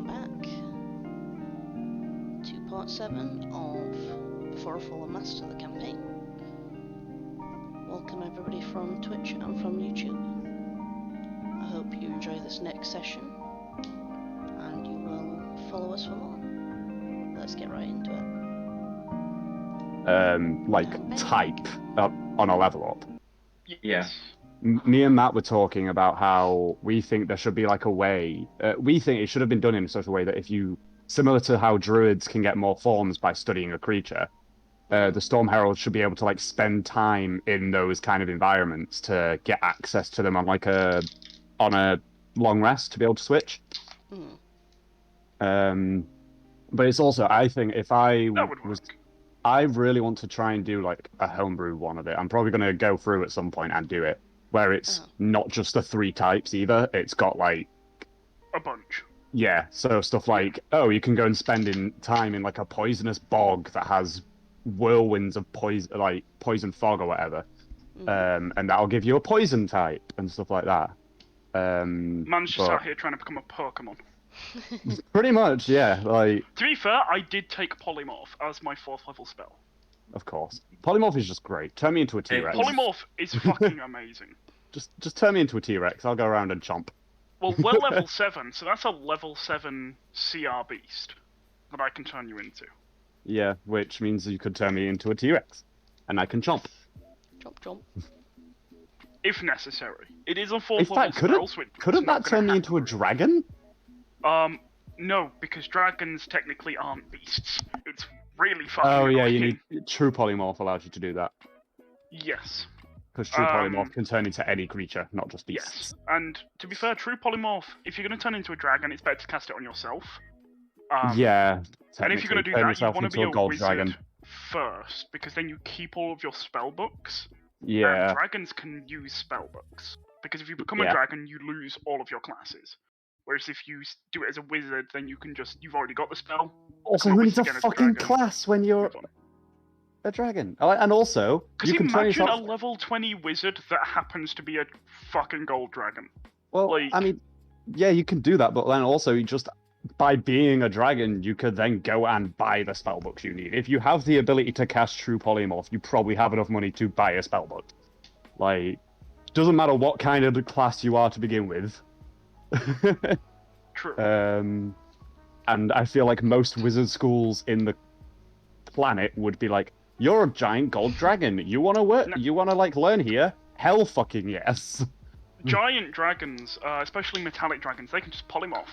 welcome back to part 7 of Before a Fallen Master, the campaign. Welcome everybody from Twitch and from YouTube. I hope you enjoy this next session and you will follow us for more. Let's get right into it. Type on a level up. Yeah. Me and Matt were talking about how we think there should be like a way. We think it should have been done in such a way that if you, similar to how druids can get more forms by studying a creature, the Storm Herald should be able to like spend time in those kind of environments to get access to them on a long rest to be able to switch. But it's also, I think if I really want to try and do like a homebrew one of it. I'm probably going to go through at some point and do it where it's not just the 3 types either. It's got like a bunch. Yeah, so stuff like, you can go and spend time in like a poisonous bog that has whirlwinds of poison fog or whatever. And that'll give you a poison type and stuff like that. Man's just out here trying to become a Pokemon. Pretty much, yeah. Like, to be fair, I did take Polymorph as my 4th level spell. Of course. Polymorph is just great. Turn me into a T-Rex. Polymorph is fucking amazing. Just turn me into a T-Rex. I'll go around and chomp. Well, we're level 7, so that's a level 7 CR beast that I can turn you into. Yeah, which means you could turn me into a T-Rex. And I can chomp. Chomp. If necessary. It is a 4th level spell, so couldn't that turn me into a dragon? No, because dragons technically aren't beasts. It's really fucking you need True Polymorph allows you to do that. Yes. Because True Polymorph can turn into any creature, not just beasts. Yes, and to be fair, True Polymorph, if you're going to turn into a dragon, it's better to cast it on yourself. Yeah. And if you're going to do that, you want to be a gold wizard dragon first, because then you keep all of your spell books. Yeah. And dragons can use spell books. Because if you become a dragon, you lose all of your classes. Whereas if you do it as a wizard, then you can you've already got the spell. Also, who needs a fucking class when you're a dragon? And also, you can turn yourself... a level 20 wizard that happens to be a fucking gold dragon. Well, I mean, yeah, you can do that, but then also by being a dragon, you could then go and buy the spell books you need. If you have the ability to cast True Polymorph, you probably have enough money to buy a spell book. Like, doesn't matter what kind of class you are to begin with. True. And I feel like most wizard schools in the planet would be like, "You're a giant gold dragon. You want to work? No. You want to like learn here? Hell, fucking yes." Giant dragons, especially metallic dragons, they can just polymorph.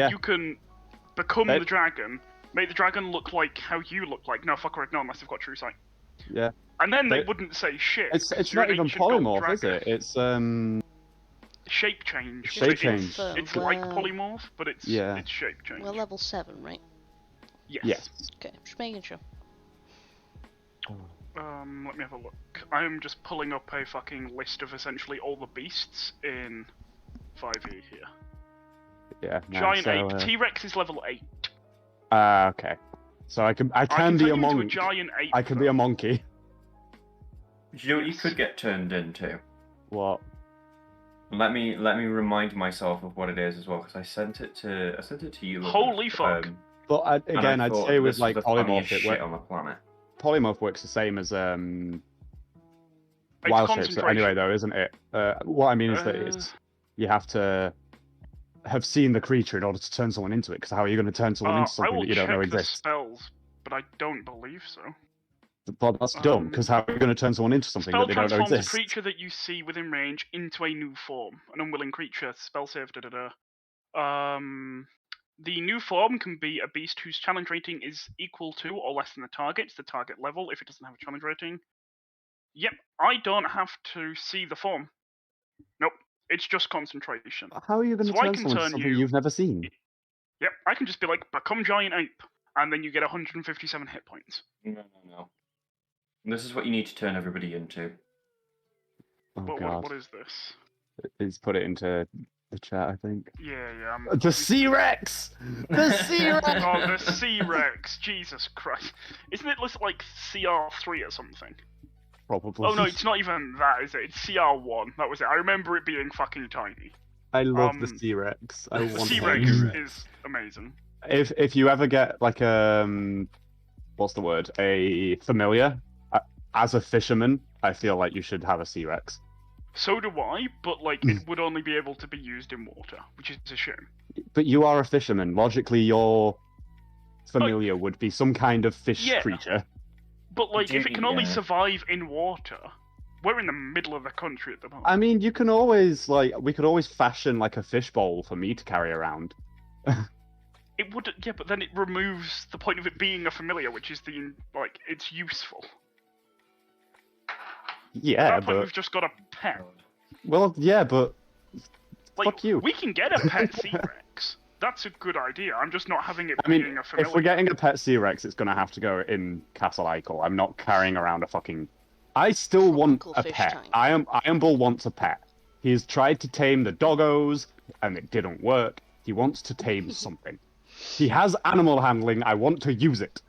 You can become the dragon, make the dragon look like how you look like. No, fuck or ignore unless they've got true sight. Yeah. And then they wouldn't say shit. It's not even polymorph, is it? It's shape change. Shape change. It's like polymorph, but it's shape change. We're level 7, right? Yes. Okay, just making sure. Let me have a look. I'm just pulling up a fucking list of essentially all the beasts in 5e here. Yeah. Giant ape. T-Rex is level 8. Okay. So I can be a monkey. Giant ape. I can be a monkey. Do you know what you could get turned into? What? Let me remind myself of what it is as well, because I sent it to you. Holy fuck! But I'd say with like polymorph, shit on the planet. Polymorph works the same as wild shapes anyway, though, isn't it? What I mean is that you have to have seen the creature in order to turn someone into it. Because how are you going to turn someone into something that you don't know exists? Spells, but I don't believe so. But that's dumb, because how are you going to turn someone into something that they don't know exists? Spell transforms a creature that you see within range into a new form. An unwilling creature, spell save, The new form can be a beast whose challenge rating is equal to or less than the target level, if it doesn't have a challenge rating. Yep, I don't have to see the form. Nope, it's just concentration. How are you going to turn someone into something you've never seen? Yep, I can just be like, become giant ape, and then you get 157 hit points. No. This is what you need to turn everybody into. Oh, God. What is this? He's put it into the chat, I think. Yeah. The C-Rex! The C-Rex! Oh, the C-Rex! Jesus Christ. Isn't it like CR3 or something? Probably. Oh no, it's not even that, is it? It's CR1. That was it. I remember it being fucking tiny. I love the C-Rex. The C-Rex is amazing. If you ever get like what's the word? A familiar. As a fisherman, I feel like you should have a Sea Rex. So do I, but like it would only be able to be used in water, which is a shame. But you are a fisherman. Logically, your familiar would be some kind of fish creature. But like, if it can only Yeah. survive in water, we're in the middle of the country at the moment. I mean, you can always we could always fashion like a fish bowl for me to carry around. It would, yeah, but then it removes the point of it being a familiar, which is it's useful. At Yeah, that point, but we've just got a pet. well, yeah, but Like, fuck you. we can get a pet Sea Rex. That's a good idea. I'm just not having it I mean, being a familiar. if we're getting a pet Sea Rex, it's gonna have to go in Castle Eichel. I'm not carrying around a fucking. I still want Tropical a fish pet. tank. Iamble wants a pet. He's tried to tame the doggos, and it didn't work. He wants to tame something. He has animal handling. I want to use it.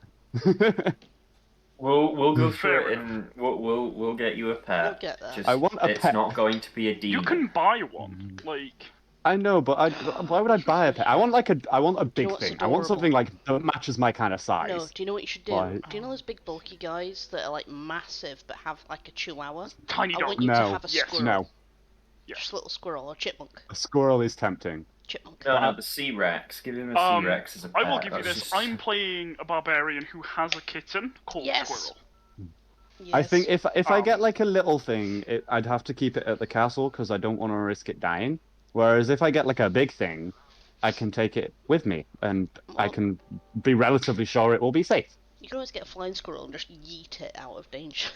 We'll go through Fair it and we'll get you a pet. We'll get there. Just, I want a it's pet. not going to be a You demon. can buy one. Like, I know, but why would I buy a pet? I want a big what's thing. I want adorable? something like that matches my kind of size. No, do you know what you should do? Why? Do you know those big bulky guys that are like massive but have like a chihuahua? tiny I dog. want you to No. have a Yes. squirrel. No, Yeah. Just a little squirrel or chipmunk. a squirrel is tempting. Chipmunk. No, the Sea Rex. Give him a Sea Rex as a pet. I will give you That's this. just- I'm playing a barbarian who has a kitten called Yes. Squirrel. Yes. I think if I get Um, like a little thing, I'd have to keep it at the castle because I don't want to risk it dying. Whereas if I get like a big thing, I can take it with me and I Well- can be relatively sure it will be safe. You can always get a flying squirrel and just yeet it out of danger.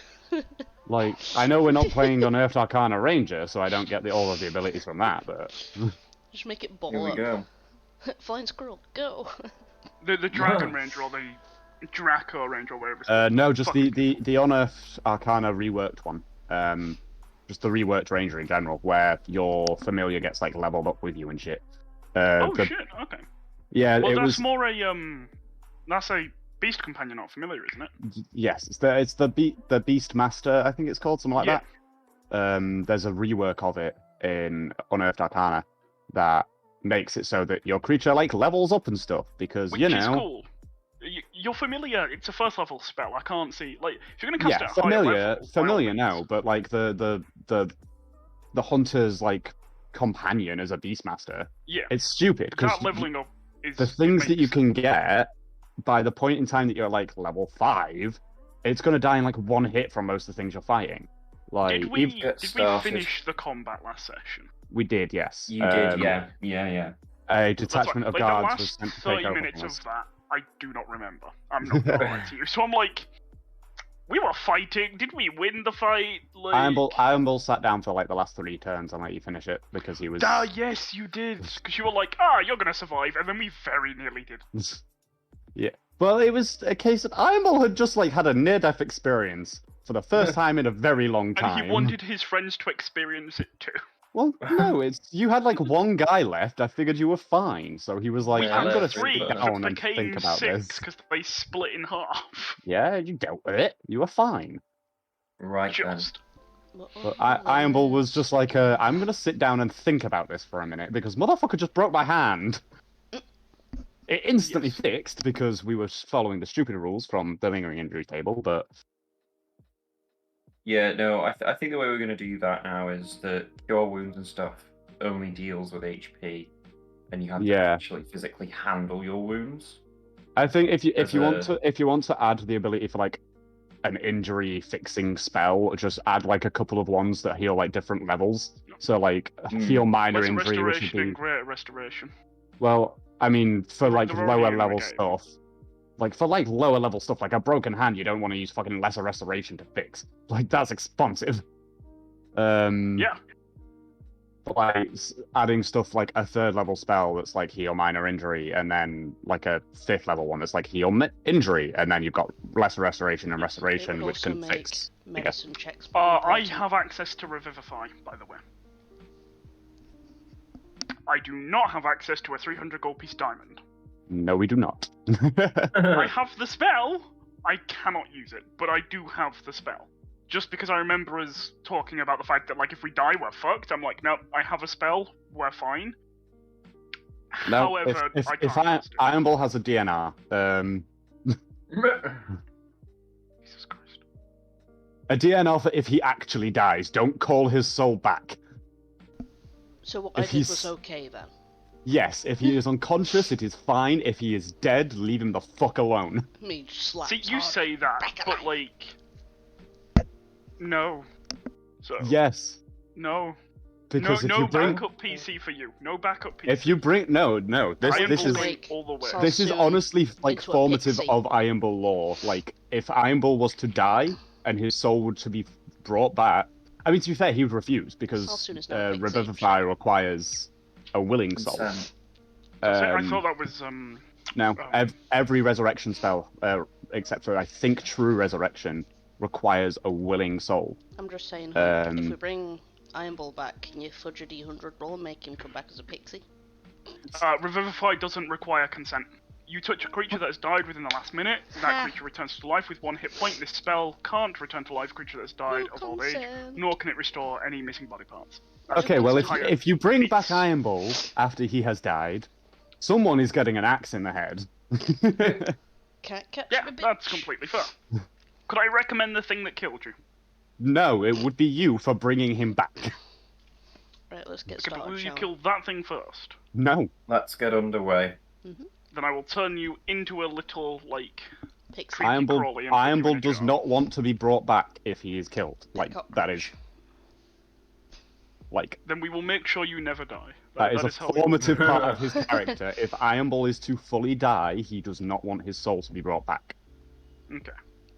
Like, I know we're not playing on Earth Arcana Ranger, so I don't get all of the abilities from that, but Just make it ball Here we up. go. Flying squirrel, go! The Dragon Whoa. Ranger or the Draco Ranger or whatever. It's no, just Fucking- the on Earth Arcana reworked one. Just the reworked Ranger in general, where your familiar gets like leveled up with you and shit. Oh the- shit! Okay. Yeah, Well, it that's was. more a That's a beast companion, not familiar, isn't it? Yes, it's the Beast Master, I think it's called, something like Yeah. that. There's a rework of it in Unearthed Arcana that makes it so that your creature like levels up and stuff because Which you is know. cool. You're familiar. It's a first level spell. I can't see if you're gonna cast Yeah, it at higher familiar, level, by all familiar means. now, but like the hunter's like companion as a Beastmaster, Yeah, it's stupid because that leveling up is the things that you makes can sense. get by the point in time that you're like level 5, it's gonna die in like one hit from most of the things you're fighting. Like Did we get did we started. finish the combat last session? we did, yes. You did, yeah. A That's detachment right. of Like, guards the was last sent to 30 take over minutes from of us. that, I do not remember. I'm not gonna lie to you. So I'm like, we were fighting. Did we win the fight? Like, Ironbull sat down for like the last 3 turns and let you finish it because he was. ah, yes, you did. Because you were like, you're gonna survive, and then we very nearly did. Yeah. Well, it was a case that Ironbull had just like had a near-death experience for the first time in a very long time. And he wanted his friends to experience it too. Well, no, it's you had like one guy left. I figured you were fine, so he was like, Yeah, "I'm gonna that's sit Three, but- down but and became think about 6 this." because they split in half. Yeah, you dealt with it. You were fine. Right Just. But Ironbull was just like, "I'm gonna sit down and think about this for a minute because motherfucker just broke my hand." It instantly Yes. fixed because we were following the stupid rules from the lingering injury table, but Yeah, no, I think the way we're going to do that now is that cure wounds and stuff only deals with HP, and you have to Yeah. actually physically handle your wounds. I think if you As want to add the ability for like an injury fixing spell, just add like a couple of ones that heal like different levels. So like heal minor Lesser injury, which would restoration be and greater restoration. well, I mean for like They're already lower in the level game. stuff. Like for like lower level stuff, like a broken hand, you don't want to use fucking lesser restoration to fix. Like that's expensive. Yeah. But like adding stuff like a 3rd level spell that's like heal minor injury, and then like a 5th level one that's like heal injury, and then you've got lesser restoration and restoration, which can fix. medicine checks. I important. have access to Revivify, by the way. I do not have access to a 300 gold piece diamond. No, we do not. I have the spell, I cannot use it, but I do have the spell. Just because I remember us talking about the fact that, like, if we die, we're fucked. I'm like, no, I have a spell, we're fine. No, However, if I if can't trust it. Iron Ball has a DNR, Jesus Christ. a DNR for if he actually dies. Don't call his soul back. So what If I did he's- was okay then. Yes, if he is unconscious, it is fine. If he is dead, leave him the fuck alone. Me slaps See, you hard. say that, Back but alive. no. So Yes, no. because no, if you bring backup PC for you. No backup PC. if you bring no, this Iron this Bull is going all the way. Sol- this is soon honestly like into a formative pixie. of Iron Bull lore. Like if Iron Bull was to die and his soul were to be brought back, I mean to be fair, he would refuse because Soon is now a pixie. Revivify requires a willing soul. Consent. I thought that was No, every resurrection spell, except for I think True Resurrection, requires a willing soul. I'm just saying, if we Um, bring Iron Ball back, can you fudge a D100 roll and make him come back as a pixie? Revivify doesn't require consent. You touch a creature that has died within the last minute, that creature returns to life with 1 hit point. This spell can't return to life a creature that has died of old age, consent. nor can it restore any missing body parts. Okay, well entire if you bring back piece. Iron Ball after he has died, someone is getting an axe in the head. Can't catch Yeah, me, bitch. that's completely fair. Could I recommend the thing that killed you? No, it would be you for bringing him back. Right, let's get Okay, but started, will you shall we? kill that thing first? No. Let's get underway. Then I will turn you into a little, like, Pixie. creepy Iron Bull, crawly and put Iron you Bull in a does jar. not want to be brought back if he is killed. Like that is like Then we will make sure you never die. that is a how we- formative part of his character. If Iron Ball is to fully die, he does not want his soul to be brought back. Okay.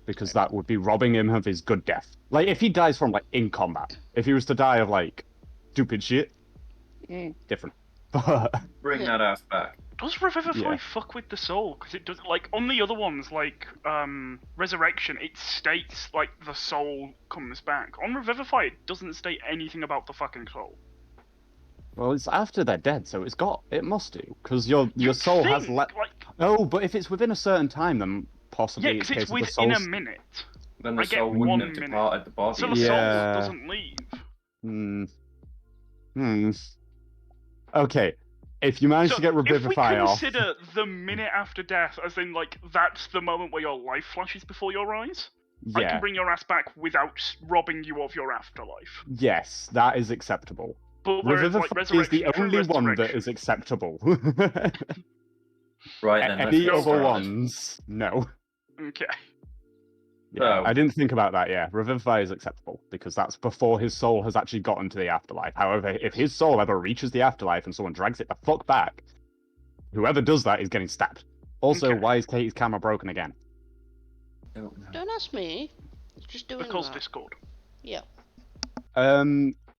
Because that would be robbing him of his good death. Like if he dies from like in combat, if he was to die of like stupid shit, different. But Bring that ass back. Does Revivify Yeah. fuck with the soul? Because it does, like, on the other ones, like, Resurrection, it states, like, the soul comes back. On Revivify, it doesn't state anything about the fucking soul. well, it's after they're dead, so it must do because your You'd soul has think, let. like, Oh, but if it's within a certain time, then possibly yeah, it's because a it's case of the within a soul's. minute. Then the I get soul wouldn't 1 have minute. departed the body. So the Yeah. soul doesn't leave. Okay, if you manage So to get Revivify if we off, consider the minute after death as in, like, that's the moment where your life flashes before your eyes, I yeah, can bring your ass back without robbing you of your afterlife. yes, that is acceptable. But whereas, like, Revivify is Resurrection, the True only one that Resurrection- is acceptable. Right then, let's Any get other started. ones, no. Okay. Yeah, So- I didn't think about that. Yeah, Revivify is acceptable because that's before his soul has actually gotten to the afterlife. However, if his soul ever reaches the afterlife and someone drags it the fuck back, whoever does that is getting stabbed. Also, Okay. why is Katie's camera broken again? Don't know. Don't ask me. Just doing Because that. Discord. Yeah.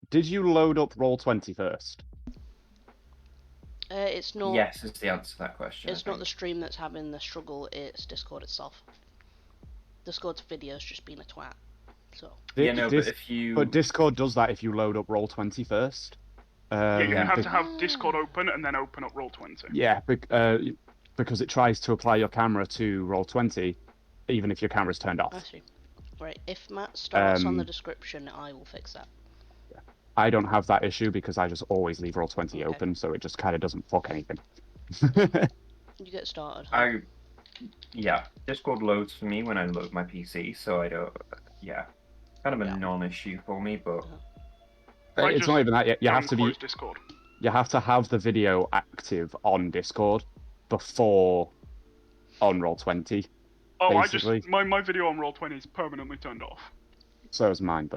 Did you load up Roll20 first? It's not. Yes, is the answer to that question. It's I not the think. stream that's having the struggle. It's Discord itself. Discord's video's just been a twat. So. Yeah, no, but if you... But Discord does that if you load up Roll20 first. Yeah, you Yeah. have to have Discord open and then open up Roll20. Yeah, because it tries to apply your camera to Roll20, even if your camera's turned I off. see. Right, if Matt starts on the Um, description, I will fix that. I don't have that issue because I just always leave Roll20 Okay. open, so it just kind of doesn't fuck anything. You get started. Yeah, Discord loads for me when I load my PC, so I don't... Yeah. Kind of a Yeah. non-issue for me, but... I It's just not even that yet. You have to be. Unclose Discord. You have to have the video active on Discord before on Roll20. Oh, basically. my video on Roll20 is permanently turned off. So is mine,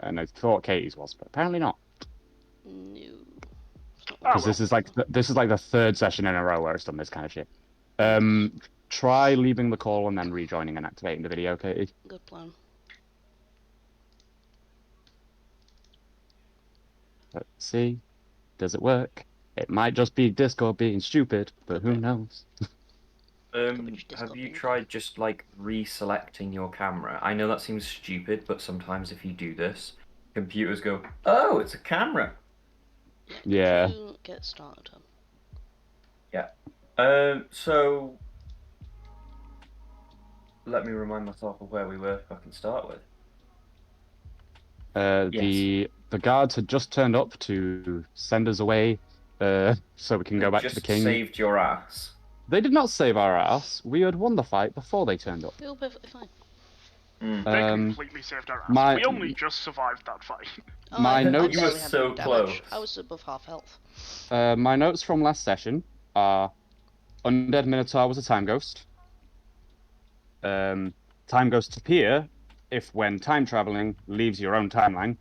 and I thought Katie's was, but apparently not. No. It's not Ah, Because this is like the third session in a row where it's done this kind of shit. Try leaving the call and then rejoining and activating the video, Katie. good plan. Let's see. Does it work? It might just be Discord being stupid, but who knows? Have you tried just, like, reselecting your camera? I know that seems stupid, but sometimes if you do this, computers go, oh, it's a camera! Yeah. You get started. So... Let me remind myself of where we were if I can start with. The guards had just turned up to send us away so we can go back to the Just king. saved your ass. They did not save our ass. We had won the fight before they turned up. They were perfectly fine. They completely saved our ass. my- We only just survived that fight. Oh, My I notes- You were barely had so any damage. close. I was above half health. My notes from last session are: Undead Minotaur was a time ghost. Time ghosts appear if, when time traveling, leaves your own timeline.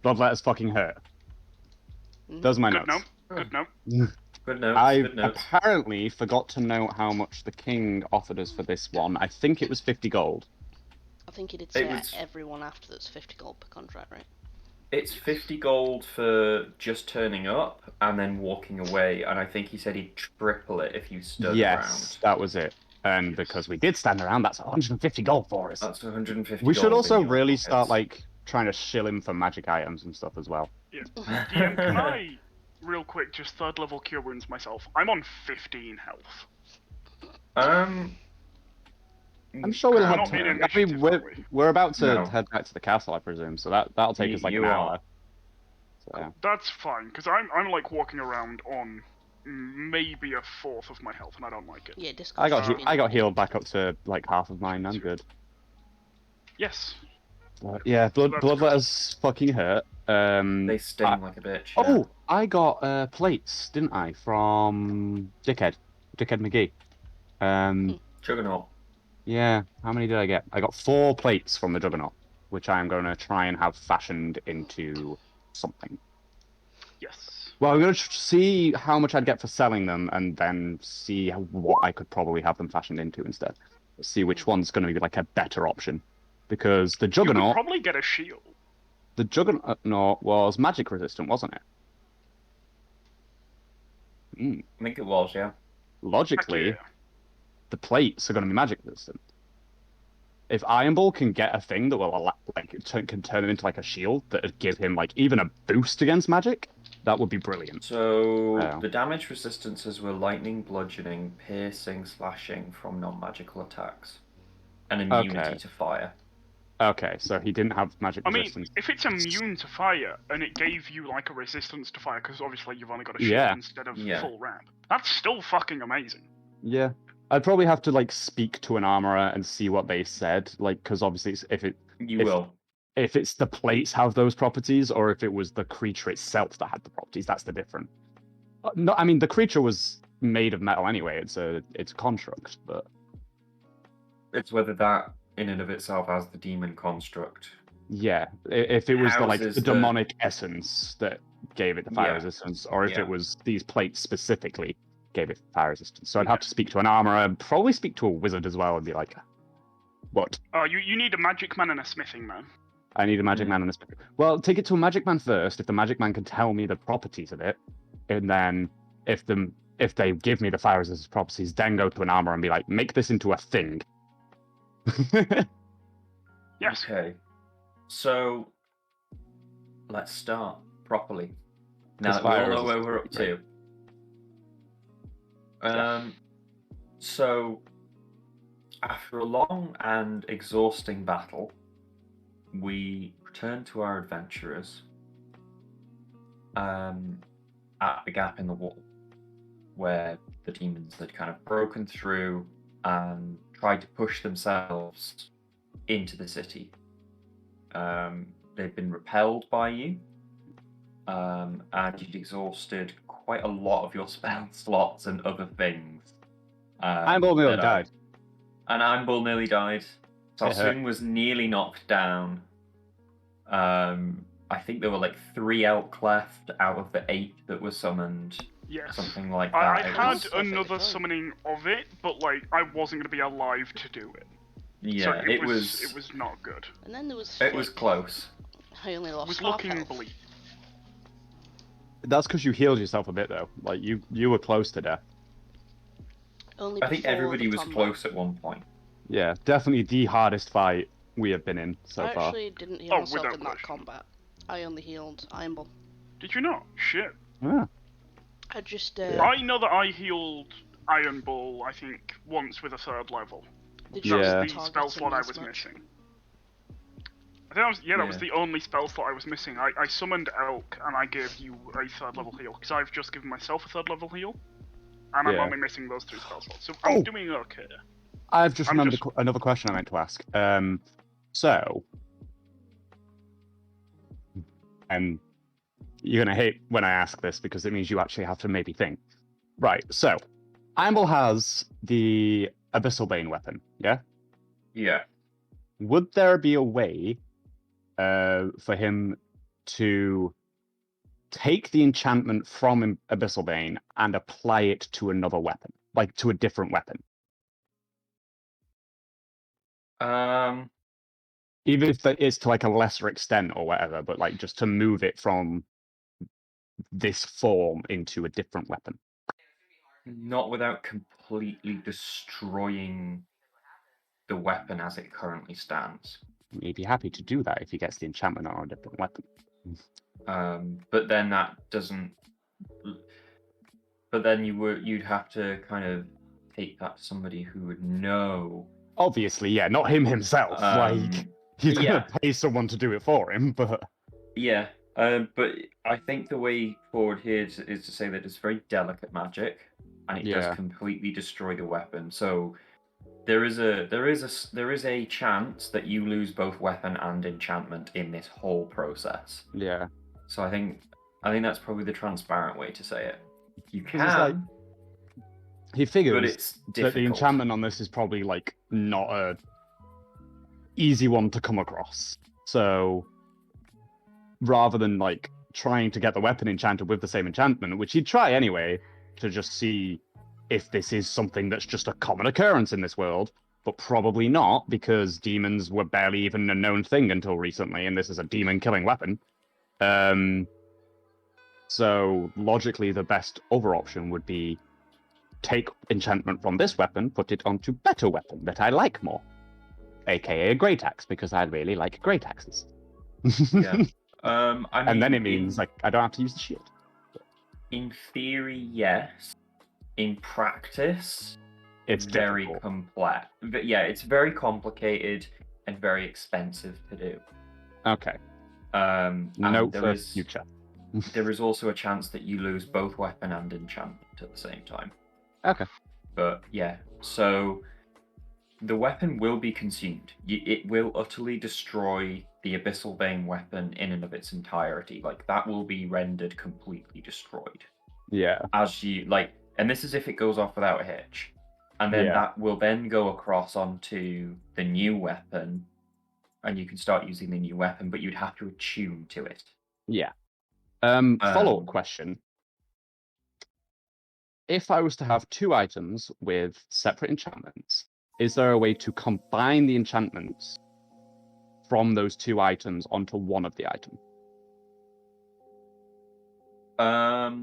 Bloodletter's fucking hurt. Those are my Good notes. note. Good note. Good notes. I Good notes. apparently forgot to note how much the king offered us for this one. I think it was 50 gold. I think he did say was- everyone after that's 50 gold per contract, right? It's 50 gold for just turning up and then walking away, and I think he said he'd triple it if you stood Yes, that was it. And because we did stand around, that's 150 gold for us. around. That's 150 We gold should in also your really pockets. start like trying to shill him for magic items and stuff as well. Yeah. DM, can I, real quick, just third level cure wounds myself? I'm on 15 health. I'm sure we'll We're have not time. being I mean, initiative, are we? we're about to No. head back to the castle, I presume. So that'll take us like You an are. hour. So, yeah. That's fine, because I'm like walking around on maybe a fourth of my health, and I don't like it. Yeah, I got discussion. I got healed back up to like half of mine. I'm good. Yes. Yeah, That's bloodletter's fucking hurt. They sting I- like a bitch. Oh, I got plates, didn't I, from Dickhead McGee. Juggernaut. Yeah. How many did I get? I got 4 plates from the Juggernaut, which I'm going to try and have fashioned into something. Yes. Well, I'm going to see how much I'd get for selling them, and then see what I could probably have them fashioned into instead. See which one's going to be like a better option, because the You could Juggernaut, probably get a shield. the Juggernaut was magic resistant, wasn't it? I think it was, yeah. Logically, Heck yeah. the plates are going to be magic resistant. If Iron Ball can get a thing that will can turn him into like a shield that would give him like even a boost against magic, that would be brilliant. So Oh. the damage resistances were lightning, bludgeoning, piercing, slashing from non-magical attacks, and immunity Okay. to fire. Okay, so he didn't have magic I mean, resistance. if it's immune to fire, and it gave you like a resistance to fire, because obviously you've only got a shield Yeah. instead of Yeah. full ramp, that's still fucking amazing. Yeah, I'd probably have to like speak to an armorer and see what they said, like because obviously You If- will. if it's the plates have those properties or if it was the creature itself that had the properties, that's the difference. No, I mean the creature was made of metal anyway. It's a construct, but It's whether that in and of itself has the demon construct. yeah, if it was the Houses the- demonic essence that gave it the fire Yeah. resistance, or if Yeah. it was these plates specifically gave it fire resistance. So I'd have to speak to an armorer, probably speak to a wizard as well, and be like, "What? You need a magic man and a smithing man. I need a magic man and a smith." Well, take it to a magic man first. If the magic man can tell me the properties of it, and then if they give me the fire resistance properties, then go to an armorer and be like, "Make this into a thing." Yes. Okay. So let's start properly. Now that we all know where we're up to. So after a long and exhausting battle, we return to our adventurers at the gap in the wall where the demons had kind of broken through and tried to push themselves into the city. They've been repelled by you, and you'd exhausted quite a lot of your spell slots and other things. Iron Ball nearly died. And Iron Ball nearly died. It hurt. Salsoon was nearly knocked down. I think there were like 3 elk left out of the 8 that were summoned. Yes. Something like that. I It had was- another summoning of it, but like I wasn't going to be alive to do it. Yeah, So it was. It was not good. And then there was It was Flick. close. I only It lost was half looking health. bleak. That's because you healed yourself a bit though. Like you were close to death. Only I think before everybody the was combat. close at one point. Yeah, definitely the hardest fight we have been in so I far. actually didn't heal Oh, myself without in that question. combat. I only healed Iron Ball. Did you not? Shit. Yeah. I just I know that I healed Iron Ball, I think, once with a 3rd level. did That you Yeah. was the spell slot I was much? missing. I think that was Yeah. the only spell slot I was missing. I summoned Elk and I gave you a 3rd level heal because I've just given myself a 3rd level heal, and I'm Yeah. only missing those 2 spell slots, so I'm Oh! doing okay. I've just I'm remembered just- another question I meant to ask. So, you're gonna hate when I ask this because it means you actually have to maybe think. Right. So, Imble has the Abyssal Bane weapon. Yeah. Yeah. Would there be a way for him to take the enchantment from Abyssal Bane and apply it to another weapon, like to a different weapon? Even if that is to like a lesser extent or whatever, but like just to move it from this form into a different weapon. Not without completely destroying the weapon as it currently stands. He'd be happy to do that if he gets the enchantment on a different weapon. But then that doesn't. But then you'd have to kind of take that to somebody who would know. Obviously, yeah, not him himself. Like he's gonna pay someone to do it for him, but Yeah. But I think the way forward here is to say that it's very delicate magic, and it does completely destroy the weapon. So there is a chance that you lose both weapon and enchantment in this whole process. Yeah. So I think that's probably the transparent way to say it. You 'Cause it's like- can, he but figures it's that difficult. the enchantment on this is probably like not a easy one to come across. So rather than like trying to get the weapon enchanted with the same enchantment, which he'd try anyway, to just see if this is something that's just a common occurrence in this world, but probably not, because demons were barely even a known thing until recently, and this is a demon-killing weapon. So logically, the best other option would be take enchantment from this weapon, put it onto better weapon that I like more, aka a great axe, because I really like great axes. Yeah. I mean, and then it means like I don't have to use the shield. In theory, yes. In practice, It's very difficult. complex. But yeah, it's very complicated and very expensive to do. Okay. And Note for future. There is also a chance that you lose both weapon and enchantment at the same time. Okay. But yeah, so the weapon will be consumed. It will utterly destroy the Abyssal Bane weapon in and of its entirety. Like, that will be rendered completely destroyed. Yeah. As you, like, and this is if it goes off without a hitch. And then that will then go across onto the new weapon, and you can start using the new weapon, but you'd have to attune to it. Yeah. Follow-up question. If I was to have 2 items with separate enchantments, is there a way to combine the enchantments from those 2 items onto one of the items?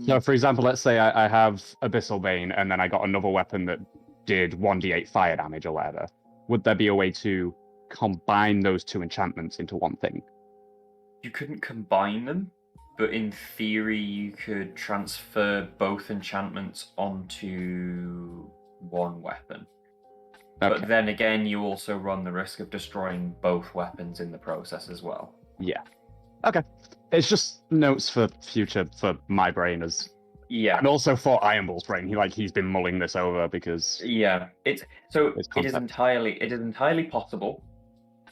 So, for example, let's say I have Abyssal Bane, and then I got another weapon that did 1d8 fire damage or whatever. Would there be a way to combine those 2 enchantments into one thing? You couldn't combine them, but in theory, you could transfer both enchantments onto one weapon. Okay. But then again, you also run the risk of destroying both weapons in the process as well. Yeah. Okay. It's just notes for future for my brain as and also for Ironball's brain. He's been mulling this over because it is entirely possible.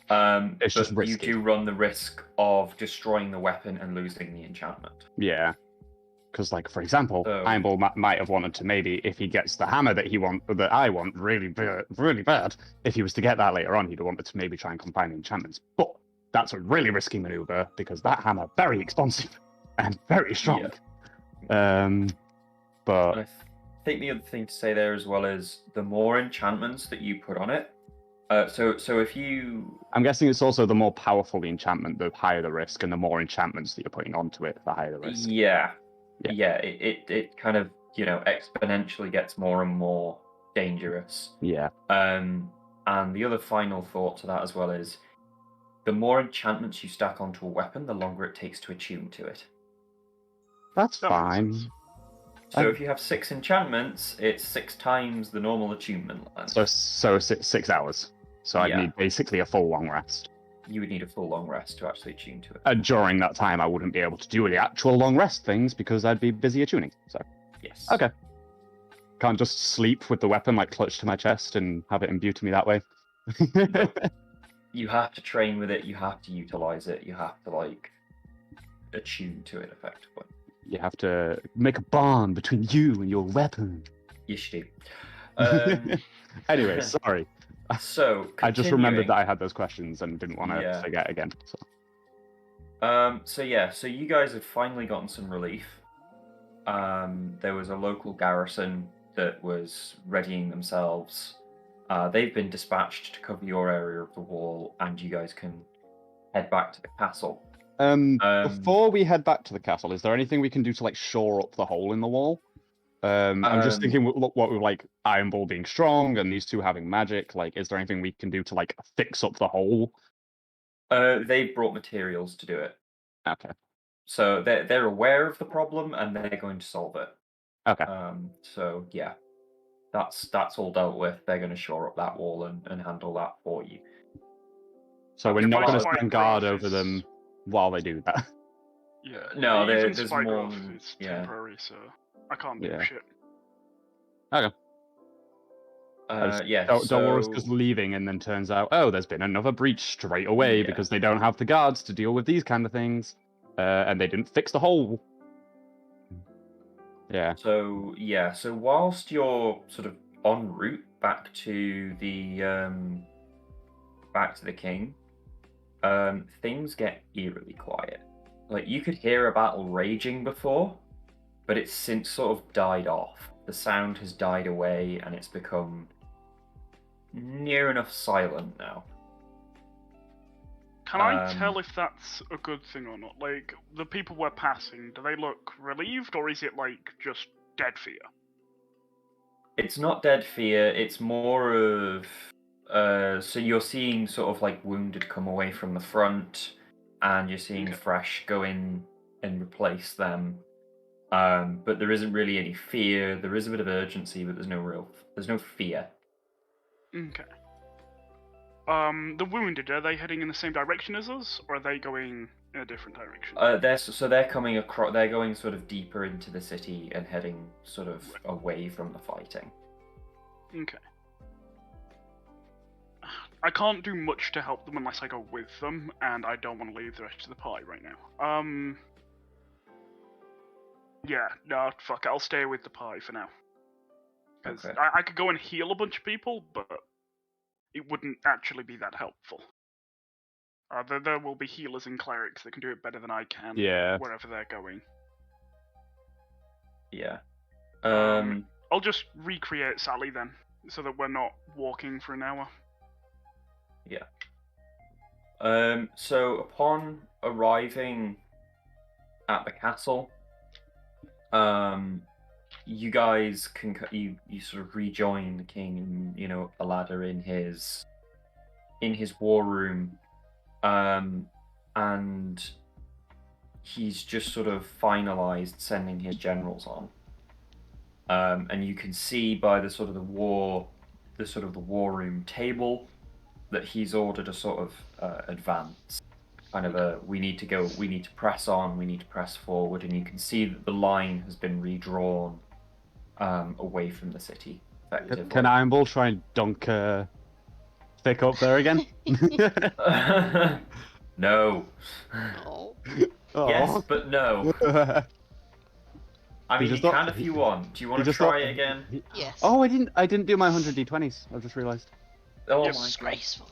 It's just but risky. you do run the risk of destroying the weapon and losing the enchantment. Yeah. Because, like, for example, Ironball might have wanted to maybe, if he gets the hammer that I want really bad, if he was to get that later on, he'd have wanted to maybe try and combine the enchantments. But that's a really risky maneuver because that hammer very expensive and very strong. Yeah. But and I think the other thing to say there as well is the more enchantments that you put on it. So if you, I'm guessing it's also the more powerful the enchantment, the higher the risk, and the more enchantments that you're putting onto it, the higher the risk. Yeah. It kind of exponentially gets more and more dangerous. Yeah. And the other final thought to that as well is the more enchantments you stack onto a weapon, the longer it takes to attune to it. That's fine. So if you have 6 enchantments, it's 6 times the normal attunement length. So 6 hours. So I'd need basically a full long rest. You would need a full long rest to actually attune to it. And during that time, I wouldn't be able to do the actual long rest things because I'd be busy attuning. So, Yes. okay. Can't just sleep with the weapon like clutched to my chest and have it imbue to me that way. No. You have to train with it. You have to utilize it. You have to like attune to it effectively. You have to make a bond between you and your weapon. Yes, you do. Anyway, sorry. So I just remembered continuing. that I had those questions and didn't want to Yeah. forget again. So you guys have finally gotten some relief. There was a local garrison that was readying themselves. They've been dispatched to cover your area of the wall, and you guys can head back to the castle. Before we head back to the castle, is there anything we can do to like shore up the hole in the wall? I'm just thinking, what with like Iron Bull being strong and these two having magic, like, is there anything we can do to like fix up the hole? They've brought materials to do it. Okay. So they're aware of the problem and they're going to solve it. Okay. So yeah, that's all dealt with. They're going to shore up that wall and handle that for you. So we're Okay, not my going to spine stand guard growth over is- them while they do that. Yeah. No, even there's spike more. growth is Yeah. temporary, so I can't do Yeah. shit. Yeah. Don't worry us So just leaving and then turns out, oh, there's been another breach straight away Yeah. because they don't have the guards to deal with these kind of things, and they didn't fix the hole. Yeah. So yeah, so whilst you're sort of en route back to the king, things get eerily quiet. Like you could hear a battle raging before, but it's since sort of died off. The sound has died away and it's become near enough silent now. Can I tell if that's a good thing or not? Like, the people we're passing, do they look relieved, or is it, like, just dead fear? It's not dead fear, it's more of so you're seeing sort of like wounded come away from the front, and you're seeing Okay. fresh go in and replace them. But there isn't really any fear. There is a bit of urgency, but there's no fear. Okay. The wounded, are they heading in the same direction as us, or are they going in a different direction? They're coming across. They're going sort of deeper into the city and heading sort of away from the fighting. Okay. I can't do much to help them unless I go with them, and I don't want to leave the rest of the party right now. Yeah, no, fuck it, I'll stay with the party for now. Because Okay. I could go and heal a bunch of people, but it wouldn't actually be that helpful. There will be healers and clerics that can do it better than I can, Yeah. wherever they're going. Yeah. I'll just recreate Sally then, so that we're not walking for an hour. So upon arriving at the castle, you guys can you sort of rejoin the king and up the ladder in his war room, and he's just sort of finalized sending his generals on, and you can see by the war room table that he's ordered a sort of advance, kind of we need to press on, we need to press forward, and you can see that the line has been redrawn away from the city. Effectively. Can Iron Bull try and dunk thick up there again? No. Oh. Yes, but no. I mean, you can if you want. Do you want to try it again? Yes. Oh, I didn't do my 100 d20s. I've just realised. Oh Yep. my god. Disgraceful.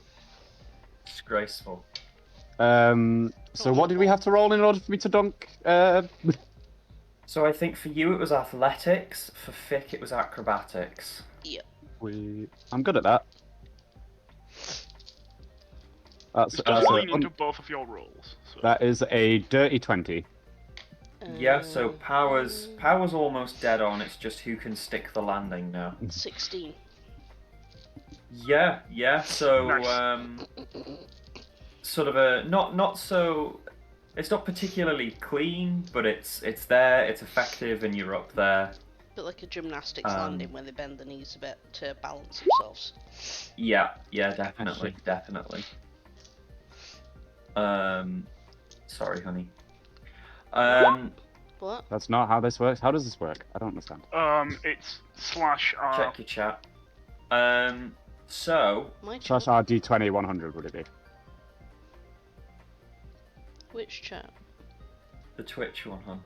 Disgraceful. So what did we have to roll in order for me to dunk? So I think for you it was athletics, for Fick it was acrobatics. Yep. I'm good at that. Just don't lean into both of your rolls. So. That is a dirty 20. Yeah, so power's almost dead on, it's just who can stick the landing now. 16. Yeah, so Nice. sort of a not so, it's not particularly clean, but it's there, it's effective, and you're up there. Bit like a gymnastics landing where they bend the knees a bit to balance themselves. Yeah, definitely. Sorry, honey. What? That's not how this works. How does this work? I don't understand. It's slash R. Check your chat. So My Slash chat? RD20 100 would it be? Which chat? the Twitch one, hon.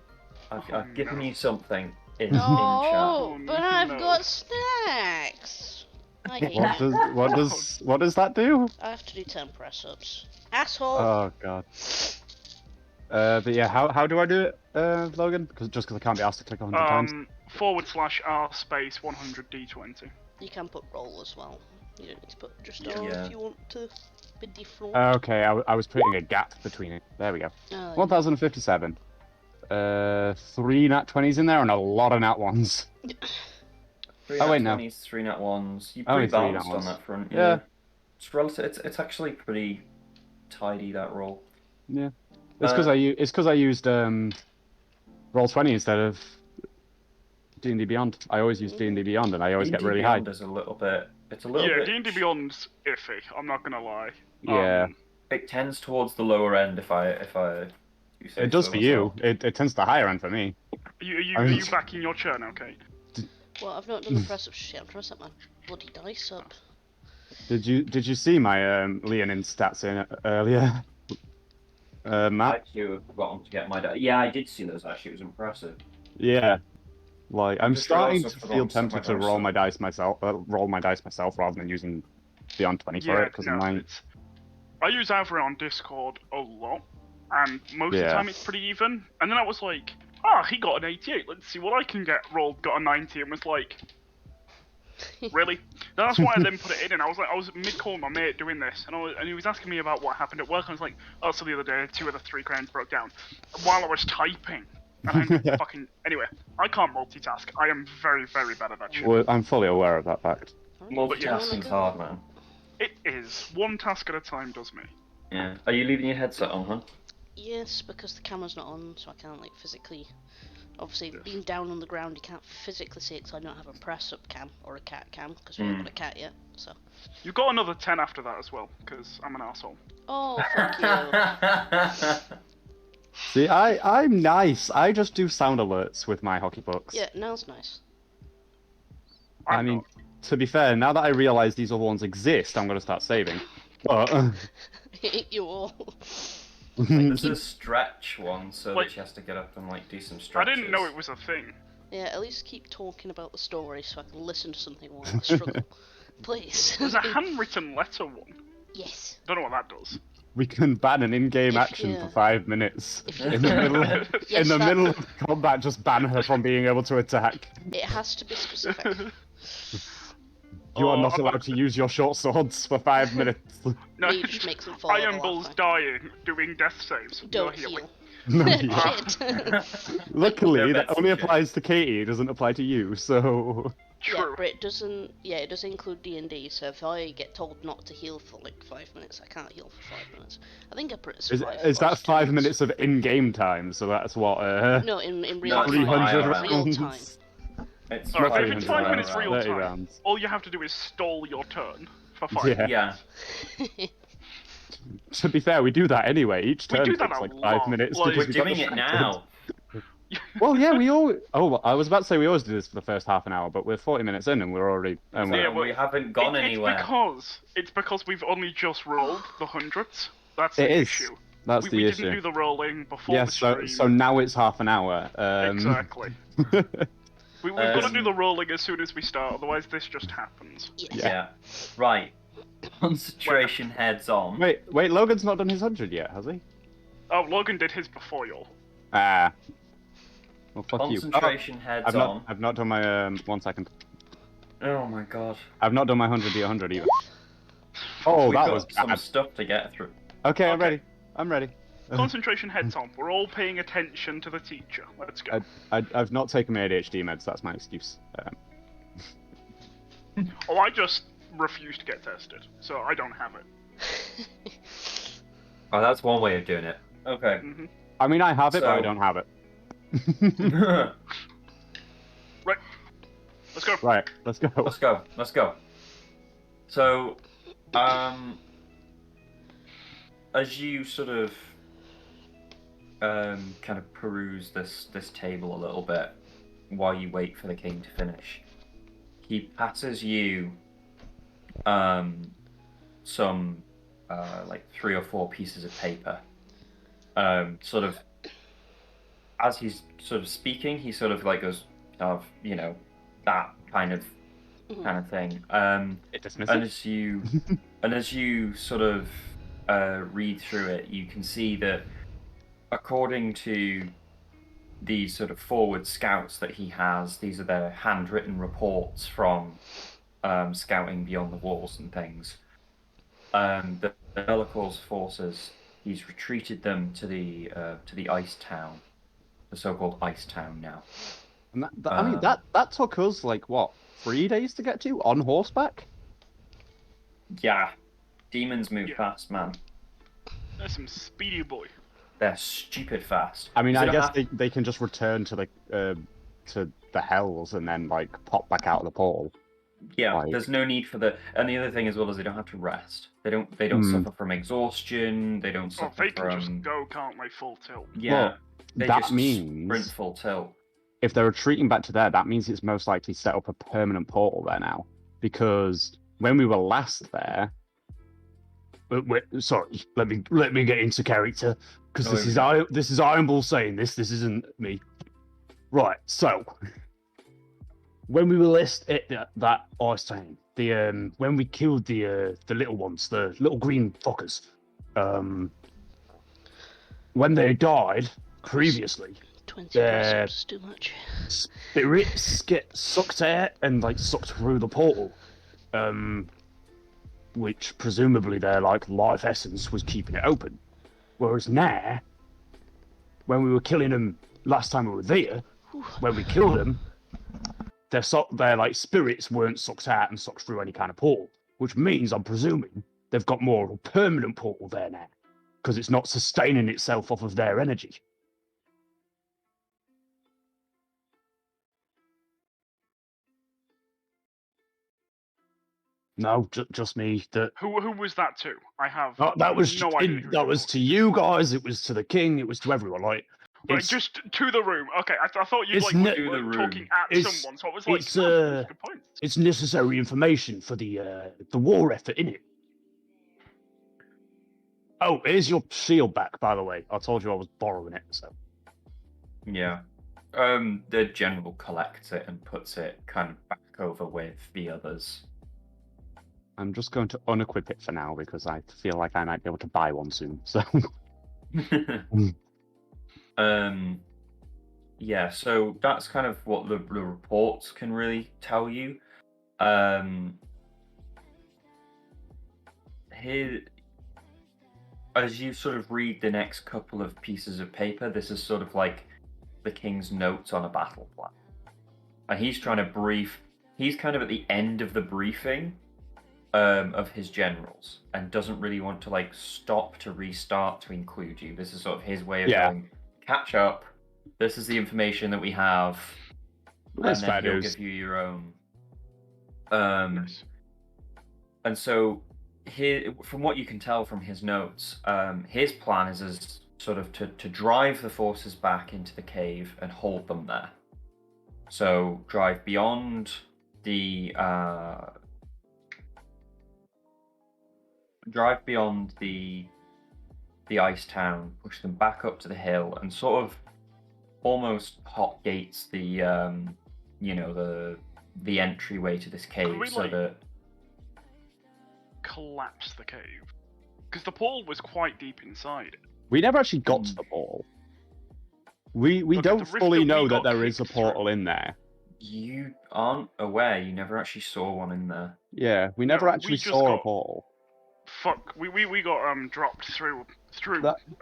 I've Oh, given no. you something in No, Oh, but I've no. got snacks. I hate What that. does what does that do? I have to do 10 press-ups. Asshole! Oh god. But yeah, how do I do it, Logan? Because I can't be asked to click 100 times. / R space 100 D20. You can put roll as well. You don't need to put just Yeah. R Yeah. if you want to be different. Okay, I was putting a gap between it. There we go. Oh, 1057. 3 nat 20s in there and a lot of nat 1s. 3 Oh, nat wait, no. 20s, 3 nat 1s. You're Only pretty 3 nat balanced on ones. that front. Yeah. It's relative. It's actually pretty tidy, that roll. Yeah. It's because I used Roll20 instead of D&D Beyond. I always use D&D Beyond and I always get D&D really high. Beyond is a little bit. It's a little Yeah, bit. D&D Beyond's iffy. I'm not gonna lie. Yeah. It tends towards the lower end if I. Do say It does so for as you. well. It tends to higher end for me. Are you I mean- back in your chair now, Kate? Well, I've not done the press-ups yet. I'm trying to set my bloody dice up. Did you see my Leonin stats in earlier? I Matt? actually have forgotten to get my. Yeah, I did see those. Actually, it was impressive. Yeah. Like I'm just starting realised to I've feel forgotten to set tempted my to dice roll up. my dice myself. Roll my dice myself rather than using Beyond 20 for Yeah, it because no, mine. it's... I use Avra on Discord a lot, and most of the Yeah. time it's pretty even. And then I was like, he got an 88, let's see what I can get. Rolled, got a 90, and was like, really? That's why I then put it in, and I was mid-call with my mate doing this, and he was asking me about what happened at work, and I was like, oh, so the other day, 2 of the 3 cranes broke down, while I was typing. And I'm fucking... Anyway, I can't multitask. I am very, very bad at that shit. Well, I'm fully aware of that fact. Multitasking hard, man. It is. One task at a time does me. Yeah. Are you leaving your headset on, huh? Yes, because the camera's not on, so I can't like physically. Obviously, Yes. being down on the ground, you can't physically see it because I don't have a press-up cam or a cat cam because we haven't got a cat yet. So. You've got another 10 after that as well, because I'm an asshole. Oh, fuck you. See, I'm nice. I just do sound alerts with my hockey pucks. Yeah, now's nice. I mean, to be fair, now that I realise these other ones exist, I'm gonna start saving. But Hate you all. There's a stretch one, so Like- that she has to get up and like do some I stretches. didn't know it was a thing. Yeah, at least keep talking about the story so I can listen to something while I struggle. Please. There's a handwritten letter one. Yes. Don't know what that does. we can ban an in-game If action you- for 5 minutes. if you- In the middle, Yes, in the that- middle of combat, just ban her from being able to attack. It has to be specific. You are Oh, not I'm allowed to use your short swords for 5 minutes. No, It just makes them fall over Iron Bull's laughing. dying, doing death saves. Don't No heal. No, yeah. Shit. Luckily, They're that best only in applies to Katie. It doesn't apply to you. So Yeah, True. but it doesn't. Yeah, it does include D&D. So if I get told not to heal for like 5 minutes, I can't heal for 5 minutes. I think I put it as is 5. is but that it's 2 5 minutes of in-game time? So that's what No, in real No, time. 300 in Real rounds. time. It's Alright, Not if it's 300 5 rounds, minutes real 30 time, rounds. all you have to do is stall your turn for 5 Yeah. minutes. Yeah. To be fair, we do that anyway. Each We turn do that takes a like lot. 5 minutes. Like- because We're we got doing it distracted. now. Well, yeah, we all. Oh, I was about to say we always do this for the first half an hour, but we're 40 minutes in and we're already. And Yeah, we're, And well, we haven't gone anywhere. It's because we've only just rolled the hundreds. That's It the is. issue. that's we the didn't issue. do the rolling before Yeah, the so stream. so now it's half an hour. Exactly. We've got to do Um, the rolling as soon as we start, otherwise this just happens. Yes. Yeah. Right. Concentration heads on. Wait, Logan's not done his 100 yet, has he? Oh, Logan did his before y'all. Ah. Well, fuck you. Oh, Concentration heads I've on. not. I've not done my 1 second. Oh my god. I've not done my 100d100 either. Oh, We've that got was some bad. stuff to get through. Okay, I'm Okay. ready. I'm ready. Concentration heads on. We're all paying attention to the teacher. Let's go. I've not taken my ADHD meds. That's my excuse. Oh, I just refuse to get tested, so I don't have it. Oh, that's one way of doing it. Okay. hmm I mean, I have it, but I So- don't have it. Let's go. Right, let's go. Let's go. Let's go. So, as you sort of kind of peruse this table a little bit while you wait for the king to finish, he passes you some like 3 or 4 pieces of paper. Sort of as he's sort of speaking, he sort of like goes, that kind of thing. It And dismisses. as you sort of read through it, you can see that according to these sort of forward scouts that he has, these are their handwritten reports from scouting beyond the walls and things. The Be'lakor's forces, he's retreated them to the ice town, the so-called ice town now. And I mean, that took us like what, 3 days to get to on horseback? Yeah, demons move fast, man. That's some speedy boy. They're stupid fast. I mean, So I you guess don't have- they can just return to the hells and then like pop back out of the portal. Yeah, like- there's no need for and the other thing as well is they don't have to rest. They don't suffer from exhaustion. They don't Oh, suffer they can from. just go, can't they? Full tilt. Yeah, Well, they that just means sprint full tilt. if they're retreating back to there, that means it's most likely set up a permanent portal there now. Because when we were last there, wait, sorry, let me get into character because Oh, this is Iron Bull saying this. This isn't me. Right. So when we were last at that ice town, when we killed the little ones, the little green fuckers, when they died previously, 20 percent is too much. spirits get sucked out and like sucked through the portal, which presumably their like life essence was keeping it open. Whereas now, when we were killing them last time we were there, when we killed them, their like spirits weren't sucked out and sucked through any kind of portal, which means I'm presuming they've got more of a permanent portal there now, because it's not sustaining itself off of their energy. No, just me. Who was that to? I have That was no idea. Who that was to you guys. It was to the king. It was to everyone. Like, Right, just to the room. Okay, I thought you'd it's like ne- To the were talking room. at It's- someone, so I was like, it's, that's a good point. it's necessary information for the war effort, innit? Oh, here's your shield back, by the way. I told you I was borrowing it, so. Yeah. The general collects it and puts it kind of back over with the others. I'm just going to unequip it for now because I feel like I might be able to buy one soon. So. Yeah, so that's kind of what the reports can really tell you. Here, as you sort of read the next couple of pieces of paper, this is sort of like the king's notes on a battle plan. And he's trying to brief, he's kind of at the end of the briefing of his generals and doesn't really want to like stop to restart to include you. This is sort of his way of going, catch up. This is the information that we have. That's and then he'll news. give you your own. Yes. And so, from what you can tell from his notes, his plan is as sort of to drive the forces back into the cave and hold them there. So drive beyond the ice town, push them back up to the hill, and sort of almost hot gates the the entryway to this cave, we, so like, that collapse the cave because the portal was quite deep inside it. We never actually got to the portal. We Okay, don't the rift fully that we know got that there is a kicked through. portal in there. you aren't aware. You never actually saw one in there. Yeah, we never No, actually we just saw a got- portal. Fuck, we got dropped through.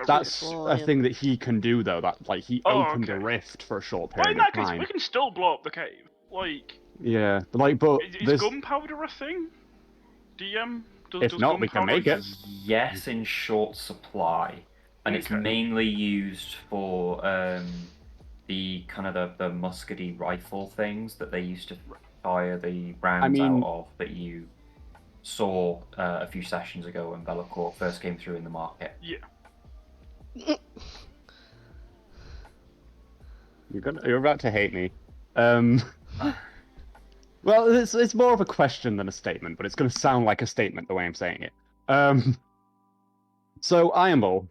That's Oh, a yeah. thing that he can do though. That like he Oh, opened a okay. rift for a short Well, period in that of case, time. we can still blow up the cave. Like, Yeah, but is this, gunpowder a thing? DM? If Does not, we can gunpowder make it. exist? Yes, in short supply, and it's Okay. mainly used for the kind of the muskety rifle things that they used to fire the rounds mean- out of that you saw a few sessions ago when Bellacourt first came through in the market. Yeah. You're about to hate me. Well, it's more of a question than a statement, but it's going to sound like a statement the way I'm saying it. So Ironball,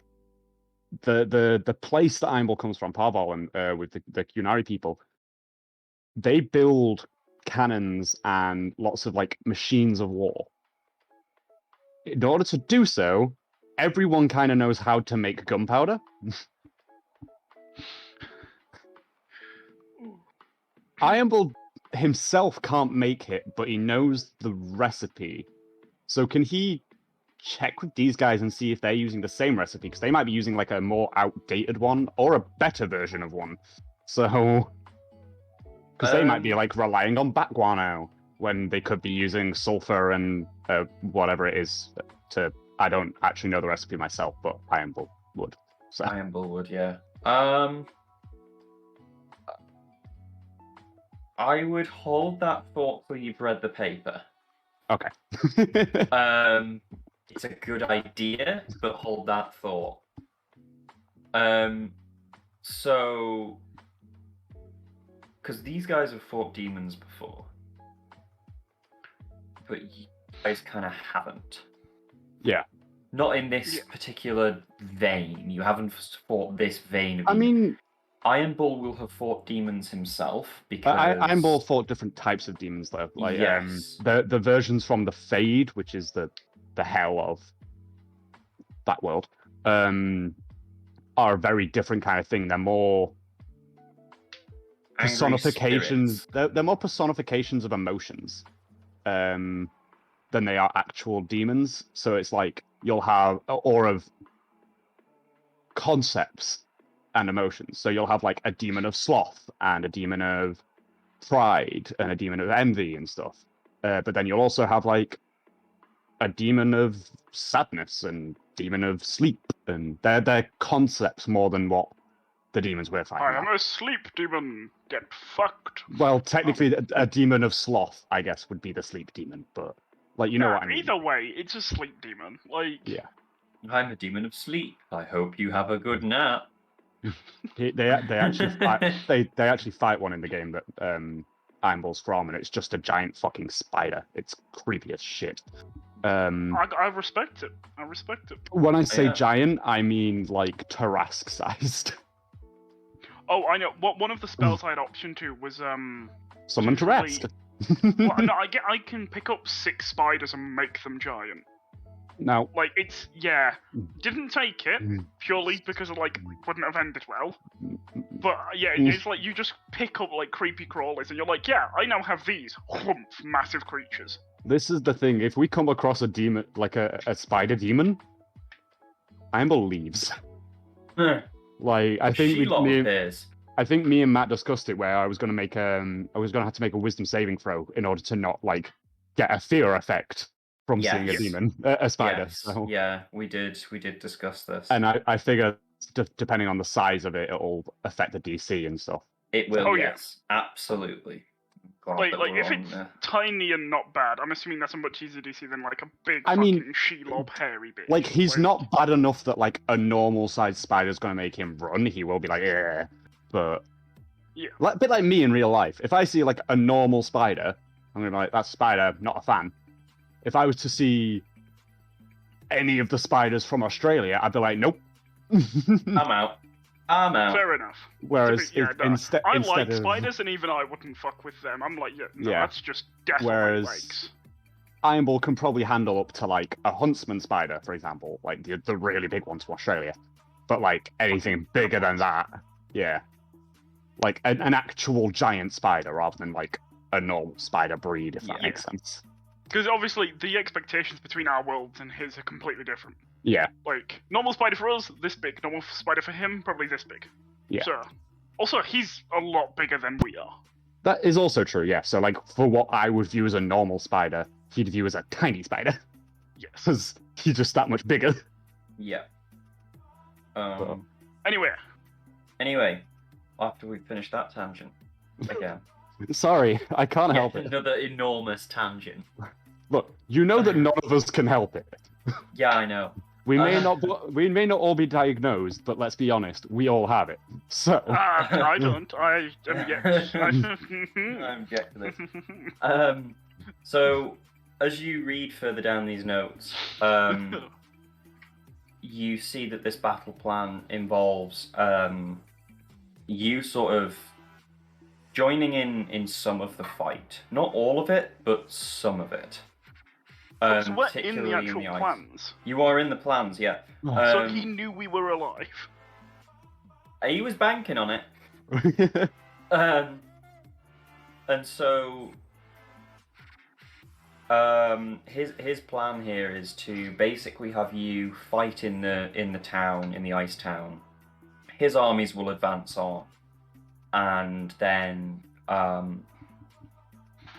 the place that Ironball comes from, Parval, and with the Unari people, they build cannons and lots of like machines of war. In order to do so, everyone kind of knows how to make gunpowder. Ironball himself can't make it, but he knows the recipe. So can he check with these guys and see if they're using the same recipe? Because they might be using like a more outdated one or a better version of one. So, because they might be like relying on bat guano when they could be using sulfur and whatever it is to. I don't actually know the recipe myself, but Ironball would. So. Ironball would, yeah. I would hold that thought till you've read the paper. Okay. It's a good idea, but hold that thought. So, because these guys have fought demons before, but you guys kind of haven't. Yeah. Not in this particular vein. You haven't fought this vein of demons. I mean, Ironball will have fought demons himself because Ironball fought different types of demons though. Like yes. The versions from the Fade, which is the hell of that world, are a very different kind of thing. They're more personifications. They're more personifications of emotions than they are actual demons. So it's like you'll have or of concepts and emotions. So you'll have like a demon of sloth and a demon of pride and a demon of envy and stuff. But then you'll also have like a demon of sadness and demon of sleep, and they're concepts more than what the demons we're fighting. I am a sleep demon. Get fucked. Well, technically, a demon of sloth, I guess, would be the sleep demon, but like you know what I mean. Either way, it's a sleep demon. Like yeah, I'm a demon of sleep. I hope you have a good nap. they actually fight, they actually fight one in the game that Ironball's from, and it's just a giant fucking spider. It's creepy as shit. I respect it. I respect it. When I say giant, I mean like Tarrasque sized. Oh, I know. One of the spells I had option to was Summon Tarrasque. Well, no, I can pick up 6 spiders and make them giant. Now, like it's didn't take it purely because of like wouldn't have ended well. But it's like you just pick up like creepy crawlers and you're like, yeah, I now have these massive creatures. This is the thing. If we come across a demon, like a spider demon, Ironball leaves. Like I think me and Matt discussed it where I was going to have to make a wisdom saving throw in order to not like get a fear effect from seeing a demon, a spider. Yes. So. Yeah, we did discuss this. And I figure depending on the size of it, it'll affect the DC and stuff. It will. Yes, absolutely. God, like if it's tiny and not bad, I'm assuming that's a much easier DC than like a big fucking Shelob hairy bitch. Like he's not bad enough that like a normal sized spider's gonna make him run. He will be like, yeah, but a bit like me in real life. If I see like a normal spider, I'm gonna be like, that spider, not a fan. If I was to see any of the spiders from Australia, I'd be like, nope. I'm out. Fair enough. Whereas instead like of spiders, and even I wouldn't fuck with them. I'm like, that's just definitely Whereas legs. Ironball can probably handle up to like a huntsman spider, for example, like the really big ones from Australia. But like anything bigger than that, like an actual giant spider rather than like a normal spider breed, if that makes sense. Because obviously the expectations between our worlds and his are completely different. Yeah. Like, normal spider for us, this big. Normal spider for him, probably this big. Yeah. So, also, he's a lot bigger than we are. That is also true, yeah. So, like, for what I would view as a normal spider, he'd view as a tiny spider. Yes. Because he's just that much bigger. Yeah. Anyway, after we finish that tangent, again. Sorry, I can't help it. Another enormous tangent. Look, you know that none of us can help it. Yeah, I know. We may not all be diagnosed, but let's be honest, we all have it. So I don't. I object. I object to this. So, as you read further down these notes, you see that this battle plan involves you sort of joining in some of the fight. Not all of it, but some of it. So we're in the actual ice. plans. You are in the plans, yeah. So he knew we were alive. He was banking on it. And so his plan here is to basically have you fight in the town, in the ice town. His armies will advance on, and then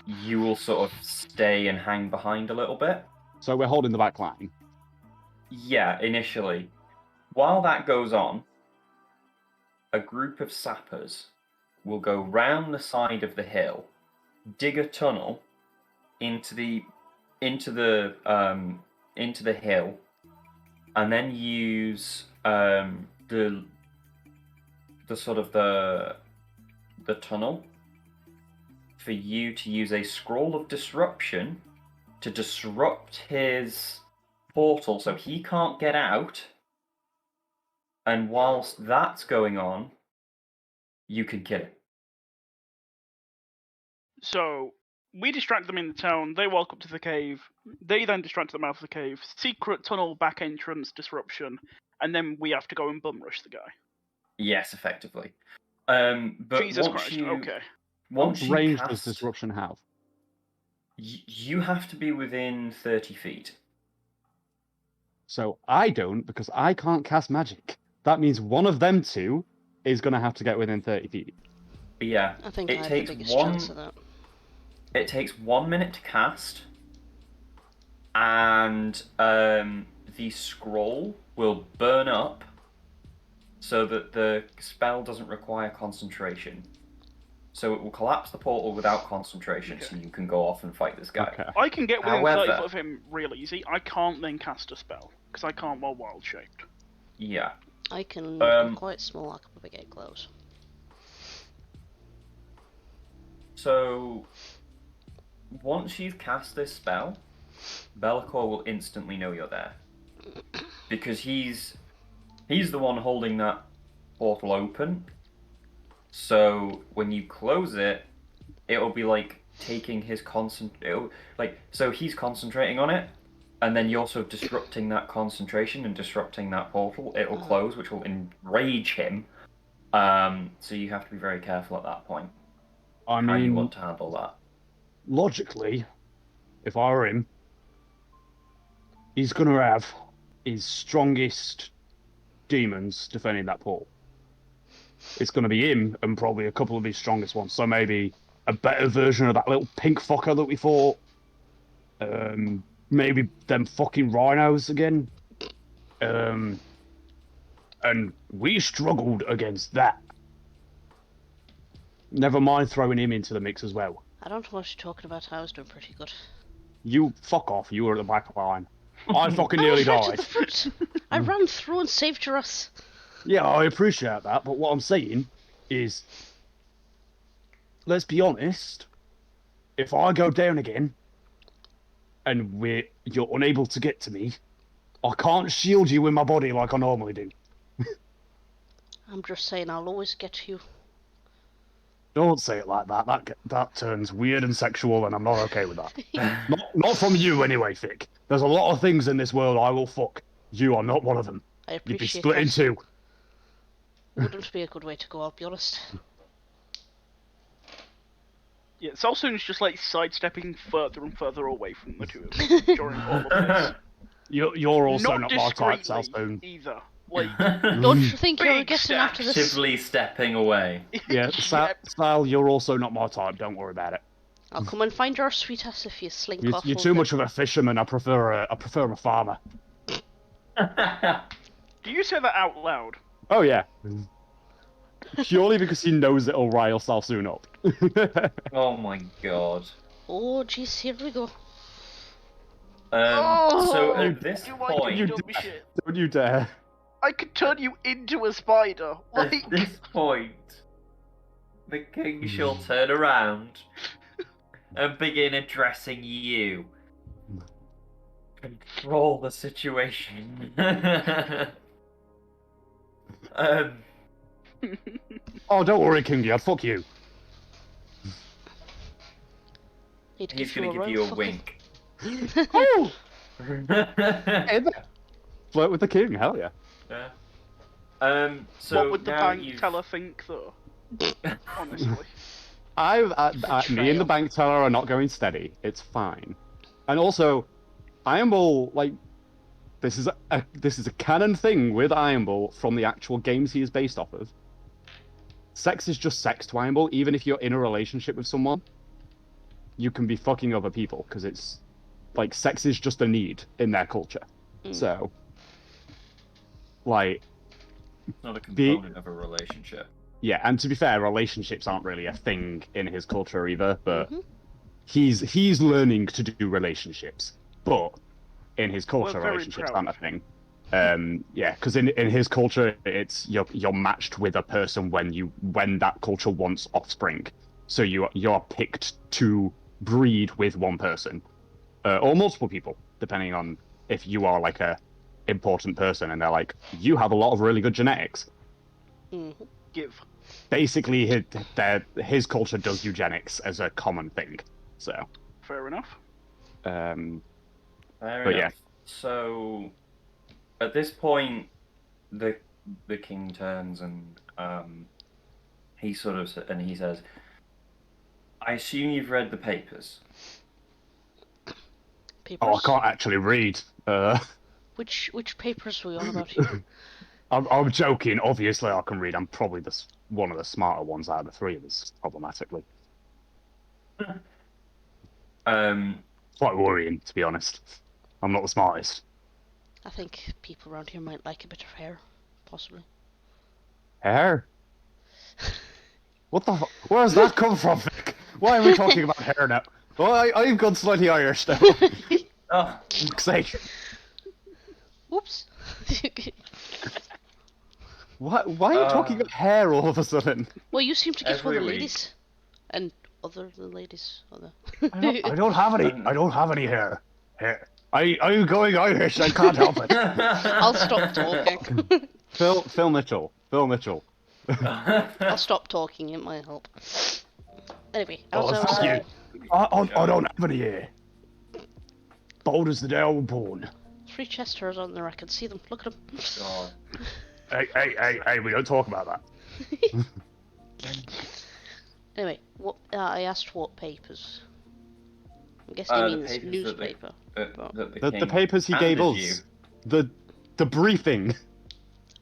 you will sort of stay and hang behind a little bit. So we're holding the back line. Yeah, initially. While that goes on, a group of sappers will go round the side of the hill, dig a tunnel into the hill, and then use the tunnel for you to use a scroll of disruption to disrupt his portal so he can't get out. And whilst that's going on, you can kill him. So we distract them in the town. They walk up to the cave. They then distract the mouth of the cave. Secret tunnel, back entrance, disruption, and then we have to go and bum rush the guy. Yes, effectively. But Jesus once Christ. you, Okay. Once you range cast, does disruption have? You have to be within 30 feet. So I don't, because I can't cast magic. That means one of them two is going to have to get within 30 feet. But yeah, I think it I have takes the biggest chance of that. It takes 1 minute to cast, and the scroll will burn up so that the spell doesn't require concentration. So it will collapse the portal without concentration, so you can go off and fight this guy. Okay. I can get within 30 However- foot of him real easy. I can't then cast a spell, because I can't while wild shaped. Yeah. I can. I'm quite small. I can probably get close. So once you've cast this spell, Bellicor will instantly know you're there. Because he's the one holding that portal open. So when you close it, it'll be like taking his so he's concentrating on it, and then you're also disrupting that concentration and disrupting that portal. It'll close, which will enrage him. So you have to be very careful at that point. I How you mean, want to handle that. logically, if I were him, he's going to have his strongest demons defending that portal. It's going to be him and probably a couple of his strongest ones. So maybe a better version of that little pink fucker that we fought. Maybe them fucking rhinos again. And we struggled against that. Never mind throwing him into the mix as well. I don't know what you're talking about. I was doing pretty good. You fuck off. You were at the back line. I fucking nearly I was right died. at the front. I ran through and saved your ass. Yeah, I appreciate that, but what I'm saying is, let's be honest, if I go down again, and you're unable to get to me, I can't shield you with my body like I normally do. I'm just saying I'll always get to you. Don't say it like that. That turns weird and sexual, and I'm not okay with that. not from you anyway, Vic. There's a lot of things in this world I will fuck. You are not one of them. I You'd be appreciate split in that. two. Wouldn't be a good way to go, I'll be honest. Yeah, Salsoon's just like sidestepping further and further away from the two of them during all of this. You're also not my type, discreetly Salspoon. either. Like, Don't you think you're Big getting after this? Actively stepping away. Yeah, Sal, you're also not my type. Don't worry about it. I'll come and find your sweet ass if you slink off. You're a too bit. much of a fisherman. I prefer a farmer. do you say that out loud? Oh yeah. Purely because he knows it'll rile Salsoon up. Oh my god. Oh jeez, here we go. Oh, at this you like point, you dumb shit. Don't you dare. I could turn you into a spider. at Like, this point, the king shall turn around and begin addressing you. Control the situation. Oh, don't worry, King Yard. Fuck you. He'd He's give gonna you a give real you a fucking- wink. Oh! Hey there. Flirt with the king, hell yeah. Yeah. So what would the now bank you've... teller think, though? Honestly. Me and Betrayal. the bank teller are not going steady. It's fine. And also, Iron Bull, like, this is a canon thing with Iron Bull from the actual games he is based off of. Sex is just sex to Iron Bull, even if you're in a relationship with someone. You can be fucking other people, because it's, like, sex is just a need in their culture. So, like... It's not a component of a relationship. Yeah, and to be fair, relationships aren't really a thing in his culture either, but Mhm. he's learning to do relationships. But in his culture, We're very relationships proud. aren't a thing. Yeah, because in his culture, it's you're matched with a person when that culture wants offspring. So you're picked to breed with one person, or multiple people, depending on if you are like a important person, and they're like, you have a lot of really good genetics. Mhm. Give. Basically, his culture does eugenics as a common thing. So, Fair enough. um, Fair But yeah. enough. So, at this point, the king turns and he says, "I assume you've read the papers." Papers? oh, I can't actually read. Which papers were we on about here? I'm joking. Obviously, I can read. I'm probably one of the smarter ones out of the three of us, problematically. Quite worrying, to be honest. I'm not the smartest. I think people around here might like a bit of hair, possibly. Hair? What the? Where's that come from, Vic? Why are we talking about hair now? Well, I've gone slightly Irish now. Oh, Fuck's sake. Whoops. Why are you talking about hair all of a sudden? Well, you seem to get for Every the week. ladies. And other than ladies. Other. I don't have any. I don't have any hair. Hair. I'm going Irish. I can't help it. I'll stop talking. Phil Mitchell. Phil Mitchell. I'll stop talking, it might help. Anyway, as I was fuck saying, you. I don't have any hair. Bold as the day I was born. 3 chest hairs on there, I can see them. Look at them. God. Hey, we don't talk about that. Anyway, what I asked what papers. I'm guessing The he means papers newspaper. The king papers he gave handed us. The briefing.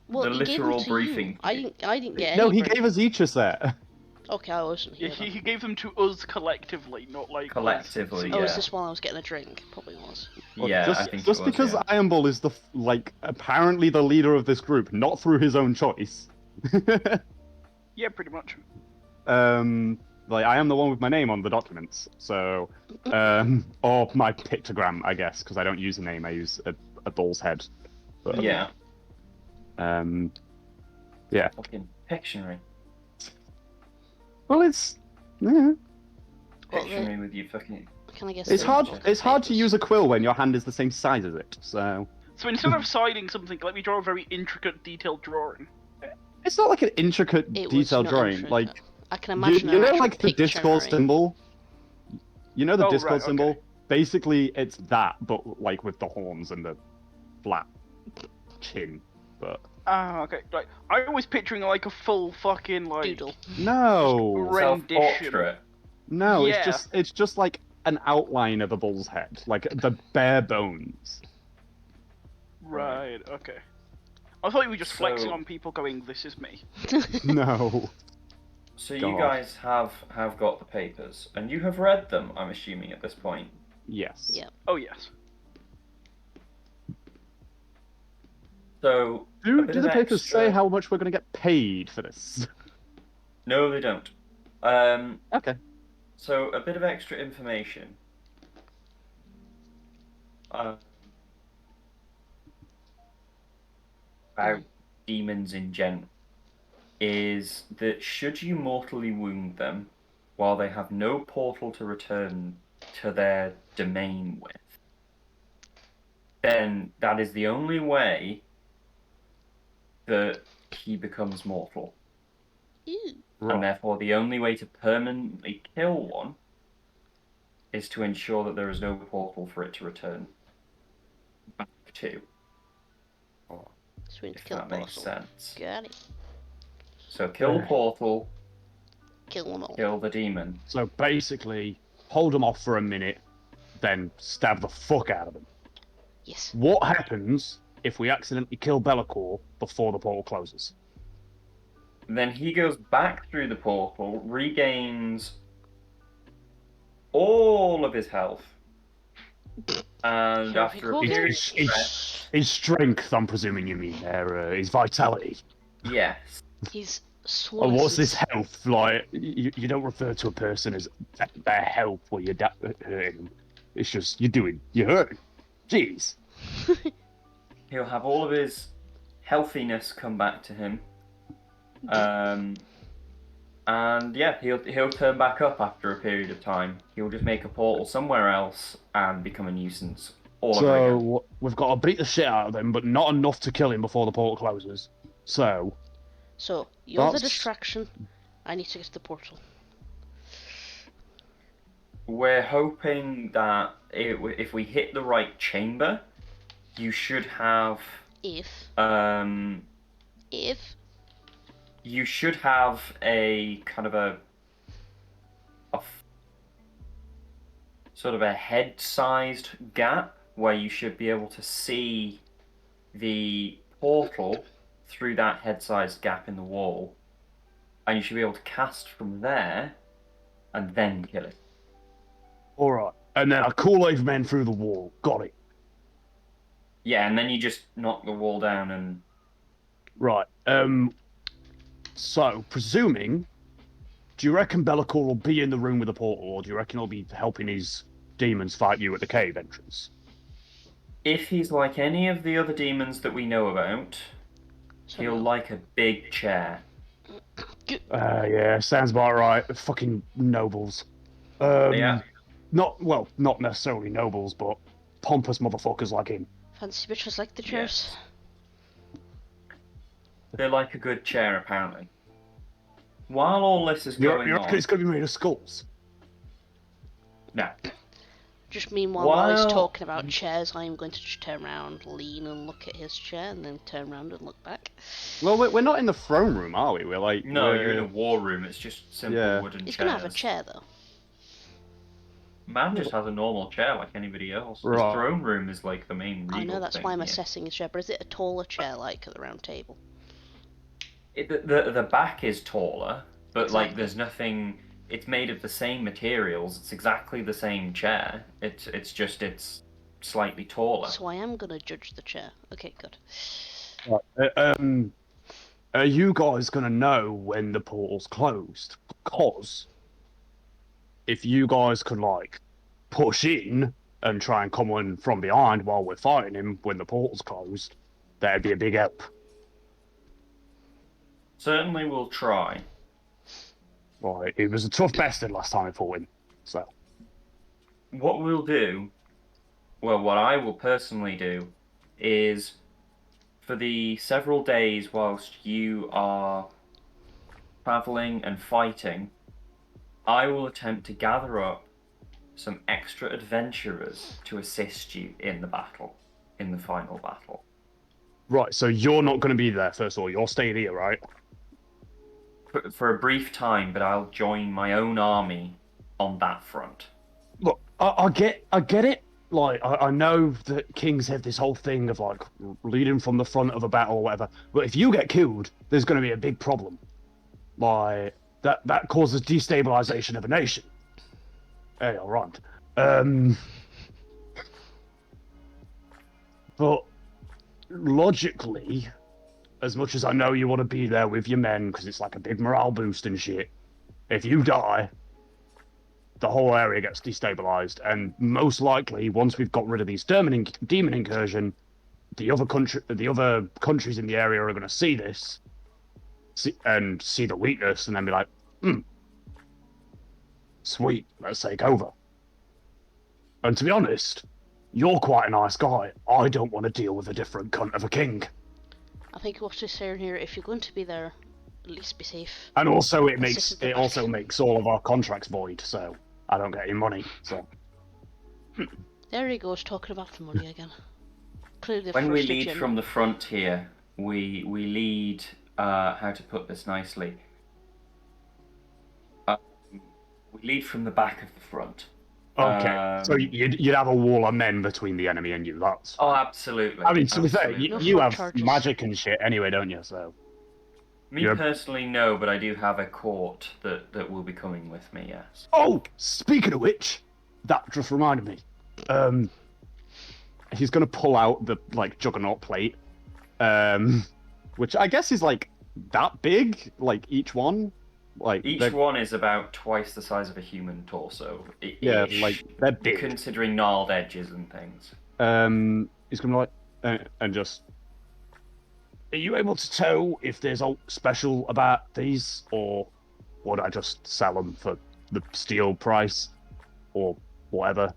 Well, the he gave them literal to briefing. you. I didn't get No, any. he gave us each a set. Okay, I wasn't Yeah, here. he gave them to us collectively, not like us. Collectively, So- Oh, yeah. is this while I was getting a drink? Probably was. Yeah, just, I think just it was, because yeah. Iron Bull is apparently the leader of this group, not through his own choice. Yeah, pretty much. I am the one with my name on the documents, so or my pictogram, I guess, because I don't use a name, I use a bull's head. But, Yeah. yeah. Fucking Pictionary. Well, it's yeah. Well, Pictionary with you fucking... Can I guess? It's the hard. papers? It's hard to use a quill when your hand is the same size as it. So So instead of signing something, let me draw a very intricate, detailed drawing. it's not like an intricate, It was detailed not drawing. intricate. Like I can you imagine know, an actual like the Discord Pictionary. symbol. You know the Oh, Discord right, okay. symbol. Basically, it's that, but like with the horns and the flat chin. But Ah, okay. Right. I was picturing like a full fucking like Doodle. no, rendition. Self-portrait. no, Yeah. it's just like an outline of a bull's head, like the bare bones. Right. Okay. I thought you were just flexing So- on people, going, "This is me." No. So you God. guys have got the papers, and you have read them, I'm assuming, at this point. Yes. Yeah. Oh yes. So, a Do bit the of papers extra- say how much we're going to get paid for this? No, they don't. Okay. So, a bit of extra information. about demons in general is that should you mortally wound them while they have no portal to return to their domain with, then that is the only way that he becomes mortal. Ew. Right. And therefore the only way to permanently kill one is to ensure that there is no portal for it to return back to. So we need to If kill that the makes portal. sense. Got it. So kill Yeah. portal, Kill them all. kill the demon. So basically, hold them off for a minute, then stab the fuck out of them. Yes. What happens if we accidentally kill Be'lakor before the portal closes? Then he goes back through the portal, regains all of his health, and Sure, after a okay. period of rest, His strength, I'm presuming you mean there, his vitality. yes, He's Oh, swollen. what's this health? Like, you don't refer to a person as their health where you're hurting them. It's just, you're hurting. Jeez. he'll have all of his healthiness come back to him. And yeah, he'll turn back up after a period of time. He'll just make a portal somewhere else and become a nuisance all over again. So, we've got to beat the shit out of him, but not enough to kill him before the portal closes. So, You're the That's- distraction. I need to get to the portal. We're hoping that if we hit the right chamber, you should have If you should have a kind of a sort of a head-sized gap where you should be able to see the portal through that head-sized gap in the wall, and you should be able to cast from there and then kill it. alright. And then I Kool-Aid men through the wall. Got it. Yeah, and then you just knock the wall down and... Right. So, presuming, do you reckon Be'lakor will be in the room with the portal, or do you reckon he'll be helping his demons fight you at the cave entrance? If he's like any of the other demons that we know about, he'll like a big chair. Yeah, sounds about right. Fucking nobles. Yeah. Not necessarily nobles, but pompous motherfuckers like him. Fancy bitches like the chairs. Yes. They like a good chair, apparently. While all this is You going reckon on... it's going to be made of skulls? No. Just meanwhile, while he's While- talking about chairs, I'm going to just turn around, lean and look at his chair, and then turn around and look back. Well, we're not in the throne room, are we? We're like... No, we're... you're in a war room. It's just simple Yeah. wooden He's chairs. gonna have a chair though. Man just has a normal chair like anybody else. His Right. throne room is like the main regal I know that's thing why I'm here. assessing his chair, but is it a taller chair like at the round table? The back is taller, but like Exactly. there's nothing. It's made of the same materials. It's exactly the same chair. It's just slightly taller. So I am gonna judge the chair. Okay, good. Right. Are you guys going to know when the portal's closed? Because if you guys could, like, push in and try and come in from behind while we're fighting him when the portal's closed, that'd be a big help. Certainly, we'll try. Right, it was a tough bastard last time I fought him, so... What we'll do, well, what I will personally do, is for the several days whilst you are travelling and fighting, I will attempt to gather up some extra adventurers to assist you in the battle, in the final battle. Right, so you're not going to be there, first of all. You're staying here, right? For a brief time, but I'll join my own army on that front. Look, I get it. Like, I know that kings have this whole thing of, like, leading from the front of a battle or whatever. But if you get killed, there's going to be a big problem. Like, that causes destabilization of a nation. Hey, all right. But logically, as much as I know you want to be there with your men, because it's like a big morale boost and shit, if you die, the whole area gets destabilized, and most likely, once we've got rid of these demon incursion, the other countries in the area are going to see this, and see the weakness, and then be like, sweet, let's take over. And to be honest, you're quite a nice guy. I don't want to deal with a different cunt of a king. I think what he's saying here, if you're going to be there, at least be safe. And also, it Assist at the makes back. all of our contracts void, so I don't get any money. So There he goes, talking about the money again. Clearly When we first lead agenda. from the front here, we lead, how to put this nicely? We lead from the back of the front. okay, so you'd have a wall of men between the enemy and you. That's Oh, absolutely. I mean, to be fair, absolutely. No you front have charges. magic and shit anyway, don't you? So Me you're- personally, no, but I do have a court that will be coming with me, yes. Oh, speaking of which, that just reminded me. He's gonna pull out the juggernaut plate, which I guess is that big, each one. Each one is about twice the size of a human torso. Yeah, ish, they're big. considering gnarled edges and things. He's gonna and just. Are you able to tell if there's a special about these, or would I just sell them for the steel price, or whatever?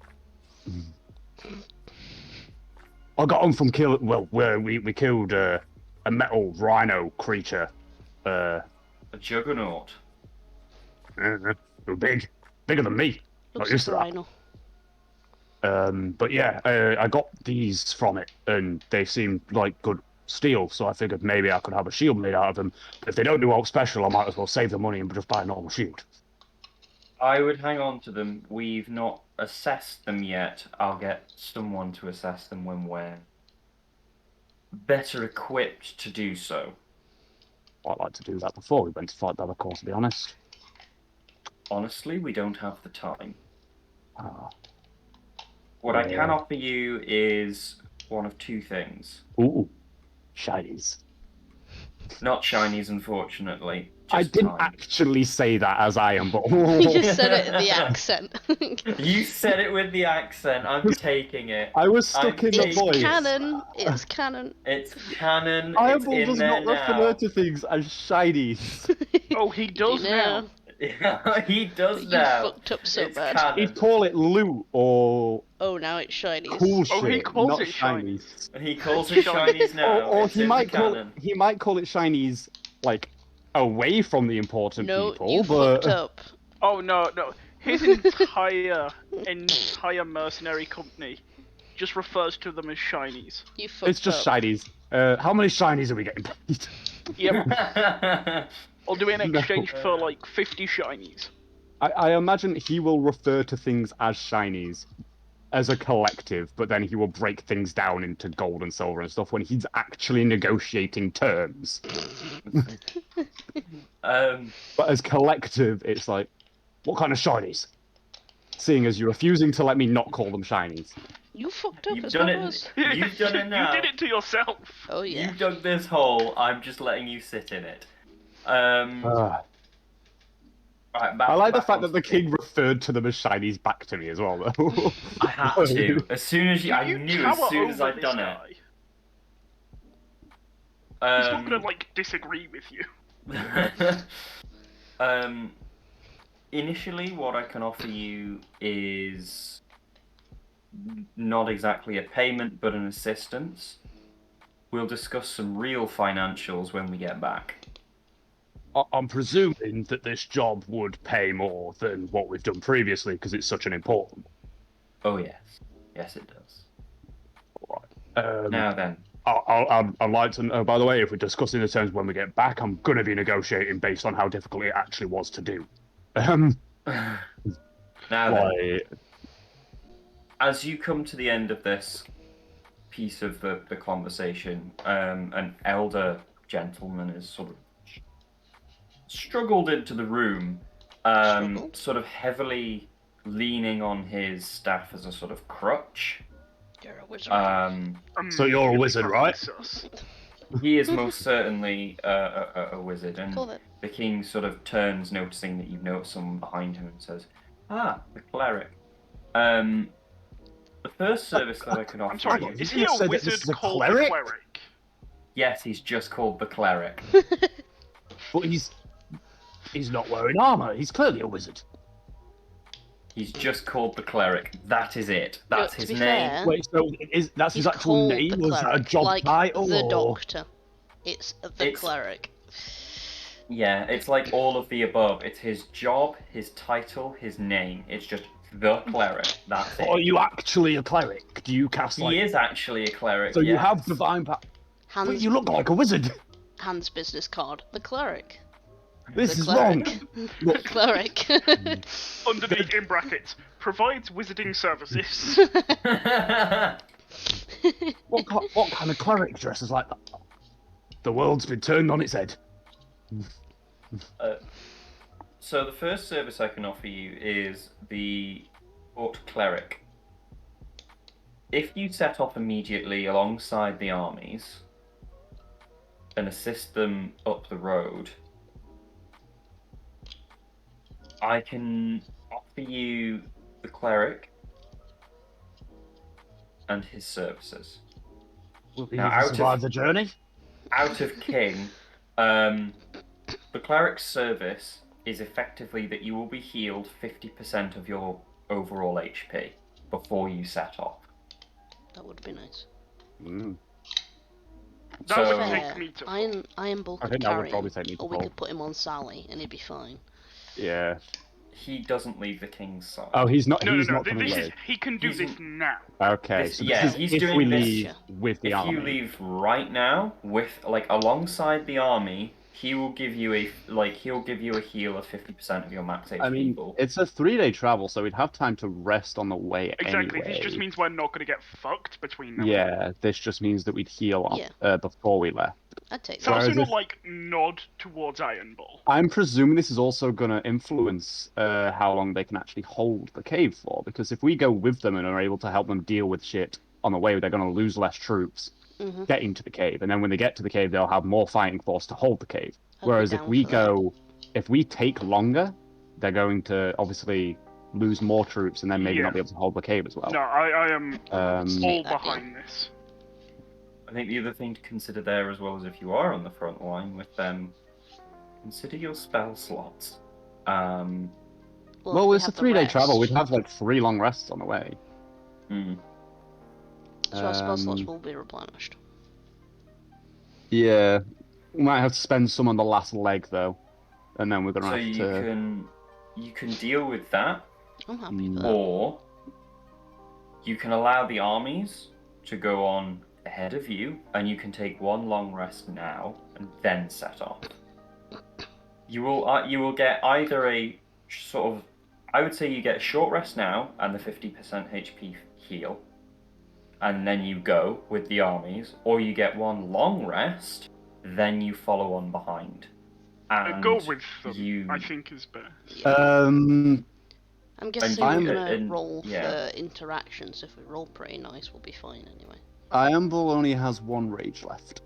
I got them from we killed a metal rhino creature. A juggernaut. They're bigger than me. Looks Not used to like a that. rhino. But yeah, I got these from it, and they seemed like good steel, so I figured maybe I could have a shield made out of them. But if they don't do out special, I might as well save the money and just buy a normal shield. I would hang on to them. We've not assessed them yet. I'll get someone to assess them when we're better equipped to do so. I'd like to do that before we went to fight Bellacore, to be honest. Honestly, we don't have the time. Ah. What I can offer you is one of two things. Ooh, shinies. Not shinies, unfortunately. I Just didn't time. actually say that as I am, but You just said it in the accent. You said it with the accent. I'm taking it. I was stuck in the It's voice. canon. It's canon. It's canon. It's Eyeball in does there not refer now. to things as shinies. Oh, he does You now. know, He does You now. fucked up so It's bad. canon. He'd call it loot or Oh, now it's shinies. cool Oh, he shit, calls not it shinies. He calls it shinies now. Or It's he in might the call canon. it shinies away from the important No, people, you but fucked up. Oh no. His entire mercenary company just refers to them as shinies. You fucked it's just up. shinies. How many shinies are we getting paid? Yep. I'll do it in exchange for 50 shinies. I imagine he will refer to things as shinies as a collective, but then he will break things down into gold and silver and stuff when he's actually negotiating terms. But as collective, it's like, what kind of shinies? Seeing as you're refusing to let me not call them shinies. You fucked up You've as done well it. as. You've done it now. You did it to yourself. Oh yeah. You dug this hole. I'm just letting you sit in it. Right, I like the fact onto that the king referred to them as shinies back to me as well, though. I had to. As soon as I You knew as tower soon as over I'd this done guy. it. He's not gonna disagree with you. Initially, what I can offer you is not exactly a payment, but an assistance. We'll discuss some real financials when we get back. I'm presuming that this job would pay more than what we've done previously because it's such an important Oh yes, yes it does. one. Now then, I'd like to know, by the way, if we're discussing the terms when we get back, I'm going to be negotiating based on how difficult it actually was to do. now then, as you come to the end of this piece of the conversation, an elder gentleman is sort of struggled into the room, sort of heavily leaning on his staff as a sort of crutch. You're a wizard. So you're a wizard, right? He is most certainly a wizard, and Call it. the king sort of turns, noticing that you've noticed someone behind him, and says, The Cleric. The first service that I can offer I'm sorry, you... is you he a said that this wizard is a called cleric? the Cleric? Yes, he's just called the Cleric. But he's not wearing armor. He's clearly a wizard. He's just called the Cleric. That is it. That's To his be name. fair, Wait, so that's he's his actual called name? the Was that a Cleric, job like title? the or... Doctor. It's the It's- Cleric. Yeah, it's like all of the above. It's his job, his title, his name. It's just the Cleric. That's Or are it. you actually a cleric? Do you cast like? He is actually a cleric. So you yes. have divine power. But Hans, you look like a wizard. Hans business card. The Cleric. This The is wrong. Cleric. The Look. Cleric. Underneath in brackets, provides wizarding services. What kind of cleric dresses like that? The world's been turned on its head. So the first service I can offer you is the Court Cleric. If you set off immediately alongside the armies and assist them up the road, I can offer you the Cleric and his services. Will he Now, even out of- survive the journey? Out of King, the Cleric's service is effectively that you will be healed 50% of your overall HP before you set off. That would be nice. Mm. That So- would Fair. take me to Iron Bull I could think that would carry probably him, take me to or we full. could put him on Sally and he'd be fine. Yeah. He doesn't leave the King's side. Oh, he's not. No, He's no, not coming this is, with. he can do He's this now. Okay, This- so yeah, this is he's if doing we this- leave with the if army. you leave right now with alongside the army, he will give you a heal of 50% of your max HP. I mean, pool. it's a 3-day travel, so we'd have time to rest on the way Exactly, anyway. this just means we're not going to get fucked between now. Yeah, this just means that we'd heal Yeah. before we left. I'd take So that. I'll Whereas sooner, if- like, nod towards Iron Bull. I'm presuming this is also going to influence how long they can actually hold the cave for, because if we go with them and are able to help them deal with shit on the way, they're going to lose less troops Mm-hmm. getting to the cave, and then when they get to the cave, they'll have more fighting force to hold the cave. I'd be Whereas if down we for that. if we take longer, they're going to obviously lose more troops and then maybe Yeah. not be able to hold the cave as well. No, I am Um, all Take that, behind this. I think the other thing to consider there, as well as if you are on the front line with them, consider your spell slots. well, we it's a have the 3-day travel. rest, We'd have like 3 long rests on the way. So our spell slots um, will be replenished. Yeah, we might have to spend some on the last leg though, and then we're gonna So have you to. can deal with that, I'm happy with that. or you can allow the armies to go on ahead of you, and you can take one long rest now and then set off. You will get either a sort of, I would say you get a short rest now and the 50% HP heal, and then you go with the armies, or you get one long rest, then you follow on behind. And Go with them, you- I think is better. I'm guessing I'm- we're gonna and- roll yeah. for interactions. If we roll pretty nice, we'll be fine anyway. Iron Bull only has 1 rage left.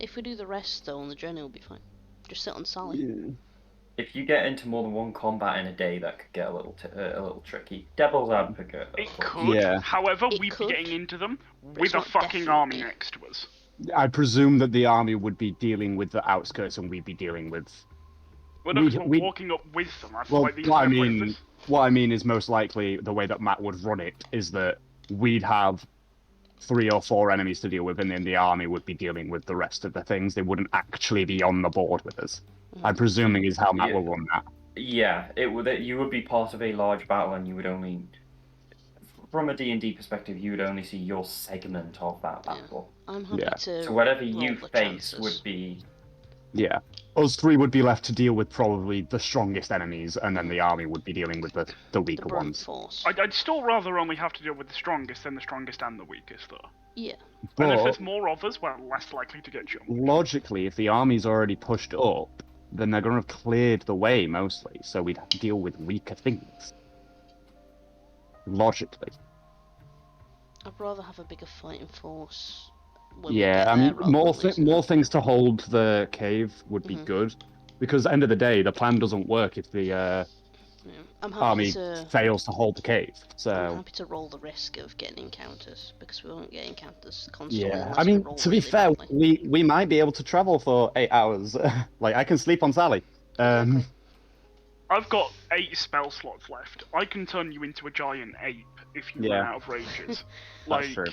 If we do the rest though on the journey, we'll be fine. Just sit on Sally. Yeah. If you get into more than one combat in a day, that could get a little tricky. Devil's advocate. of It course. could, Yeah. however, It we'd could, be getting into them it's with a not fucking army definitely. next to us. I presume that the army would be dealing with the outskirts, and we'd be dealing with. We're not We- walking up with them. I feel Well, like these what I are mean, places. what I mean is most likely the way that Matt would run it is that we'd have 3 or 4 enemies to deal with, and then the army would be dealing with the rest of the things. They wouldn't actually be on the board with us. I'm presuming is how Matt Yeah. will run that. Yeah, you would be part of a large battle, and you would only, from a D&D perspective, you would only see your segment of that Yeah. battle. I'm happy Yeah. to. So whatever roll you the face chances. would be. Yeah. Us 3 would be left to deal with probably the strongest enemies, and then the army would be dealing with the the weaker brunt ones. force. I'd still rather only have to deal with the strongest than the strongest and the weakest, though. Yeah. And if But there's more of us, we're less likely to get jumped. logically, if the army's already pushed up, then they're going to have cleared the way mostly, so we'd have to deal with weaker things. Logically. I'd rather have a bigger fighting force. When we Yeah, get I there mean, rather more than losing more them. things to hold the cave would be Mhm. good, because at the end of the day, the plan doesn't work if the Yeah. I'm army happy to. fails to hold the cave. I'm So happy to roll the risk of getting encounters because we won't get encounters constantly yeah, unless I we mean, roll to be really fair, badly. we might be able to travel for 8 hours. Like I can sleep on Sally. Exactly. I've got 8 spell slots left. I can turn you into a giant ape if you run Yeah. out of rages. That's true.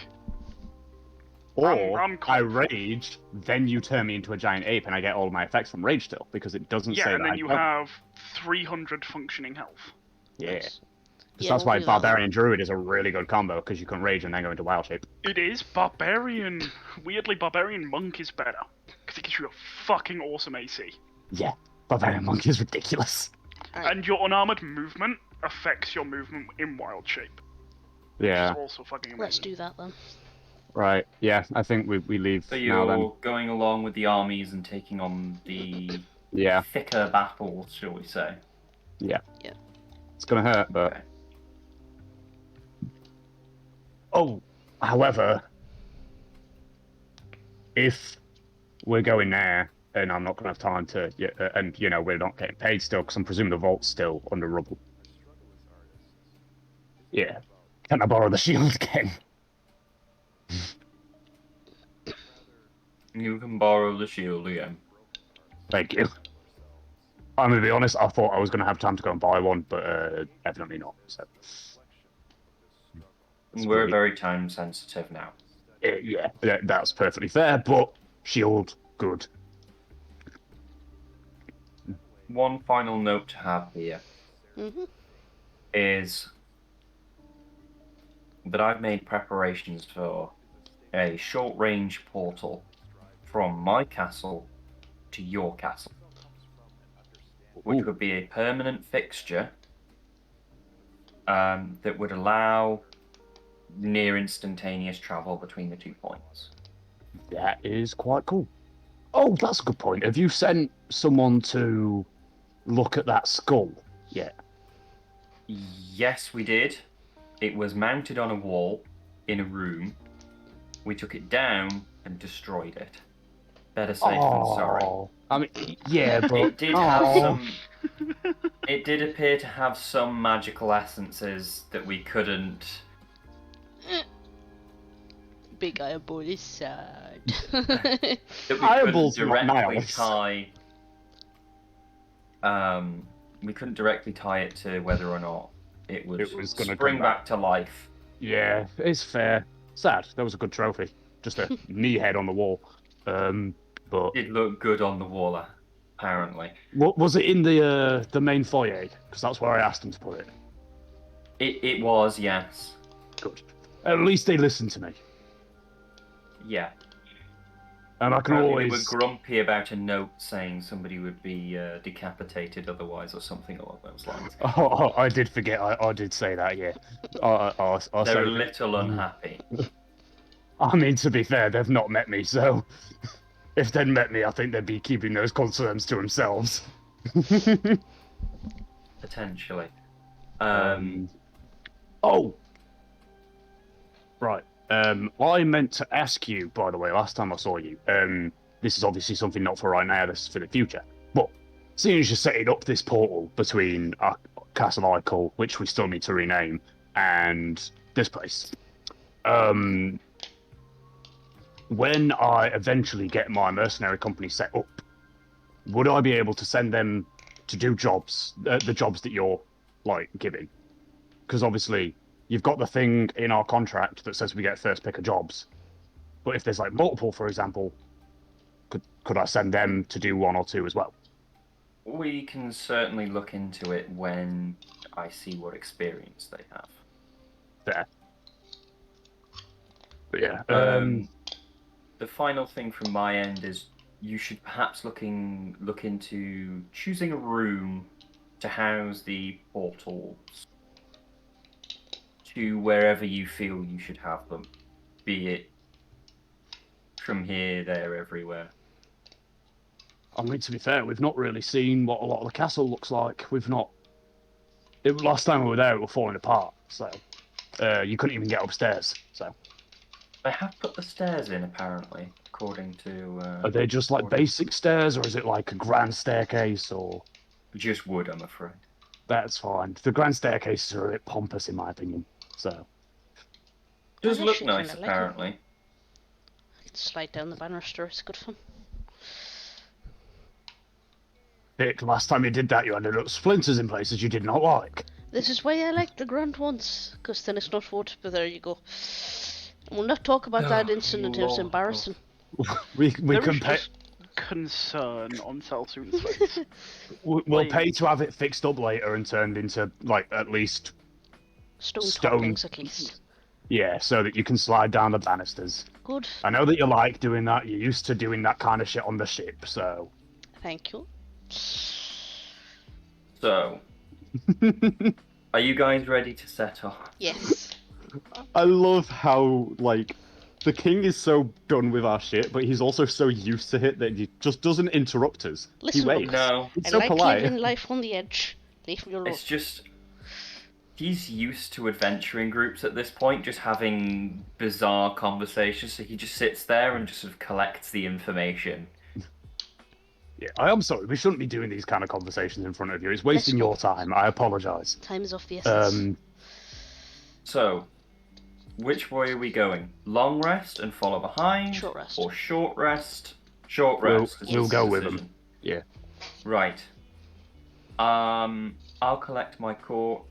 Like, Or I'm I confident. rage, then you turn me into a giant ape, and I get all of my effects from rage still because it doesn't Yeah, say and that then I you don't. have 300 functioning health. Yeah. Nice. Because Yeah, that's we'll why do that then. Barbarian Druid is a really good combo, because you can rage and then go into wild shape. It is Barbarian. Weirdly, Barbarian Monk is better because it gives you a fucking awesome AC. Yeah, Barbarian Monk is ridiculous. Alright. And your unarmored movement affects your movement in wild shape. Yeah, Which is also fucking amazing. Let's do that then. right. Yeah, I think we leave So now then. you're going along with the armies and taking on the Yeah, thicker battles, shall we say? yeah. Yeah. It's gonna hurt, but... Okay. Oh, however, if we're going there, and I'm not gonna have time to... and, you know, we're not getting paid still, because I'm presuming the vault's still under rubble. Yeah. Can I borrow the shield again? You can borrow the shield again. Thank you. I'm gonna be honest, I thought I was gonna have time to go and buy one, but evidently not. So We're very time sensitive now. yeah, that's perfectly fair. But shield, good. One final note to have here Mm-hmm. is that I've made preparations for a short-range portal from my castle to your castle, which would be a permanent fixture that would allow near instantaneous travel between the 2 points. That is quite cool. Oh, that's a good point. Have you sent someone to look at that skull yet? Yes, we did. It was mounted on a wall in a room. We took it down and destroyed it. Better safe than sorry. I mean, yeah, but It did have some. It did appear to have some magical essences that we couldn't. Big eyeball is sad. That we couldn't Eyeballs not directly nihilists. tie. We couldn't directly tie it to whether or not it would It was gonna spring come back to life. yeah, it's fair. Sad. That was a good trophy. Just a knee head on the wall. But It looked good on the wall, apparently. what was it in the main foyer? Because that's where I asked them to put it. It was, yes. Good. At least they listened to me. Yeah. And I can Apparently always... they were grumpy about a note saying somebody would be decapitated otherwise, or something along those lines. Oh, I did forget. I did say that. Yeah. I'll They're say a little unhappy. I mean, to be fair, they've not met me, so if they'd met me, I think they'd be keeping those concerns to themselves. Potentially. Oh. Right. I meant to ask you, by the way, last time I saw you. This is obviously something not for right now. This is for the future. But seeing as you're setting up this portal between Castle Eichel, which we still need to rename, and this place, when I eventually get my mercenary company set up, would I be able to send them to do jobs, the jobs that you're like giving? Because obviously you've got the thing in our contract that says we get first pick of jobs, but if there's like multiple, for example, could I send them to do one or two as well? We can certainly look into it when I see what experience they have. There. But yeah. The final thing from my end is you should perhaps look into choosing a room to house the portals to wherever you feel you should have them, be it from here, there, everywhere. I mean, to be fair, we've not really seen what a lot of the castle looks like. We've not. Last time we were there, it was falling apart, so you couldn't even get upstairs. So. They have put the stairs in, apparently, according to... Are they just like basic stairs, or is it like a grand staircase, or...? Just wood, I'm afraid. That's fine. The grand staircases are a bit pompous, in my opinion. So Does I look actually nice, kinda like 'em. apparently. Slide down the banister, it's good fun. Dick, last time you did that, you ended up splinters in places you did not like. This is why I like the grand ones, because then it's not wood, but there you go. We'll not talk about that incident, it was Lord. embarrassing. we There can is pay. just concern on Selsoon's face. We'll like- pay to have it fixed up later and turned into like at least Stone Stone. toppings, at least. yeah, so that you can slide down the banisters. Good, I know that you like doing that. You're used to doing that kind of shit on the ship, so. thank you. So, are you guys ready to set off? Yes. I love how like the king is so done with our shit, but he's also so used to it that he just doesn't interrupt us. Listen, he waits. No, It's I so like polite. living life on the edge. Leave me alone. it's just he's used to adventuring groups at this point, just having bizarre conversations. So he just sits there and just sort of collects the information. Yeah, I am sorry. We shouldn't be doing these kind of conversations in front of you. It's wasting go. your time. I apologize. Time is of the essence. So, which way are we going? Long rest and follow behind, Short rest. or short rest? Short We'll- rest. is we'll the go with decision. them. Yeah. Right. I'll collect my court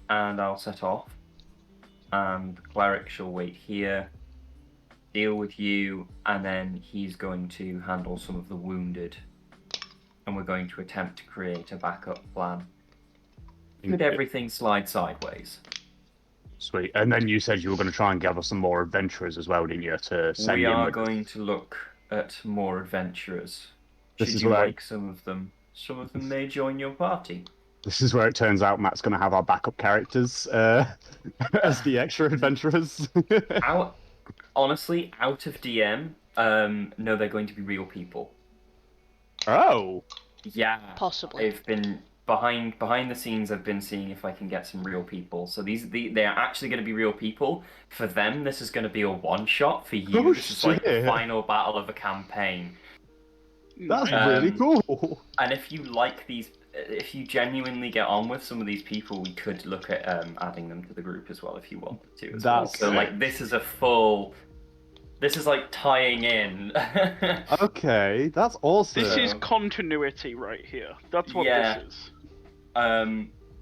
and I'll set off. And the cleric shall wait here, deal with you, and then he's going to handle some of the wounded. And we're going to attempt to create a backup plan. Could everything slide sideways? Sweet. And then you said you were going to try and gather some more adventurers as well, didn't you? To send We in are with- going to look at more adventurers. This Should is you where- like some of them? Some of them may join your party. This is where it turns out Matt's going to have our backup characters as the extra adventurers. Honestly, out of DM, no, they're going to be real people. Oh. Yeah. Possibly. I've been behind the scenes. I've been seeing if I can get some real people. So they are actually going to be real people. For them, this is going to be a one shot. For you, Oh, this is like the shit. final battle of a campaign. That's Um, really cool. And if you like these, if you genuinely get on with some of these people, we could look at adding them to the group as well if you wanted to. As well. That's So sick. like this is a full. This is like tying in. Okay, that's awesome. This is continuity right here. That's what Yeah. this is.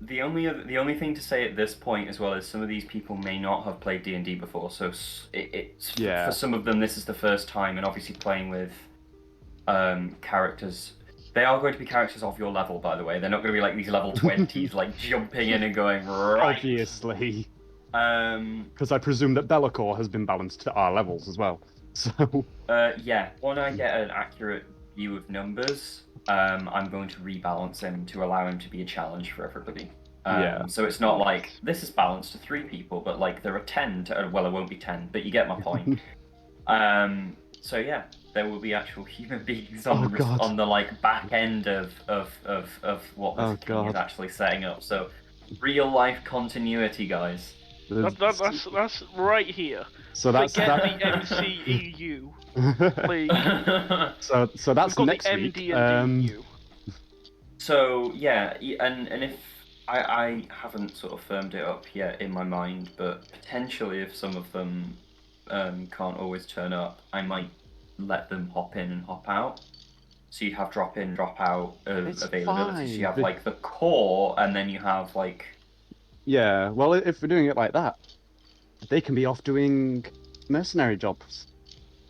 The only thing to say at this point as well is some of these people may not have played D&D before, so it's Yeah. for some of them this is the first time, and obviously playing with characters. They are going to be characters of your level, by the way. They're not going to be like these level 20s, like jumping in and going right. Obviously. Um, Because I presume that Bellacore has been balanced to our levels as well. So. yeah. When I get an accurate view of numbers, I'm going to rebalance him to allow him to be a challenge for everybody. Yeah. So it's not like this is balanced to 3 people, but like there are 10. Well, it won't be 10, but you get my point. So yeah, there will be actual human beings on, Oh, God. on the like back end of what this Oh, king is God. actually setting up. So real life continuity, guys. That's right here. So that's Forget that. the MCEU. Please. so that's We've got next the week. MD&DU. So yeah, and if I haven't sort of firmed it up yet in my mind, but potentially if some of them can't always turn up, I might let them hop in and hop out. So you have drop in, drop out of It's availability. So you have fine, like the core, and then you have like Yeah, well, if we're doing it like that, they can be off doing mercenary jobs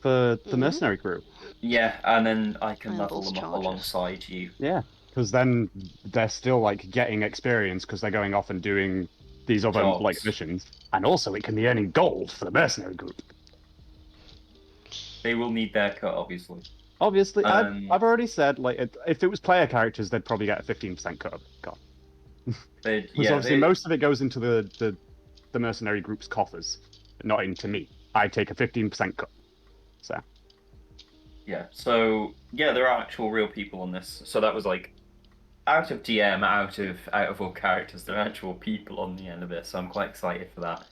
for the Mhm. mercenary crew. yeah, and then I can And level both them up charges. alongside you. Yeah, because then they're still like getting experience because they're going off and doing these other Jobs. like missions, and also it can be earning gold for the mercenary group. They will need their cut, obviously. Obviously, Um, I've already said like if it was player characters, they'd probably get a 15% cut. God, They'd- because yeah, obviously they- most of it goes into the mercenary group's coffers, not into me. I take a 15% cut. So Yeah, so yeah, there are actual real people on this. So that was like out of DM, out of all characters, there are actual people on the end of this. So I'm quite excited for that.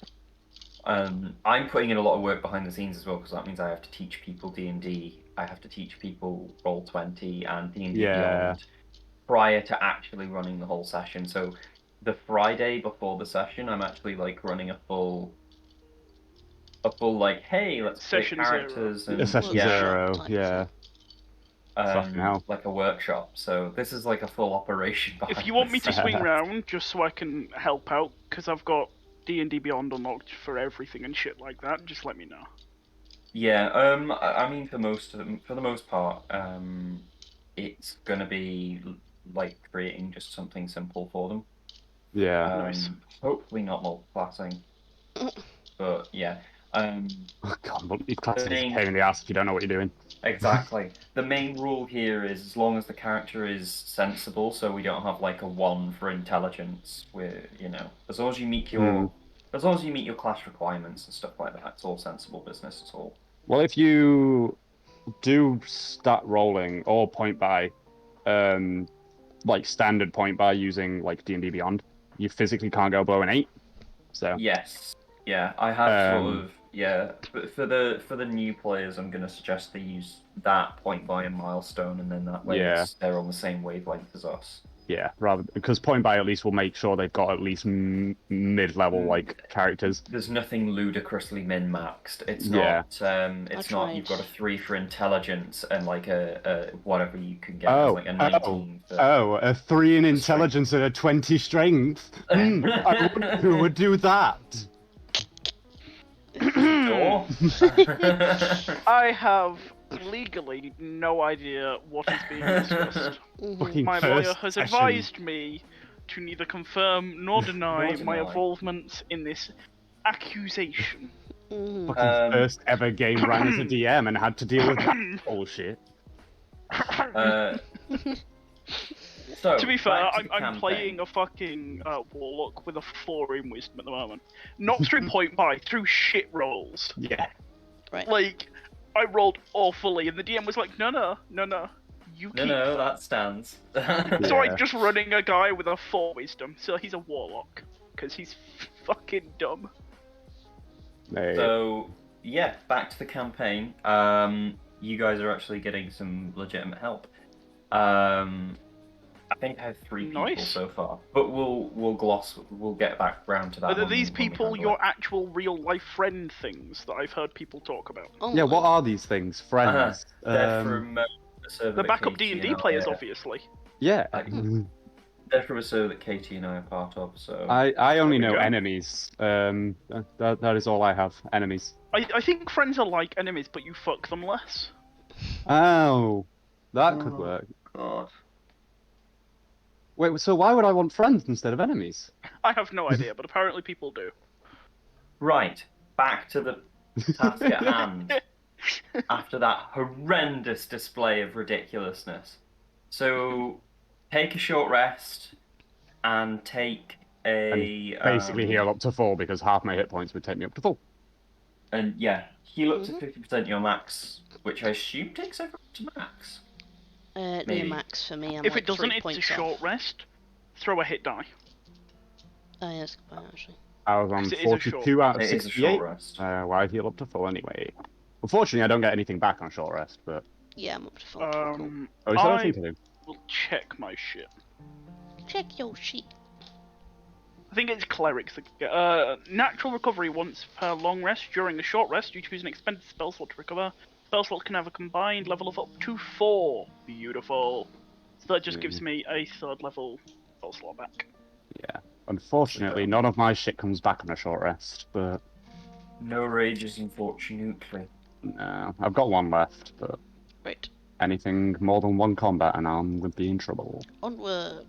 I'm putting in a lot of work behind the scenes as well because that means I have to teach people D&D. I have to teach people Roll20 and D&D Yeah. Beyond. prior to actually running the whole session. So the Friday before the session, I'm actually like running a full like, hey, let's create Session 0. characters and Session yeah, 0, type yeah. Fucking hell. like a workshop. So this is like a full operation. If you want me to this. swing round just so I can help out, because I've got D&D Beyond unlocked for everything and shit like that, just let me know. Yeah, I mean, for the most part, it's gonna be like creating just something simple for them. Yeah. Nice. Hopefully not multi-classing, but yeah. Oh god, multi-classing is a main- pain in the ass if you don't know what you're doing. Exactly. The main rule here is as long as the character is sensible, so we don't have like a 1 for intelligence. As long as you meet your class requirements and stuff like that, it's all sensible business at all. Well, if you do start rolling or point by, like standard point by using like D&D Beyond, you physically can't go below an 8. So Yes. Yeah, I have Um, But for the new players, I'm gonna suggest they use that point by a milestone, and then that way Yeah. they're on the same wavelength as us. yeah, rather because point by at least will make sure they've got at least mid-level like characters. There's nothing ludicrously min-maxed. It's Yeah. not. It's not. You've got a 3 for intelligence and like a whatever you can get, like a 19. A 3 in intelligence and a 20 strength. I wonder who would do that. Sure. I have legally no idea what is being discussed. Fucking My first lawyer has session. advised me to neither confirm nor deny Nor my deny. involvement in this accusation. Fucking first ever game ran as a DM and had to deal with that bullshit. So, To be fair, back to the I'm campaign. playing a fucking warlock with a 4 in wisdom at the moment. Not through point by, through shit rolls. Yeah. Right. Like, I rolled awfully, and the DM was like, no, you keep. No, that stands. So Yeah. I'm just running a guy with a 4 wisdom, so he's a warlock, because he's fucking dumb. Hey. So, yeah, back to the campaign. You guys are actually getting some legitimate help. I think I have 3 people Nice. so far, but we'll get back round to that. Are when these we people handle your it. actual real life friend things that I've heard people talk about? Oh Yeah, my. what are these things? Friends? They're from a server The that backup Katie D&D and I players, are- obviously. Yeah. They're from a server that Katie and I are part of. So I only There we know go. enemies. That is all I have. Enemies. I think friends are like enemies, but you fuck them less. Oh, that could work. God. Wait, so why would I want friends instead of enemies? I have no idea, but apparently people do. Right, back to the task at hand. After that horrendous display of ridiculousness. So, take a short rest and take a... Basically heal up to full because half my hit points would take me up to full. And yeah, heal up to 50% your max, which I assume takes everyone to max. Near Maybe. max for me. I'm If like it doesn't, 3 it's a points short off. rest. Throw a hit die. Oh, yeah, that's good point, actually. I was on 'Cause it is a short 42 out of It is a 68. short rest. Well, I heal up to full anyway. Unfortunately, I don't get anything back on short rest, but... Yeah, I'm up to 4. Cool. Oh, is that I what I do? will check my shit. Check your sheet. I think it's Cleric. Natural recovery once per long rest. During a short rest, you choose an expended spell slot to recover. Spell slots can have a combined level of up to 4. Beautiful. So that just gives me a 3rd level spell slot back. Yeah. Unfortunately, none of my shit comes back on a short rest, but... No rages, unfortunately. No, I've got 1 left, but... Right. Anything more than 1 combat and I'm going to be in trouble. Onward.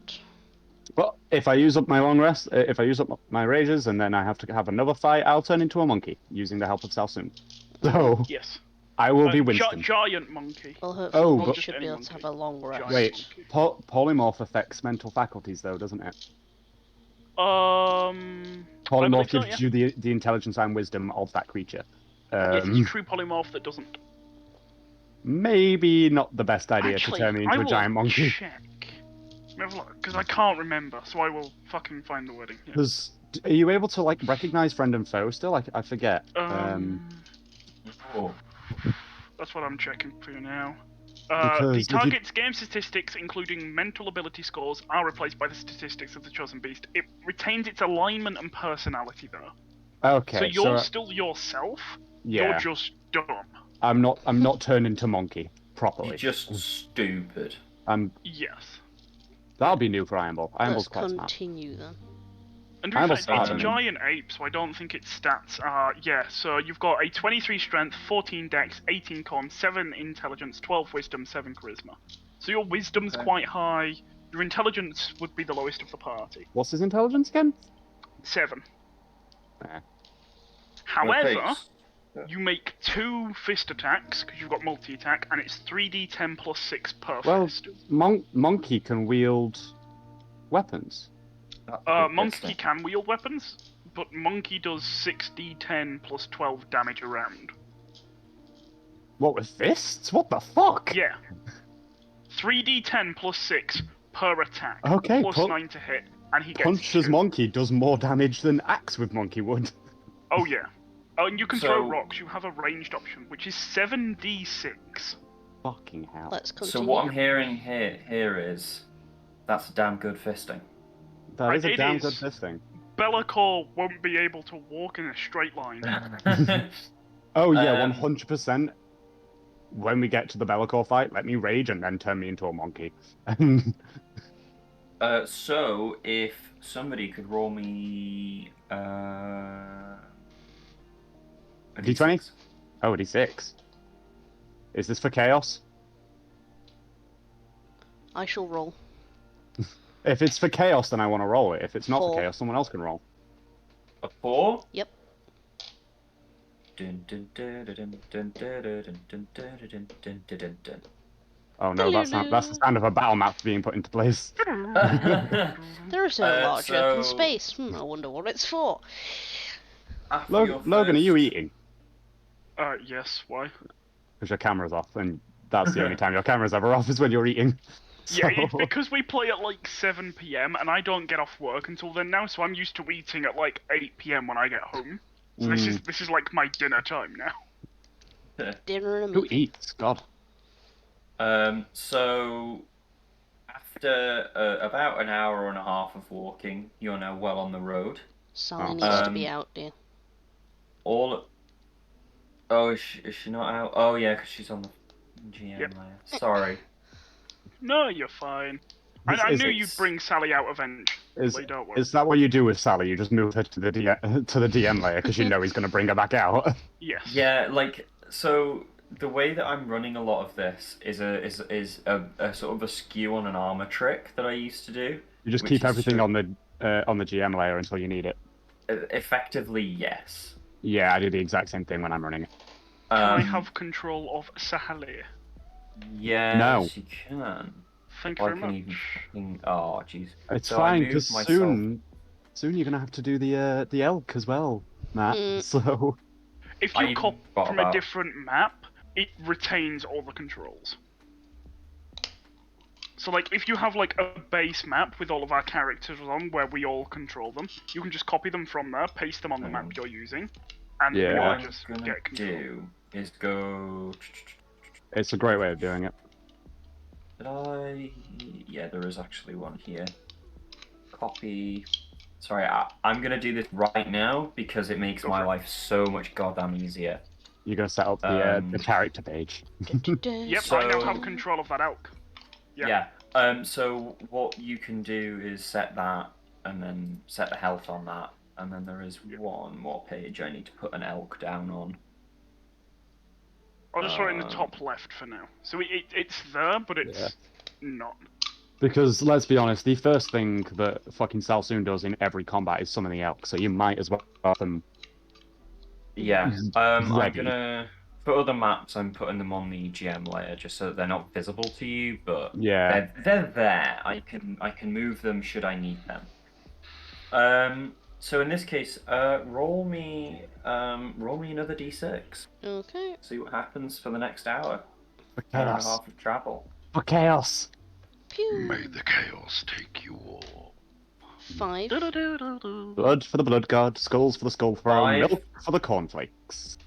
But if I use up my long rest, if I use up my rages and then I have to have another fight, I'll turn into a monkey using the help of Salsoon. So Yes. I will be Winston. Giant monkey. Well, hopefully Oh, we but- should be able to have a long rest. Wait, polymorph affects mental faculties though, doesn't it? I Polymorph believe so, gives you the intelligence and wisdom of that creature. Yes, it's a true polymorph that doesn't. Maybe not the best idea Actually, to turn me I into a will giant monkey. check. Because I can't remember, so I will fucking find the wording. Yeah. Because are you able to like recognize friend and foe still? I forget. Oh. That's what I'm checking for you now. The Because if you- target's game statistics, including mental ability scores, are replaced by the statistics of the chosen beast. It retains its alignment and personality, though. Okay, So you're still yourself. yeah, You're just dumb. I'm not turned into monkey properly. You're just stupid. Yes. That'll be new for Iron Ball. Iron Let's Ball's quite smart. continue then. And to be I'm fair, a smart it's a man. giant ape, so I don't think its stats are... Yeah, so you've got a 23 strength, 14 dex, 18 con, 7 intelligence, 12 wisdom, 7 charisma. So your wisdom's Okay. quite high. Your intelligence would be the lowest of the party. What's his intelligence again? 7. Eh. However, Okay, you make 2 fist attacks, because you've got multi-attack, and it's 3d10 plus 6 per Well, fist. Monkey can wield weapons. Monkey can wield weapons, but Monkey does 6d10 plus 12 damage a round. What, with fists? What the fuck? Yeah. 3d10 plus 6 per attack. Okay, Plus 9 to hit, and he gets Punches 2. Monkey does more damage than Axe with Monkey would. Oh yeah. Oh, and you can So- throw rocks. You have a ranged option, which is 7d6. Fucking hell. Let's continue. So what I'm hearing here is that's damn good fisting. That is a It damn is. good fisting. Be'lakor won't be able to walk in a straight line. Oh yeah, Um, 100%. When we get to the Be'lakor fight, let me rage and then turn me into a monkey. So if somebody could roll me a D20? Oh, D6. Is this for chaos? I shall roll. If it's for chaos, then I want to roll it. If it's not 4. for chaos, someone else can roll. A 4? Yep. Oh no, that's the sound of a battle map being put into place. There is a large open so- space. I wonder what it's for. After your Logan, are you first- eating? Yes, why? Because your camera's off, and that's the only time your camera's ever off is when you're eating. Yeah, So- it's because we play at like 7 PM and I don't get off work until then now, so I'm used to eating at like 8 PM when I get home. So this is like my dinner time now. Dinner and a Who movie. eats? God. So after about an hour and a half of walking, you're now well on the road. Sally needs to be Um, out, dear. Oh, is she not out? Oh yeah, because she's on the GM Yep. layer. Sorry. No, you're fine. I Is knew it- you'd bring Sally out Is, eventually, don't worry. is that what you do with Sally? You just move her to the DM layer because you know he's going to bring her back out. Yes. Yeah, like so. The way that I'm running a lot of this is a sort of a skew on an armor trick that I used to do. You just Which keep is everything true. on the GM layer until you need it. Effectively, yes. Yeah, I do the exact same thing when I'm running it. Can I Um, have control of Sahali? Yes, No. you can. Thank I you very can much. even fucking. Oh, jeez. It's So I fine moved because myself- soon you're going to have to do the elk as well, Matt. So If you I copy forgot from a about- different map, it retains all the controls. So like, if you have like a base map with all of our characters on where we all control them, you can just copy them from there, paste them on the map you're using, and we Yeah. all What I'm just gonna get control. do is go. it's a great way of doing it. Did I? Yeah, there is actually one here. Copy. Sorry, I'm gonna do this right now because it makes Go my for it. life so much goddamn easier. You're going to set up the Um, character page. Yep, I now So- have control of that elk. Yeah. So what you can do is set that, and then set the health on that, and then there is one more page I need to put an elk down on. I'll just throw it in the top left for now. So it's there, but it's not. Because let's be honest, the first thing that fucking Salsoon does in every combat is summon the elk, so you might as well have them. Yeah. I'm Ready. gonna for other maps. I'm putting them on the GM layer just so that they're not visible to you, but Yeah. they're there. I can move them should I need them. So in this case, roll me another d6. Okay. See what happens for the next hour. For Hour and a chaos. half of travel. For chaos. Pew. May the chaos take you all. 5. Blood for the blood god, skulls for the skull throne, 5. milk for the cornflakes.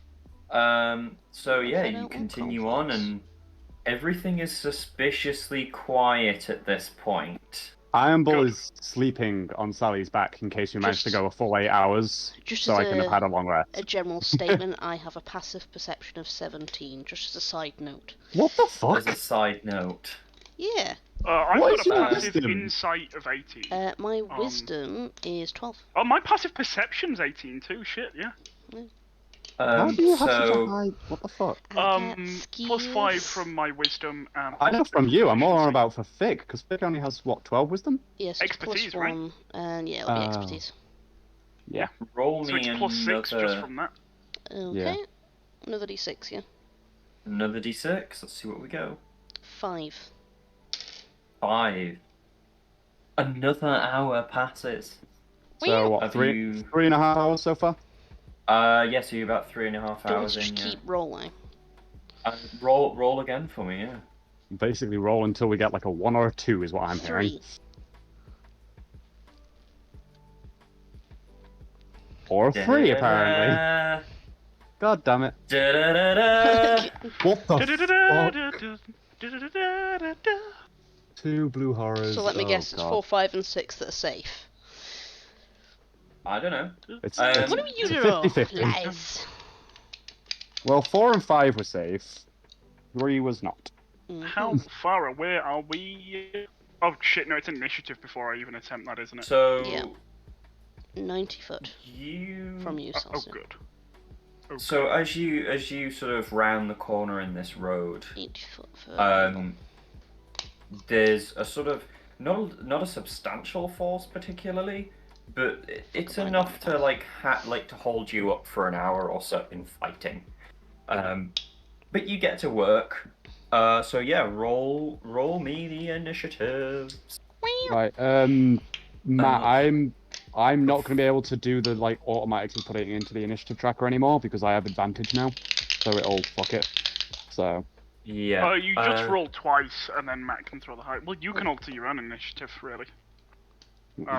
So yeah, I you don't want continue on, cornflakes. and Everything is suspiciously quiet at this point. Iron Bull Good. is sleeping on Sally's back in case you managed to Just- go a full 8 hours, Just so as I can have had a long rest. a general statement, I have a passive perception of 17, just as a side note. What the fuck? As a side note. Yeah. I've What got is a your passive wisdom? insight of 18. My wisdom is 12. Oh, my passive perception's 18 too. Shit, yeah. How do you have such a So high... What the fuck? Plus 5 from my wisdom and. I know from you, I'm more on about for Fig, because Fig only has, what, 12 wisdom? Yes, Expertise, plus right? 1, and yeah, it'll be Oh. expertise. Yeah. roll So me it's plus 6 just from that. Okay. Another d6, yeah. another d6. Let's see what we go. 5. 5. Another hour passes. So, what, Have 3.5 hours so far? Yes, so you're about 3.5 Do you want hours to just in. keep rolling? Roll again for me, yeah. Basically roll until we get like a 1 or a 2 is what I'm hearing. 3. Or a 3, apparently. God damn it. Da-da-da-da. What the fuck? Da-da-da-da-da-da-da-da-da-da. 2 blue horrors. So let me oh, guess, it's God. 4, 5, and 6 that are safe. I don't know. It's, Um, it's, What do you it's a know? 50-50. Lies. Well, 4 and 5 were safe. 3 was not. How far away are we? Oh shit! No, it's initiative before I even attempt that, isn't it? So Yeah. 90 foot you from you, Oh Celsius. good. Oh, So as you sort of round the corner in this road, 80 foot further. there's a sort of not a substantial force particularly, but it's enough to like to hold you up for an hour or so in fighting. But you get to work. So yeah, roll me the initiative. Right, Matt, I'm not going to be able to do the, like, automatically putting it into the initiative tracker anymore, because I have advantage now, so it'll fuck it. So, Yeah. you just roll twice, and then Matt can throw the high. Well, you can alter your own initiative, really.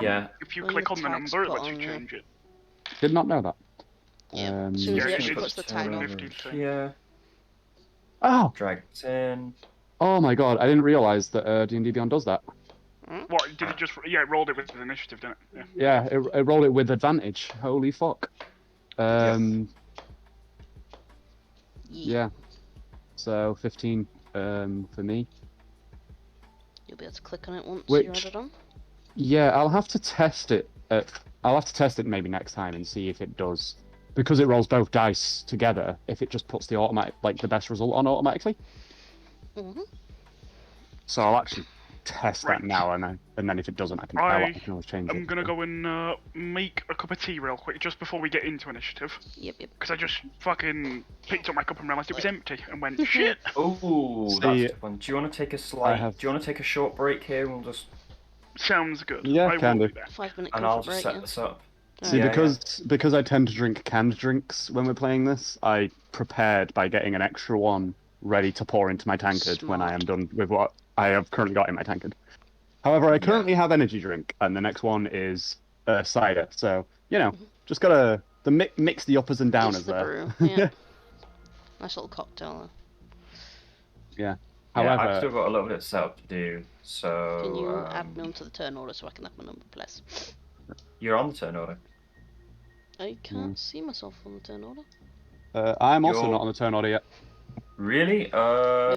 Yeah. If you When click the on the tag's number, it put lets you on, yeah. change it. did not know that. Yeah, as soon as he Yeah, actually it's puts the tag on. nifty thing. Yeah. Oh! Drag it in. Oh my god, I didn't realise that D&D Beyond does that. What, did it just... Yeah, it rolled it with the initiative, didn't it? Yeah, it rolled it with advantage. Holy fuck. Yeah. So, 15 for me. You'll be able to click on it once Which- you're added on. Yeah, I'll have to test it. I'll have to test it maybe next time and see if it does. Because it rolls both dice together, if it just puts the automatic, like, the best result on automatically. Mm-hmm. So I'll actually test Right. that now, and then if it doesn't, I can always change it. I'm gonna go and make a cup of tea real quick, just before we get into initiative. Yep. Because I just fucking picked up my cup and realised it was empty, and went, shit! Oh, See, that's a tough one. Do you want to take a have- Do you want to take a short break here, and we'll just Sounds good. Yeah, I can will do. do that. 5-minute and I'll comfort just break, set yeah. this up. See, Yeah, because I tend to drink canned drinks when we're playing this, I prepared by getting an extra one ready to pour into my tankard when I am done with what I have currently got in my tankard. However, I currently have energy drink, and the next one is cider. So, just gotta mix the uppers and downers It's the there. brew, yeah. Nice little cocktail. Yeah. Yeah, However, I've still got a little bit of setup to do. So Can you add me onto the turn order so I can have my number, please? you're on the turn order. I can't see myself on the turn order. I'm also You're- not on the turn order yet. Really? We've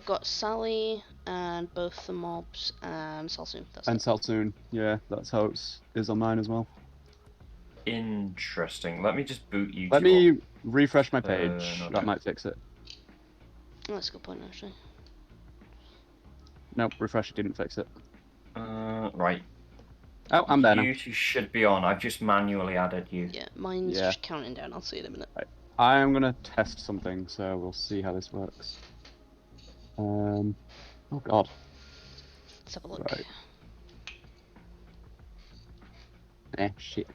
got Sally and both the mobs and Salsoon. That's And it. Saltoon. Yeah, that's how it is on mine as well. Interesting. Let me just boot you. Let two me off. refresh my page. no, That no. might fix it. Oh, that's a good point, actually. Nope, refresh didn't fix it. Right. Oh, I'm there now. You two should be on. I've just manually added you. Yeah, mine's Yeah. just counting down. I'll see you in a minute. I am gonna test something, so we'll see how this works. Oh god. Let's have a look. Right. Shit.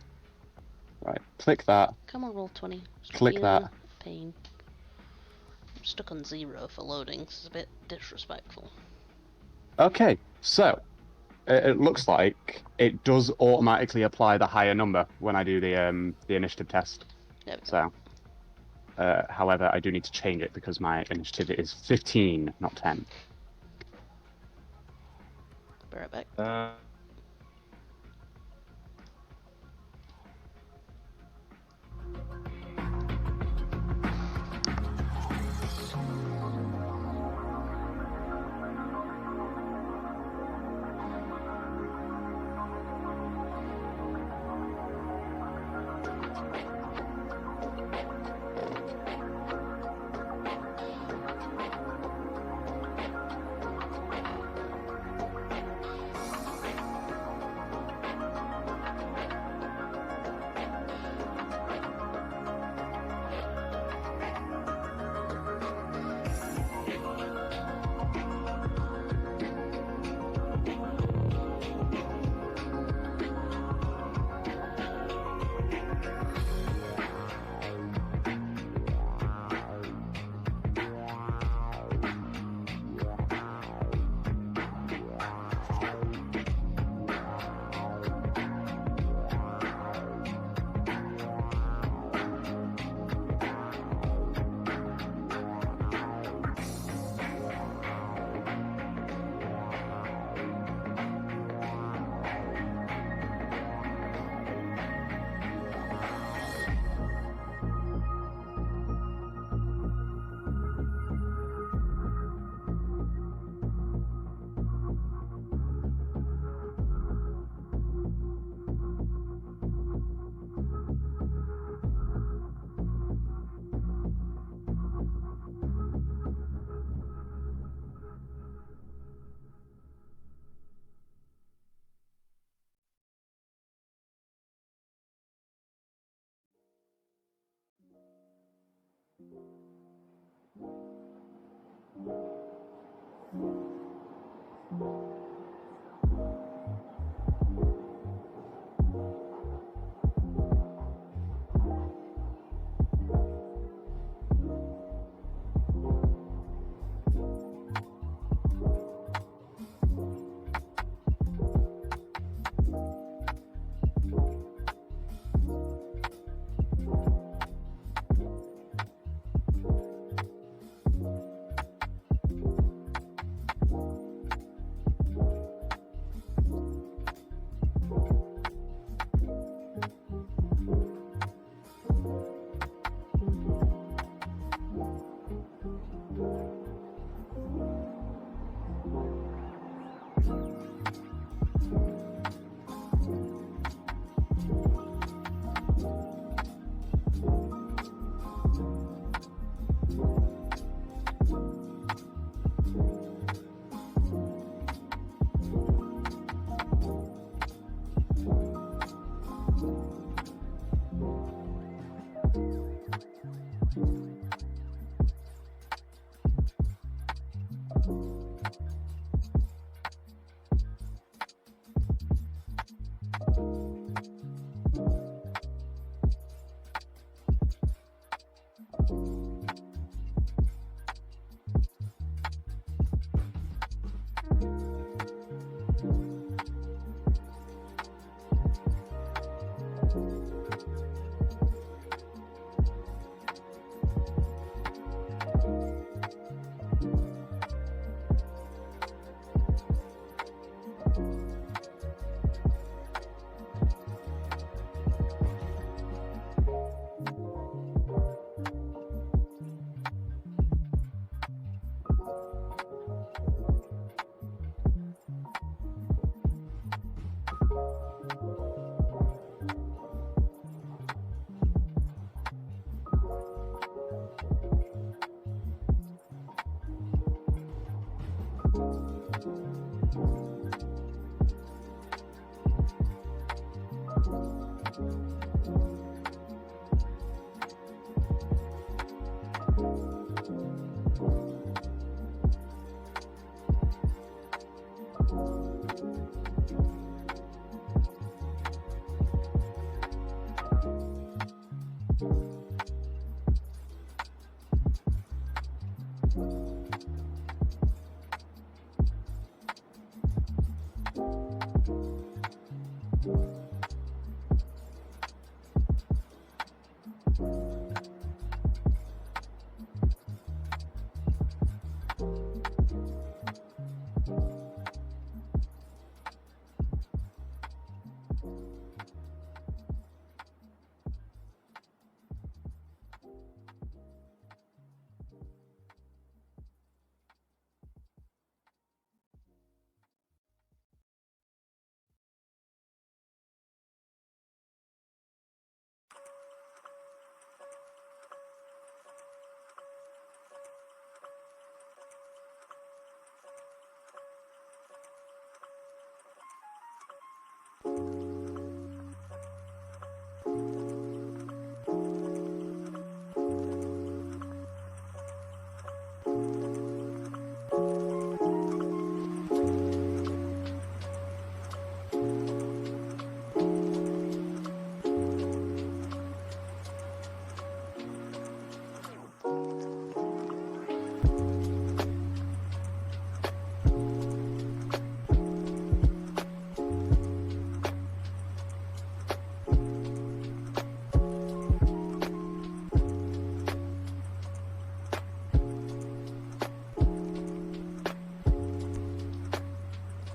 Right, click that. Come on, roll 20. Stop Click being that. a pain. I'm stuck on 0 for loading. This is a bit disrespectful. Okay, so it looks like it does automatically apply the higher number when I do the initiative test. There we go. So, however, I do need to change it because my initiative is 15, not 10. Be right back.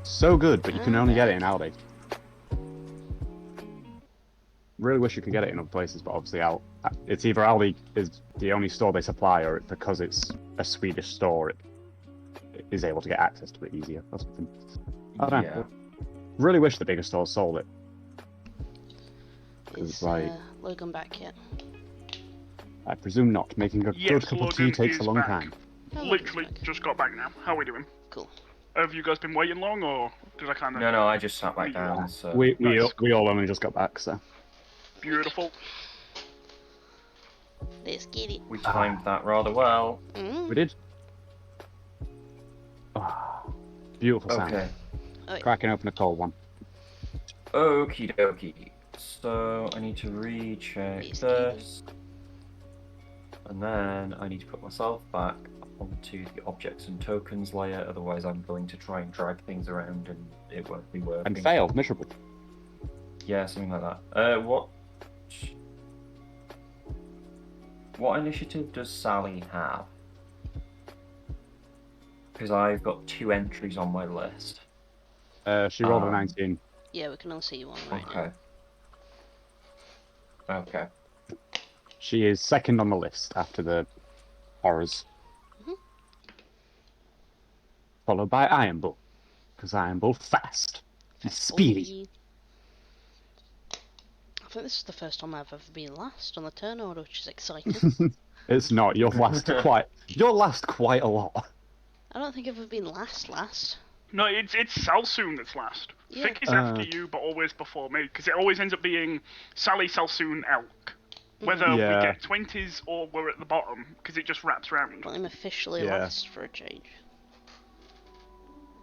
So good, but you can only get it in Aldi. Really wish you could get it in other places, but obviously it's either Aldi is the only store they supply, or because it's a Swedish store, it is able to get access to it easier or something. I don't know. Really wish the bigger stores sold it. Is like, Logan back yet? I presume not. Making a good cup of tea Logan takes a is long back. time. Oh, Literally Logan's back. just got back now. How are we doing? Cool. Have you guys been waiting long, or did I kind of... No, I just sat back down, so... We Nice. all only just got back, so. Beautiful. Let's get it. We timed that rather well. We did. Oh, beautiful sound. Okay. Cracking open a cold one. Okie dokie. So, I need to recheck Yes, this. And then I need to put myself back onto the objects and tokens layer, otherwise I'm going to try and drag things around and it won't be working. And failed, miserable. Yeah, something like that. What initiative does Sally have? Because I've got 2 entries on my list. She rolled a 19. Yeah, we can only see one right now. Okay. She is second on the list after the horrors. Followed by Iron Bull. Because Iron Bull fast. He's speedy. I think this is the first time I've ever been last on the turn order, which is exciting. It's not. You'll last quite a lot. I don't think I've ever been last. No, it's Salsoon that's last. Yeah. Vic is after you, but always before me, because it always ends up being Sally, Salsoon, Elk. Whether we get 20s or we're at the bottom, because it just wraps round. I'm officially last for a change.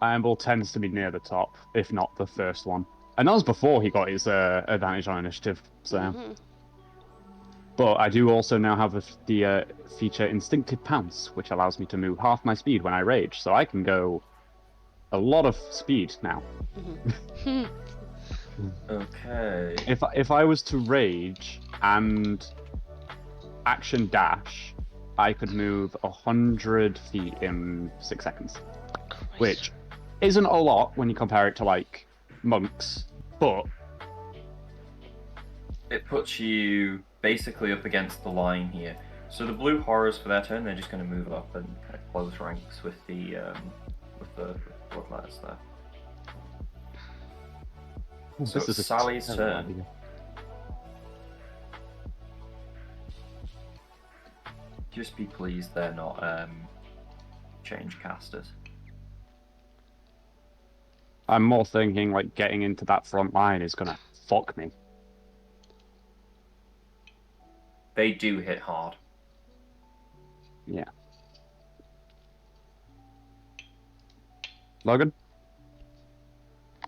Iron Bull tends to be near the top, if not the first one. And that was before he got his advantage on initiative, so... But I do also now have the feature Instinctive Pounce, which allows me to move half my speed when I rage, so I can go a lot of speed now. Okay. If I was to rage and action dash, I could move 100 feet in 6 seconds. Christ. Which isn't a lot when you compare it to, like, monks, but... It puts you basically up against the line here. So the blue horrors for their turn, they're just going to move up and kind of close ranks with the blood letters there. So This is it's Sally's turn. Just be pleased they're not change casters. I'm more thinking, like, getting into that front line is gonna fuck me. They do hit hard. Yeah. Logan?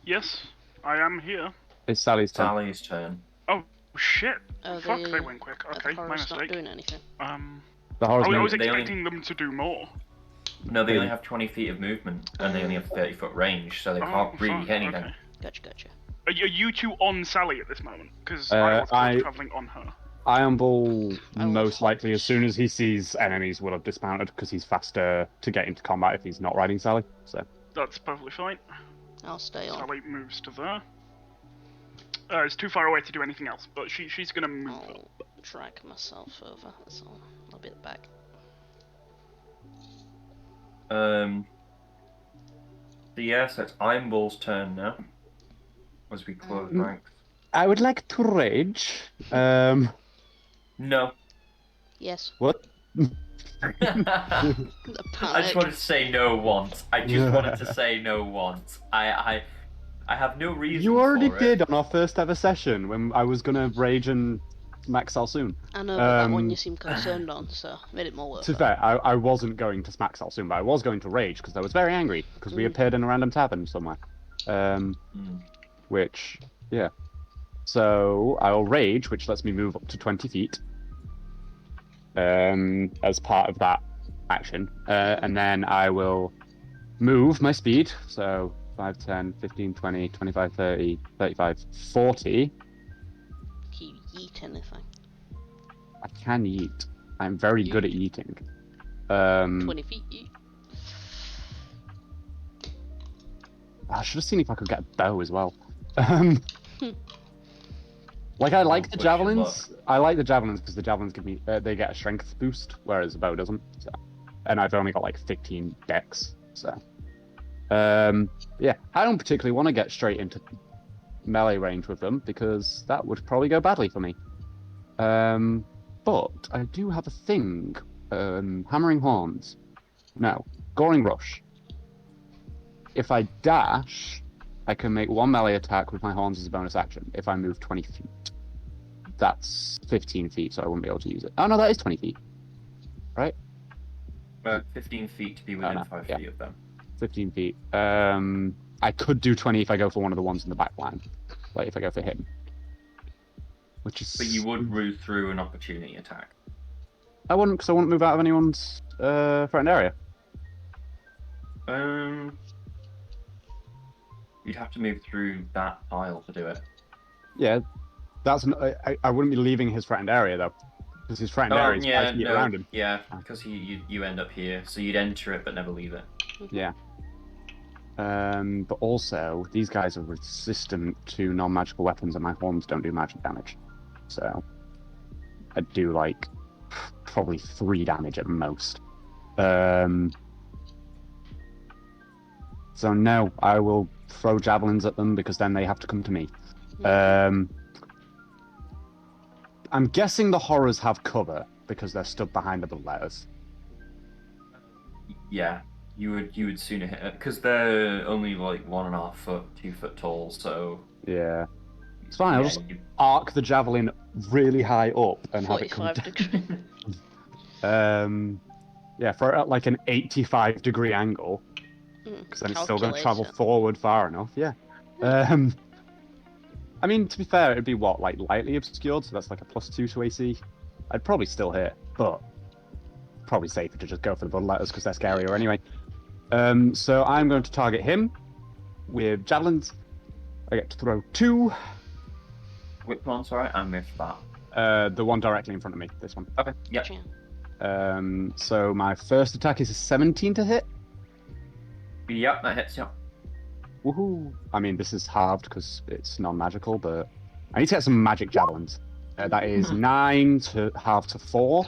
Yes, I am here. It's Sally's turn. Sally's turn. Oh, shit. Oh, Fuck, they went quick. Are Okay, the my horrors not mistake. doing anything? The horrors I was they only- expecting them to do more. No, they only have 20 feet of movement, and they only have 30-foot range, so they can't really fuck, hit anything. okay. Gotcha. Are you two on Sally at this moment? Because I- I was travelling on her. Iron Bull, I will most likely, as focus. soon as he sees enemies, will have dismounted because he's faster to get into combat if he's not riding Sally. So That's perfectly fine. I'll stay on. Sally moves to there. It's too far away to do anything else, but she's gonna move up. I'll drag myself over, that's all. I'll be at the back. So it's Iron Bull's turn now. As we close ranks. I would like to rage. No. Yes. What? The I panic. just wanted to say no once. I just wanted to say no once. I have no reason. You already for did it. on our first ever session when I was gonna rage and smack Salsoon. I know, but that one Um, you seem concerned on, so made it more worth To be it. fair, I wasn't going to smack Salsoon, but I was going to rage because I was very angry because we appeared in a random tavern somewhere. Which, yeah. So I'll rage, which lets me move up to 20 feet. As part of that action, and then I will move my speed. So 5, 10, 15, 20, 25, 30, 35, 40. Can you yeet anything? I can yeet. I'm very good at yeeting. 20 feet yeet. I should have seen if I could get a bow as well. Like I like the Wish you luck. javelins. I like the javelins because the javelins give me they get a strength boost, whereas the bow doesn't. So. And I've only got like 15 dex. So yeah, I don't particularly want to get straight into melee range with them because that would probably go badly for me. But I do have a thing. Hammering Horns. No. Goring Rush. If I dash, I can make one melee attack with my horns as a bonus action if I move 20 feet. That's 15 feet, so I wouldn't be able to use it. Oh no, that is 20 feet. Right? 15 feet to be within no, 5 yeah. feet of them. 15 feet. I could do 20 if I go for one of the ones in the back line. Like if I go for him. Which is... But you would root through an opportunity attack. I wouldn't, because I wouldn't move out of anyone's threatened area. You'd have to move through that pile to do it. Yeah, that's I wouldn't be leaving his threatened area though, because his threatened area is 5 feet around him. Yeah, because you end up here, so you'd enter it but never leave it. Yeah. But also these guys are resistant to non-magical weapons, and my horns don't do magic damage, so I'd do like probably 3 damage at most. So no, I will throw javelins at them because then they have to come to me. I'm guessing the horrors have cover because they're stood behind the blood letters. Yeah, you would sooner hit it because they're only like 1.5 foot, 2 foot tall. So yeah, it's fine. I'll just arc the javelin really high up and have it come 45 down. Yeah, for like an 85-degree angle. Because then it's still going to travel forward far enough, yeah. I mean, to be fair, it'd be what, like lightly obscured, so that's like a +2 to AC. I'd probably still hit, but probably safer to just go for the blood letters because they're scarier anyway. So I'm going to target him with javelins. I get to throw 2. Which one? Sorry, I missed that. The one directly in front of me, this one. Okay, yeah. So my first attack is a 17 to hit. Yep, that hits you. Woohoo! I mean, this is halved because it's non-magical, but I need to get some magic javelins. That is 9 to halve to 4.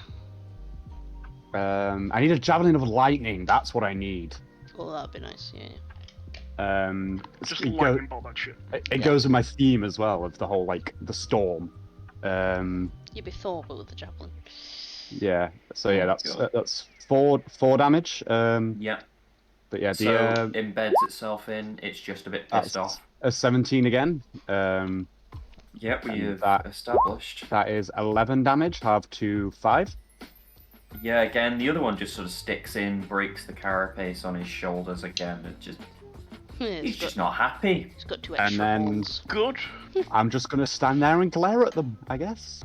I need a javelin of lightning. That's what I need. Oh, that'd be nice. Yeah. Just lightning bolt that shit. It goes with my theme as well of the whole like the storm. You'd be Thor, but with the javelin. Yeah. So yeah, that's 4 damage. Yeah. But yeah, so embeds itself in. It's just a bit pissed off. A 17 again. Yep, we've established. That is 11 damage, half to 5. Yeah, again, the other one just sort of sticks in, breaks the carapace on his shoulders again. It just he's just not happy. He's got 2 extra balls. Good. I'm just gonna stand there and glare at them, I guess.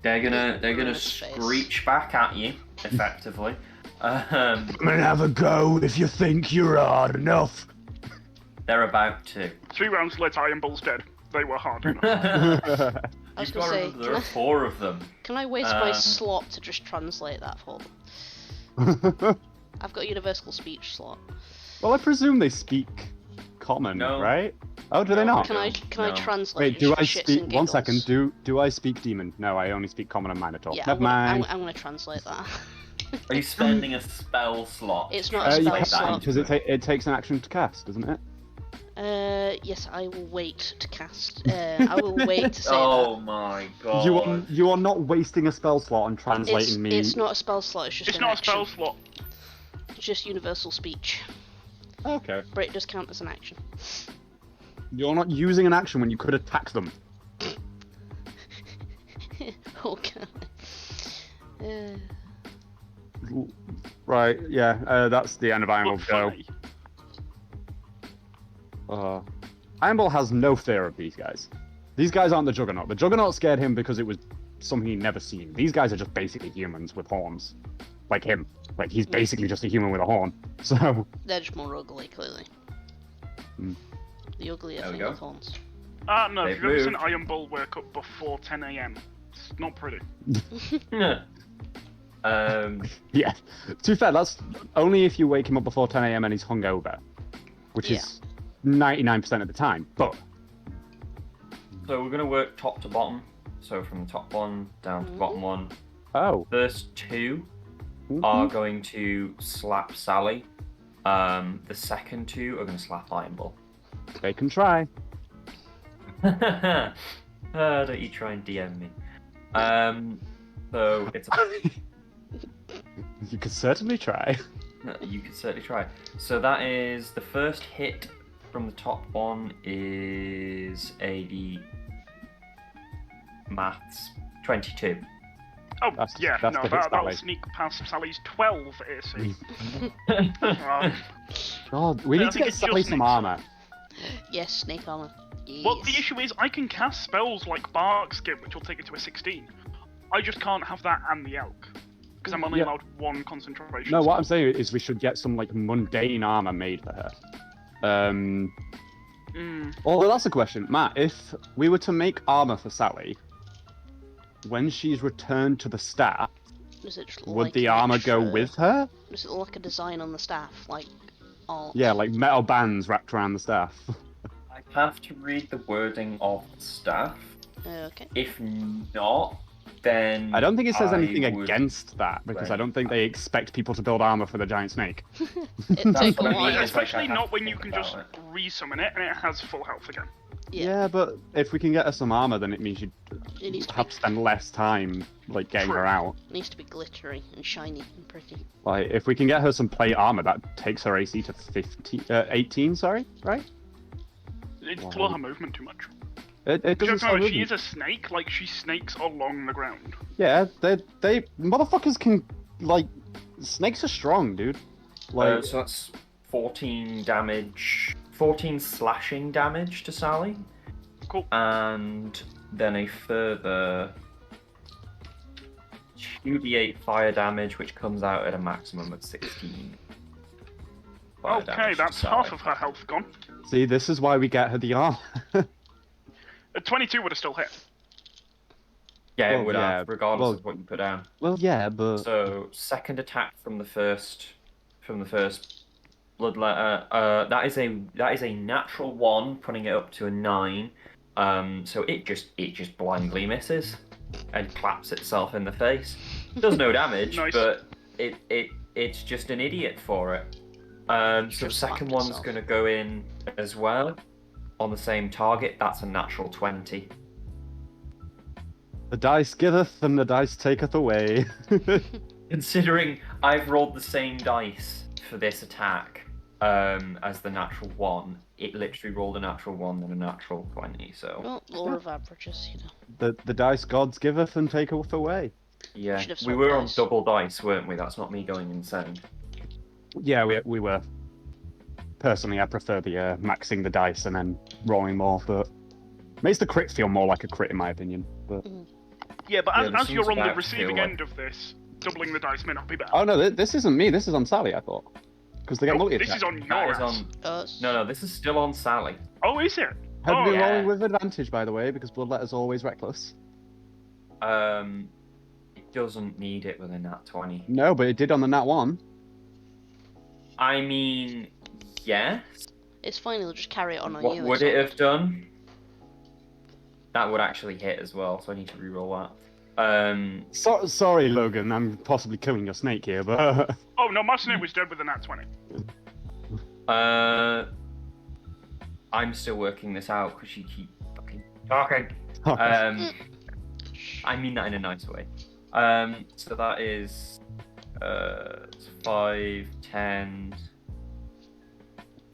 They're gonna screech back at you, effectively. Come and have a go if you think you're hard enough. They're about to. 3 rounds later, Iron Bull's dead. They were hard enough. I was You've gonna say, there are 4 of them. Can I waste my slot to just translate that for them? I've got a universal speech slot. Well, I presume they speak common, right? Oh, do they not? Can I translate? Wait, do I speak? 1 second. Do I speak demon? No, I only speak common and minotaur. Yeah, Never mind. I'm gonna translate that. Are you spending a spell slot? It's not a spell slot. Because it takes an action to cast, doesn't it? Yes, I will wait to cast. I will wait to say Oh my god. You are not wasting a spell slot on translating me. It's not a spell slot, it's just It's an not action. a spell slot. It's just universal speech. Okay. But it does count as an action. You're not using an action when you could attack them. Okay. Right, yeah, that's the end of Iron Bull go. Iron Bull has no fear of these guys. These guys aren't the Juggernaut. The Juggernaut scared him because it was something he'd never seen. These guys are just basically humans with horns. like him. Like he's basically just a human with a horn. So They're just more ugly, clearly. Mm. The uglier There we thing go. with horns. No, They've if you've ever seen moved. Iron Bull work up before 10 AM, it's not pretty. yeah. To be fair, that's only if you wake him up before 10 a.m. and he's hungover, which Yeah. is 99% of the time. But So we're going to work top to bottom. So from the top one down to the bottom one. oh, First two Mhm. are going to slap Sally. The second two are going to slap Iron Bull. they can try. Don't you try and DM me. So it's You could certainly try. you can certainly try. So that is the first hit from the top one is a maths 22. Oh, That's yeah, the no, hit, that'll Sally. sneak past Sally's 12 AC. God, we I need to think get it's Sally just some Nick's armor. Yes, snake armor. Yes. Well, the issue is I can cast spells like Bark Skin, which will take it to a 16. I just can't have that and the Elk. Because I'm only Yeah. allowed one concentration. No, what spell. I'm saying is we should get some like mundane armor made for her. Although that's a question, Matt. If we were to make armor for Sally, when she's returned to the staff, Does it just would like the an armor go extra- with her? Does it look like a design on the staff, like all? Yeah, like metal bands wrapped around the staff. I have to read the wording of the staff. Okay. If not, then I don't think it says I anything would- against that because I Right. don't think they expect people to build armor for the giant snake. It'd take a what I while. mean, it's like Especially I have not to when you think can about just it. re-summon it and it has full health again. Yeah. But if we can get her some armor, then it means you It needs to have be, to spend less time like getting True. her out. it needs to be glittery and shiny and pretty. Like if we can get her some plate armor, that takes her AC to 18. Sorry, right? It's Wow. slow her movement too much. It You doesn't have to slow remember, she movement. is a snake, like she snakes along the ground. Yeah, they motherfuckers can like snakes are strong, dude. Like So that's 14 damage, 14 slashing damage to Sally, Cool. and then a further 2d8 fire damage, which comes out at a maximum of 16. fire Okay, damage to that's Sally. half of her health gone. see, this is why we get her the armor. A 22 would have still hit. Yeah, Well, it would yeah, have, regardless well- of what you put down. Well, yeah, but So second attack from the first blood letter. That is a natural 1, putting it up to a 9. So it just blindly misses and claps itself in the face. Does no damage, Nice. but it's just an idiot for it. So the Just second slapped one's itself. gonna go in as well on the same target. That's a natural 20. the dice giveth and the dice taketh away. Considering I've rolled the same dice for this attack as the natural 1, it literally rolled a natural 1 and a natural 20. So Well, law of averages, you know. the dice gods giveth and taketh away. yeah, should have we swapped were on dice. double dice, weren't we? That's not me going insane. Yeah, we were. Personally, I prefer the maxing the dice and then rolling more, but makes the crit feel more like a crit in my opinion. But Yeah, but Yeah, as, this as you're one's on the about to feel receiving like- end of this, doubling the dice may not be bad. oh no, this isn't me. This is on Sally. I thought because they get Nope, multi this attack. is on your That is ass. on. No, this is still on Sally. Oh, is it? Have Oh, you been yeah. rolling with advantage, by the way, because Bloodletter's always reckless. It doesn't need it with a nat 20. No, but it did on the nat 1. I mean, yes. It's fine, he'll just carry it on What you. would it's it all have done? That would actually hit as well, so I need to reroll that. Sorry, Logan, I'm possibly killing your snake here, but Oh, no, my snake was dead with a nat 20. I'm still working this out because you keep fucking talking. I mean that in a nice way. So that is 5, 10,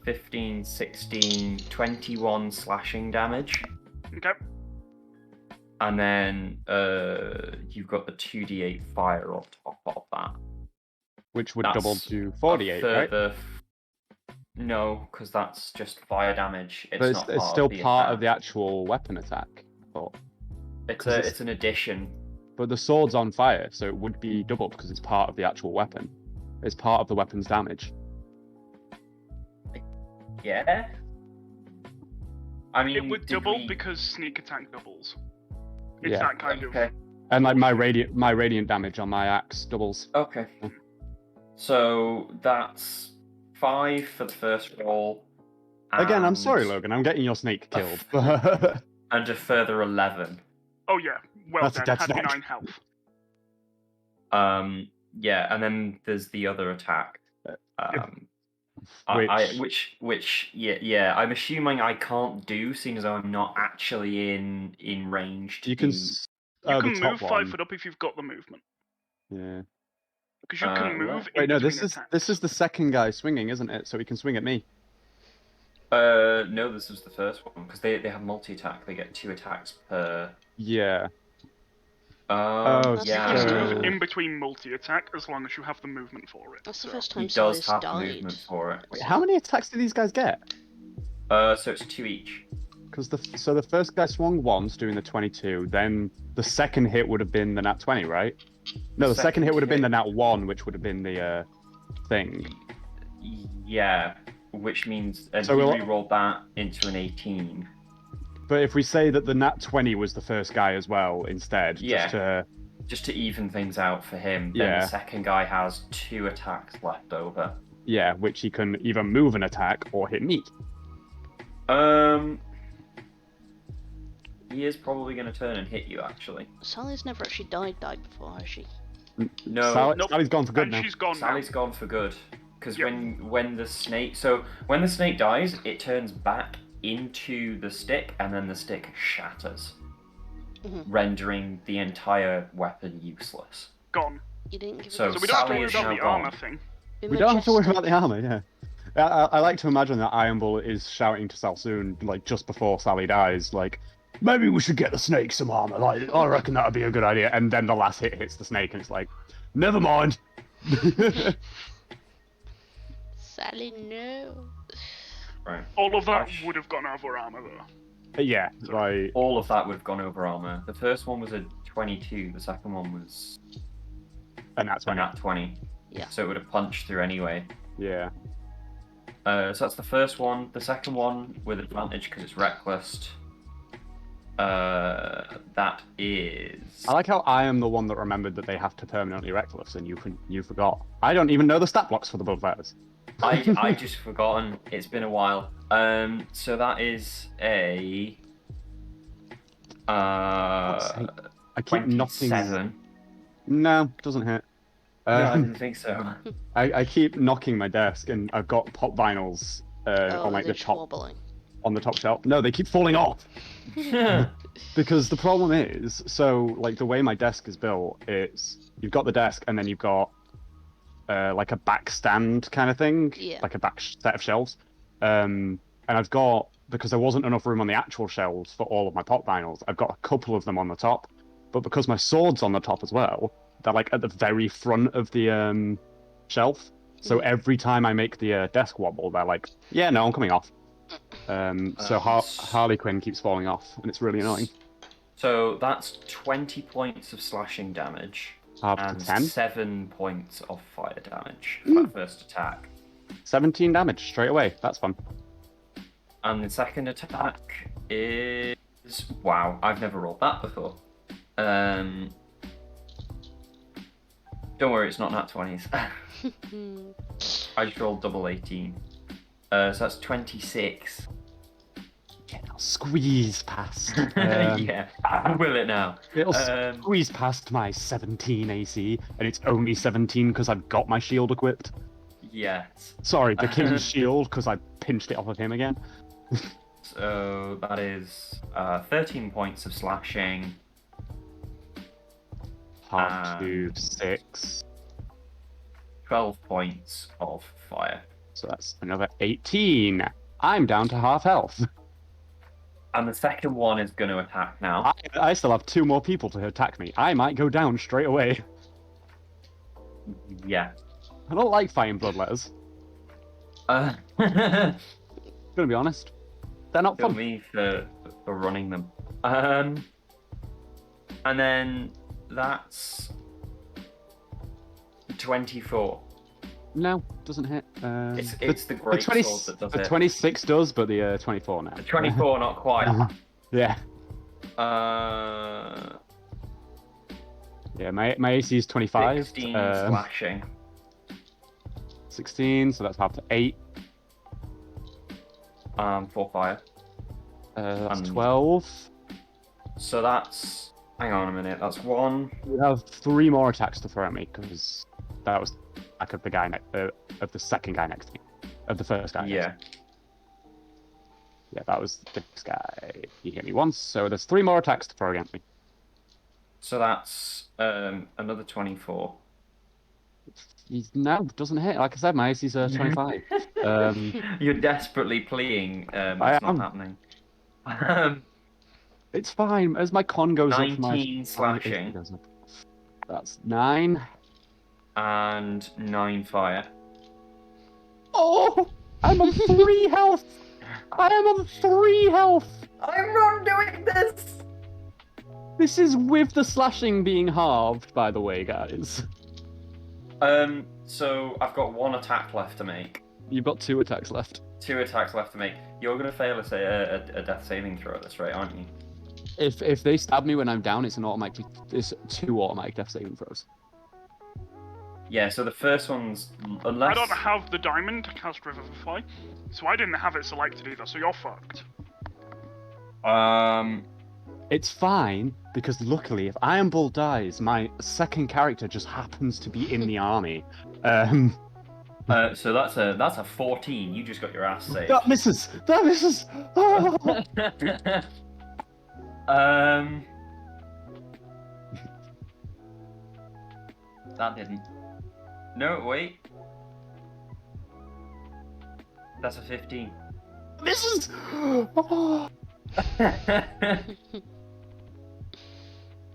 15, 16, 21 slashing damage. Okay. And then you've got the 2d8 fire on top of that. which would That's double to 48, right? further... No, because that's just fire damage. It's But not it's part still of the part attack. of the actual weapon attack. I thought. It's 'cause it's- an addition. But the sword's on fire, so it would be doubled because it's part of the actual weapon. It's part of the weapon's damage. Yeah. I mean, It would double we... because sneak attack doubles. It's Yeah. that kind Okay. of. And like my radiant damage on my axe doubles. Okay. So that's 5 for the first roll. Again, I'm sorry, and- Logan. I'm getting your snake killed. And a further 11. Oh yeah, well That's a then, dead had me snake. 9 health. Yeah, and then there's the other attack. Yeah, I'm assuming I can't do, seeing as though I'm not actually in range to You can. do. You The can top move one. 5 foot up if you've got the movement. Yeah. Because you can move in Wait, no. between This attacks. is the second guy swinging, isn't it? So he can swing at me. No, this was the first one because they have multi-attack. They get 2 attacks per. Yeah. That's the Yeah. first You time. can move in between multi-attack as long as you have the movement for it. That's the so- first He time does Sally's have the died. movement for it. Wait, how many attacks do these guys get? So it's 2 each. Because the first guy swung once doing the 22, then the second hit would have been the nat 20, right? No, the second hit would have been the nat 1, which would have been the thing. Yeah, which means So he we'll- re-rolled that into an 18. But if we say that the nat 20 was the first guy as well instead, Yeah. Just to even things out for him, then Yeah. the second guy has 2 attacks left over. which he can either move an attack or hit me. He is probably going to turn and hit you, actually. Sally's never actually died before, has she? No, Nope. Sally's gone for good And now. she's gone Sally's now. gone for good. Because Yep. when the snake dies, it turns back into the stick, and then the stick shatters, Mhm. rendering the entire weapon useless. Gone. You didn't give So it So we don't have to Sally worry is about now the armor gone. thing. Be We don't have to worry majestic. about the armor, yeah. I like to imagine that Iron Bull is shouting to Salsoon, like, just before Sally dies, like, maybe we should get the snake some armor, like, I reckon that'd be a good idea. And then the last hit hits the snake, and it's like, never mind. Sally, no. Right. All of that Gosh. would have gone over armor though. Yeah, like, All of that would have gone over armor. The first one was a 22. The second one was and that's a when nat 20. Yeah. So it would have punched through anyway. yeah. So that's the first one. The second one with advantage because it's reckless. That is. I like how I am the one that remembered that they have to permanently reckless, and you forgot. I don't even know the stat blocks for the blood letters. I just forgotten. It's been a while. So that is a. I keep knocking. 27. No, doesn't hit. No, I didn't think so. I keep knocking my desk, and I've got pop vinyls on like they're the top wobbling. on the top shelf. No, they keep falling off. Because the problem is, so like the way my desk is built, it's you've got the desk and then you've got like a back stand kind of thing, Yeah. like a back set of shelves. And I've got, because there wasn't enough room on the actual shelves for all of my pop vinyls, I've got a couple of them on the top. But because my sword's on the top as well, they're like at the very front of the shelf. So every time I make the desk wobble, they're like, yeah, no, I'm coming off. So Harley Quinn keeps falling off, and it's really annoying. So that's 20 points of slashing damage Half and to 10. 7 points of fire damage for that first attack. 17 damage straight away. That's fun. And the second attack is... Wow, I've never rolled that before. Don't worry, it's not nat 20s. I just rolled double 18. So that's 26. Yeah, I'll squeeze past. Yeah, will it now? It'll squeeze past my 17 AC, and it's only 17 because I've got my shield equipped. Yes. Sorry, the king's shield, because I pinched it off of him again. So that is 13 points of slashing. Half to 6. 12 points of fire. So that's another 18. I'm down to half health. And the second one is going to attack now. I still have 2 more people to attack me. I might go down straight away. Yeah. I don't like fighting bloodletters. Gonna be honest. They're not Kill fun. me for running them. And then That's 24. No, doesn't hit. It's the great sword that does the it. 26 does, but the 24 now. 24, not quite. Yeah. Yeah, my AC is 25. 16 slashing. 16, so that's half to 8. 4 fire. That's And- 12. So that's... Hang on a minute. That's 1. You have 3 more attacks to throw at me, because that was back of the guy of the second guy next to me. Of the first guy Yeah. next to me. Yeah, that was this guy. He hit me once, so there's 3 more attacks to throw against me. So that's another 24. No, doesn't hit. Like I said, my AC's 25. You're desperately pleading. It's I not am. happening. It's fine. As my con goes up, 19 my slashing. goes up. That's 9. And 9 fire. Oh! I'm on 3 health! I am on 3 health! I'm not doing this! This is with the slashing being halved, by the way, guys. So I've got 1 attack left to make. You've got 2 attacks left. 2 attacks left to make. You're gonna fail a death saving throw at this rate, aren't you? If they stab me when I'm down, it's 2 automatic death saving throws. Yeah, so the first one's unless I don't have the diamond to cast Revivify, so I didn't have it selected either, so you're fucked. It's fine, because luckily, if Iron Bull dies, my second character just happens to be in the army. So that's a 14. You just got your ass saved. That misses! That misses! Ah! That didn't. No, wait. That's a 15. Misses! Oh.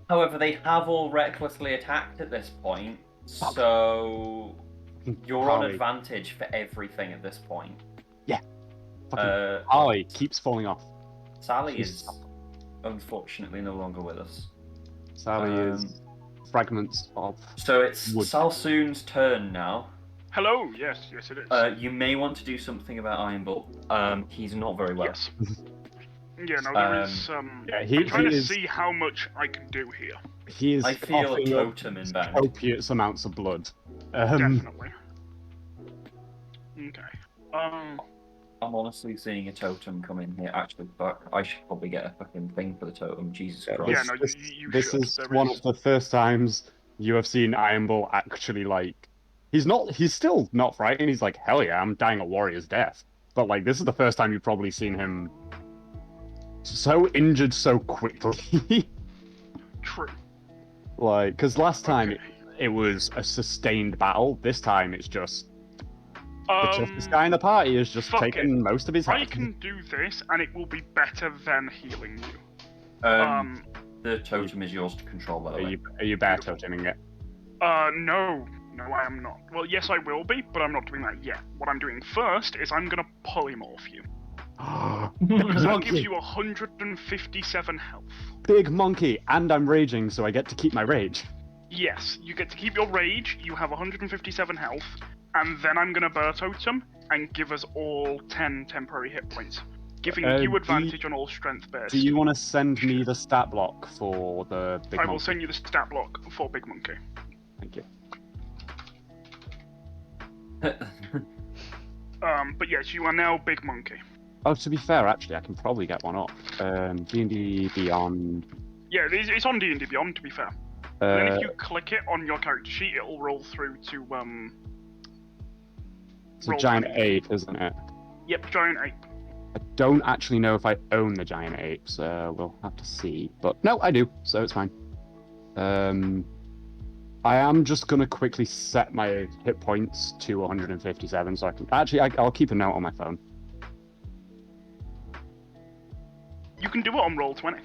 However, they have all recklessly attacked at this point, so you're on Harley. advantage for everything at this point. Harley keeps falling off. Sally is unfortunately no longer with us. Sally is fragments of... So it's wood. Salsoon's turn now. Hello, yes it is. You may want to do something about Iron Bull. He's not very well. Yes. Yeah, no, there is, Yeah, I'm trying to is, see how much I can do here. he is I feel a coughing up totem inbound. copious amounts of blood. Definitely. Okay. I'm honestly seeing a totem come in here. Actually, but I should probably get a fucking thing for the totem. Jesus Yeah, Christ. Yeah, no, this, you this should. is There one is- of the first times you have seen Iron Bull actually, like... He's still not frightened. He's like, hell yeah, I'm dying a warrior's death. But, like, this is the first time you've probably seen him so injured so quickly. True. Like, because last time Okay. it was a sustained battle. This time it's just the toughest guy in the party is just fuck taking most of his I health. can do this, and it will be better than healing you. The totem is yours to control, by the way. Are you bear toteming it? No, I am not. Well, yes, I will be, but I'm not doing that yet. What I'm doing first is I'm gonna polymorph you. Because that gives you 157 health. Big monkey, and I'm raging, so I get to keep my rage. Yes, you get to keep your rage, you have 157 health, and then I'm gonna Burr Totem and give us all 10 temporary hit points, giving you advantage on all strength bears. Do you want to send me the stat block for the big I monkey? will send you the stat block for Big Monkey. Thank you. But yes, you are now Big Monkey. Oh, to be fair, actually, I can probably get one up. D&D Beyond. Yeah, it's on D&D Beyond, to be fair. And then Uh, if you click it on your character sheet, it'll roll through to it's a roll giant 20. ape, isn't it? Yep, giant ape. I don't actually know if I own the giant apes. We'll have to see. But no, I do, so it's fine. I am just gonna quickly set my hit points to 157, so I can actually I'll keep a note on my phone. You can do it on roll 20.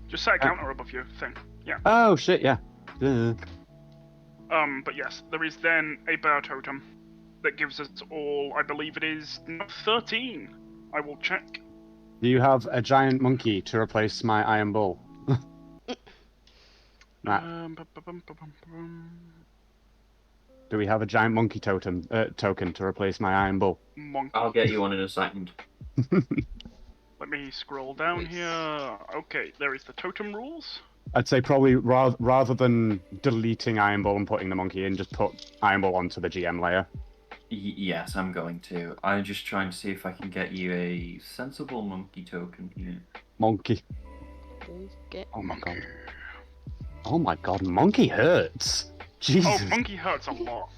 Just set a counter above your thing. Yeah. Oh shit, yeah. But yes, there is then a bear totem that gives us all, I believe it is 13. I will check. Do you have a giant monkey to replace my Iron Bull? Matt, Bum. do we have a giant monkey token to replace my iron bull? Monkey. I'll get you one in a second. Let me scroll down here. Okay, there is the totem rules. I'd say probably rather than deleting iron bull and putting the monkey in, just put iron bull onto the GM layer. Yes, I'm going to. I'm just trying to see if I can get you a sensible monkey token here. Monkey. Okay. Oh my Monkey. god. Oh my god, monkey hurts. Jesus. Oh, monkey hurts a lot.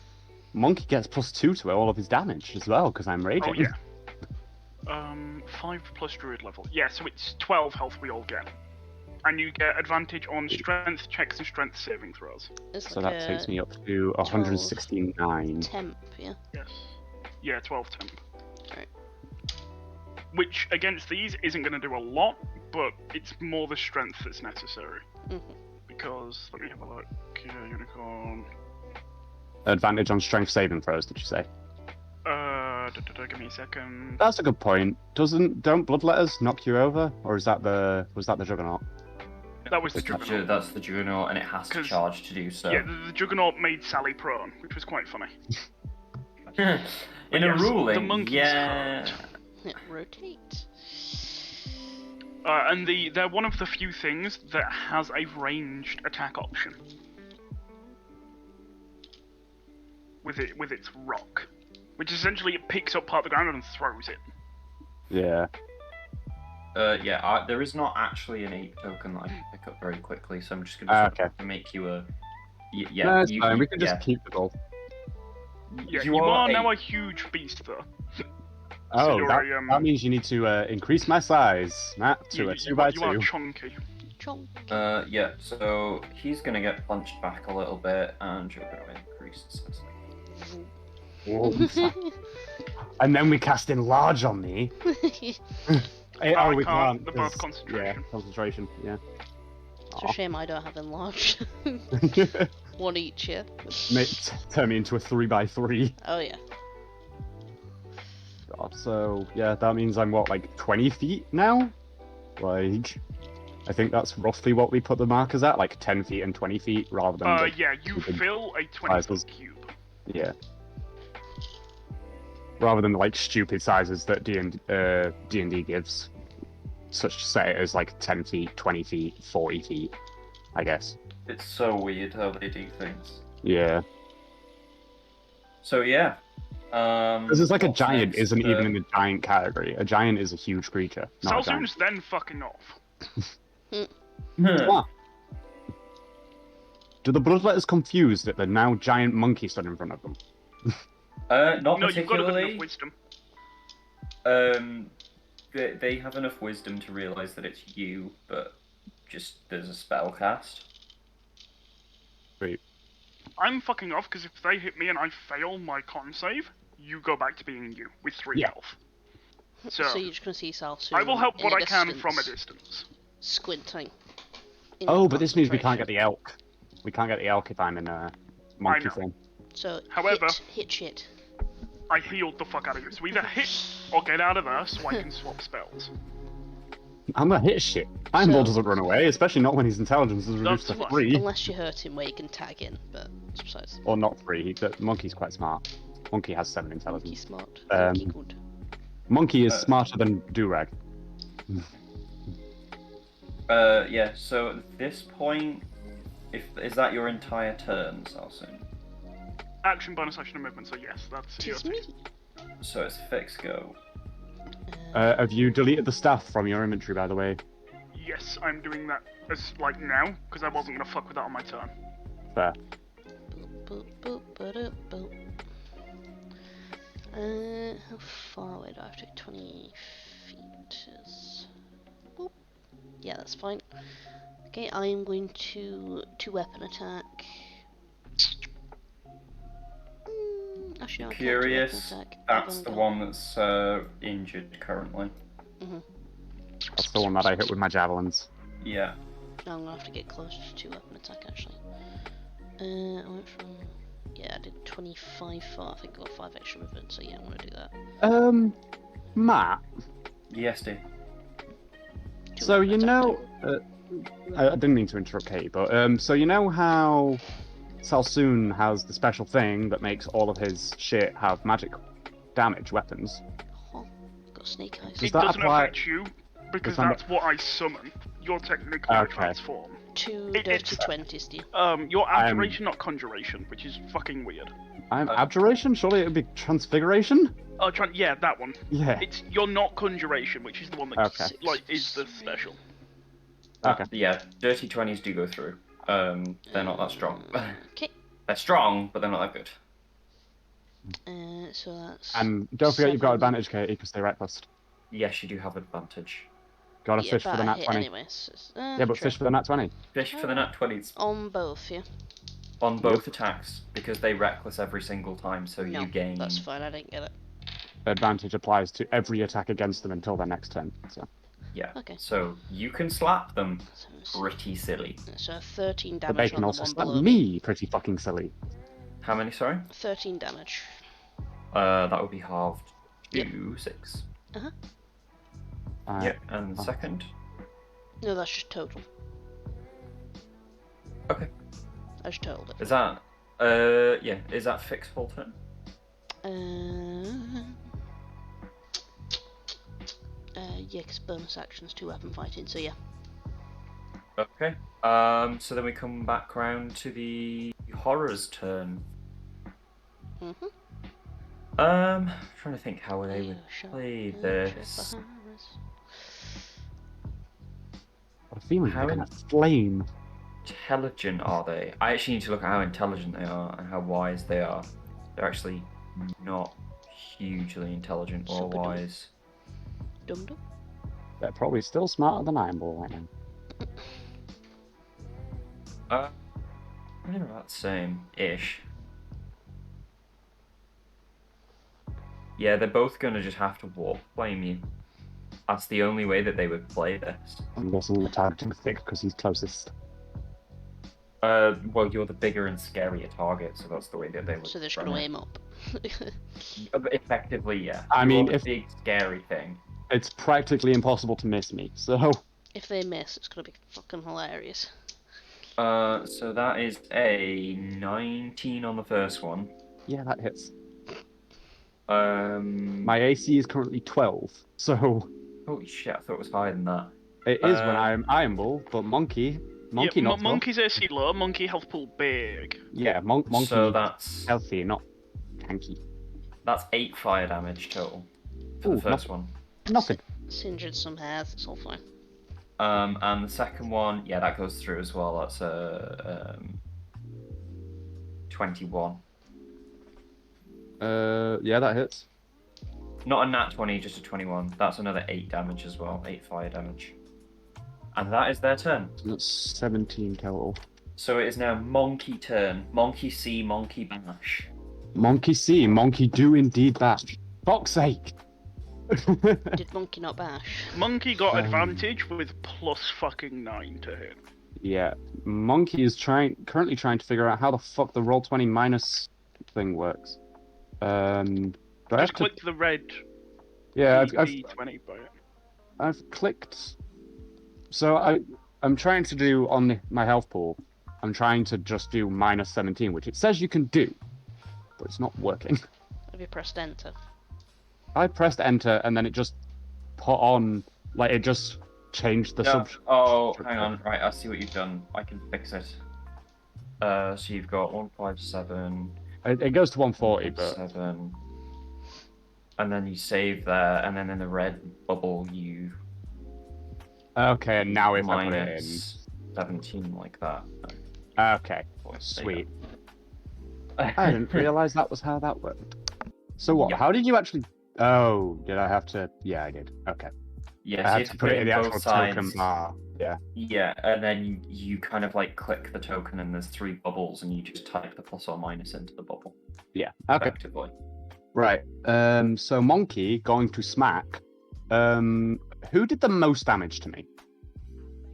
Monkey gets +2 to all of his damage as well, because I'm raging. Oh yeah. 5 plus druid level. Yeah, so it's 12 health we all get. And you get advantage on strength checks and strength saving throws. It's So like that a takes me up to 169. temp, yeah. Yes. Yeah, 12 temp. Right. Which, against these, isn't going to do a lot, but it's more the strength that's necessary. Mm-hmm. Because, let me have a look. Unicorn. Advantage on strength saving throws, did you say? Give me a second. That's a good point. Don't bloodletters knock you over? Or was that the Juggernaut? That was the That's Juggernaut. That's the Juggernaut, and it has to 'Cause- charge to do so. Yeah, the Juggernaut made Sally prone, which was quite funny. In a Yes, the ruling, monkeys yeah. hurt. Yeah, rotate. And they're one of the few things that has a ranged attack option. With its rock. Which essentially it picks up part of the ground and throws it. Yeah. There is not actually an 8 token that I can pick up very quickly, so I'm just going to Okay. make you a... No, it's fine. We can just keep the bull. Yeah, You you are are now a- a huge beast, though. Oh, you're that means you need to increase my size, Matt, to a 2x2. You are chunky. Chonk. Yeah, so he's going to get punched back a little bit, and you're going to increase the size. And then we cast enlarge on me. I We can't, can't. they're both 'cause- concentration. Yeah, concentration. Yeah. It's a shame I don't have enlarged. One each, yeah. Turn me into a 3x3. Oh yeah. God, so yeah, that means I'm what, like 20 feet now? Like, I think that's roughly what we put the markers at, like 10 feet and 20 feet rather than. Yeah, you stupid fill a 20-foot cube. Yeah. Rather than like stupid sizes that D&D gives, such say as like 10 feet, 20 feet, 40 feet, I guess. It's so weird how they do things. Yeah. So yeah. Because it's like a what's giant next? isn't even in the giant category. A giant is a huge creature. Not a giant. Salsoon's then fucking off. Ah. Do the bloodletters confused that the now giant monkey stood in front of them? Not No, you've got a good particularly. enough wisdom. They have enough wisdom to realise that it's you, but just there's a spell cast. Sweet. I'm fucking off because if they hit me and I fail my con save, you go back to being you with 3 Yeah. health. So, So you're just gonna see yourself soon. I will help in what the I can distance, from a distance. Squinting. in Oh, but this means we can't get concentration. the elk. We can't get the elk if I'm in a monkey know. form. So However- hit shit. I healed the fuck out of you. So either hit or get out of there so I can swap spells. I'm a hit shit. Iron Ball So- doesn't run away, especially not when his intelligence is reduced to That's 3. Unless you hurt him where you can tag in, but it's besides. Or not 3. The monkey's quite smart. Monkey has 7 Monkey intelligence. smart. Um, Monkey good. Monkey is smarter than Durag. Yeah. So at this point, is that your entire turn, Salsoon? Action, bonus action, and movement. So yes, that's Tis yours. me. So it's fix go. Have you deleted the staff from your inventory, by the way? Yes, I'm doing that as like now because I wasn't gonna fuck with that on my turn. Fair. Boop, boop, boop, ba-doop, boop. How far away do I have to? 20 feet is. Boop. Yeah, that's fine. Okay, I'm going to 2-weapon attack. Actually, no, I can't Curious. 2-weapon attack. That's I've the only one that's injured currently. That's the one that I hit with my javelins. Yeah. got- No, I'm gonna have to get closer to 2-weapon attack actually. I went from. Yeah, I did 25 far. I think I got 5 extra movement, so yeah, I'm gonna do that. Matt. Yes, Dave. So you 2-weapon attack know, I didn't mean to interrupt Katie, but so you know how Salsoon has the special thing that makes all of his shit have magic damage weapons? Oh, got snake eyes. Does It that doesn't apply- affect you because that- that's what I summon. You're technically a Okay. transform. Two It- dirty it's- 20s, dear. You're abjuration, not conjuration, which is fucking weird. I'm abjuration? Surely it would be transfiguration? Oh, yeah, that one. Yeah. You're not conjuration, which is the one that Okay. is the special. Okay. Yeah, dirty 20s do go through. They're not that strong. Okay. They're strong, but they're not that good. So that's. And don't forget you've got 7. advantage, Katie, because they reckless. Yes, you do have advantage. Got to Yeah, fish for but the I nat hit 20. anyway. So, Yeah, but true. fish for the nat 20. Fish for the nat 20s On both, yeah. on both attacks, because they reckless every single time, so No, you gain... that's fine. I didn't get it. Advantage applies to every attack against them until their next turn. So Yeah, Okay. so you can slap them So, it's- pretty silly. so 13 but they damage can on the also one slap below me pretty fucking silly. How many, sorry? 13 damage. That would be halved to Yep. 6. Uh, Yep, and oh. second? No, that's just total. Okay. I just totaled it. Is that, yeah, is that fixed full turn? Yeah, because bonus actions, 2 weapon fighting, so yeah. Okay. So then we come back round to the horror's turn. Mm-hmm. Trying to think how they would play this. Got a feeling How they're gonna flame. Intelligent are they? I actually need to look at how intelligent they are and how wise they are. They're actually not hugely intelligent or Super dumb. wise. Dum dum. They're probably still smarter than I am right now. They're about the same-ish. Yeah, they're both gonna just have to warp flame you. That's the only way that they would play this. I'm guessing the targeting thick because he's closest. Well, you're the bigger and scarier target, so that's the way that they would. So they're just run gonna it. aim up. Effectively, yeah. I You're mean, the if- big scary thing. It's practically impossible to miss me, so If they miss, it's gonna be fucking hilarious. So that is a 19 on the first one. yeah, that hits. My My AC is currently 12, so holy shit, I thought it was higher than that. it is when Uh, I'm Iron Bull, but Monkey Yeah, not so. Monkey's AC low, Monkey health pool big. Yeah, Monkey So that's healthy, not tanky. 8 fire damage total for Ooh, the first one. Nothing. Singered some hairs, it's all fine. And the second one, yeah, that goes through as well. That's 21. Yeah, that hits. Not a nat 20, just a 21. That's another 8 damage as well. 8 fire damage. And that is their turn. So that's 17 total. So it is now Monkey turn. Monkey C, Monkey Bash. Monkey see, Monkey do indeed bash. Fuck's sake! Did Monkey not bash? Monkey got Um, advantage with plus fucking 9 to hit. Yeah, Monkey is currently trying to figure out how the fuck the Roll20 minus thing works. Do I have Just to? click the red Yeah, I've 20 by it. I've clicked. So I'm trying to do on my health pool. I'm trying to just do minus 17, which it says you can do, but it's not working. Have you pressed enter? I pressed enter and then it just put on like it just changed the Yeah. sub. Oh, hang on. Right, I see what you've done. I can fix it. So you've got 157, It goes to 140, but 7, and then you save there, and then in the red bubble you okay. And now if I put it in, minus 17 like that. okay, There you sweet. go. I didn't realize that was how that worked. So what? Yeah. How did you actually? Oh, did I have to? Yeah, I did. Okay. Yeah, I so you had have to put it in the actual both token sides. bar. Yeah. Yeah, and then you kind of like click the token, and there's 3 bubbles, and you just type the plus or minus into the bubble. Yeah. Okay. Effectively. Right. So Monkey going to smack. Who did the most damage to me?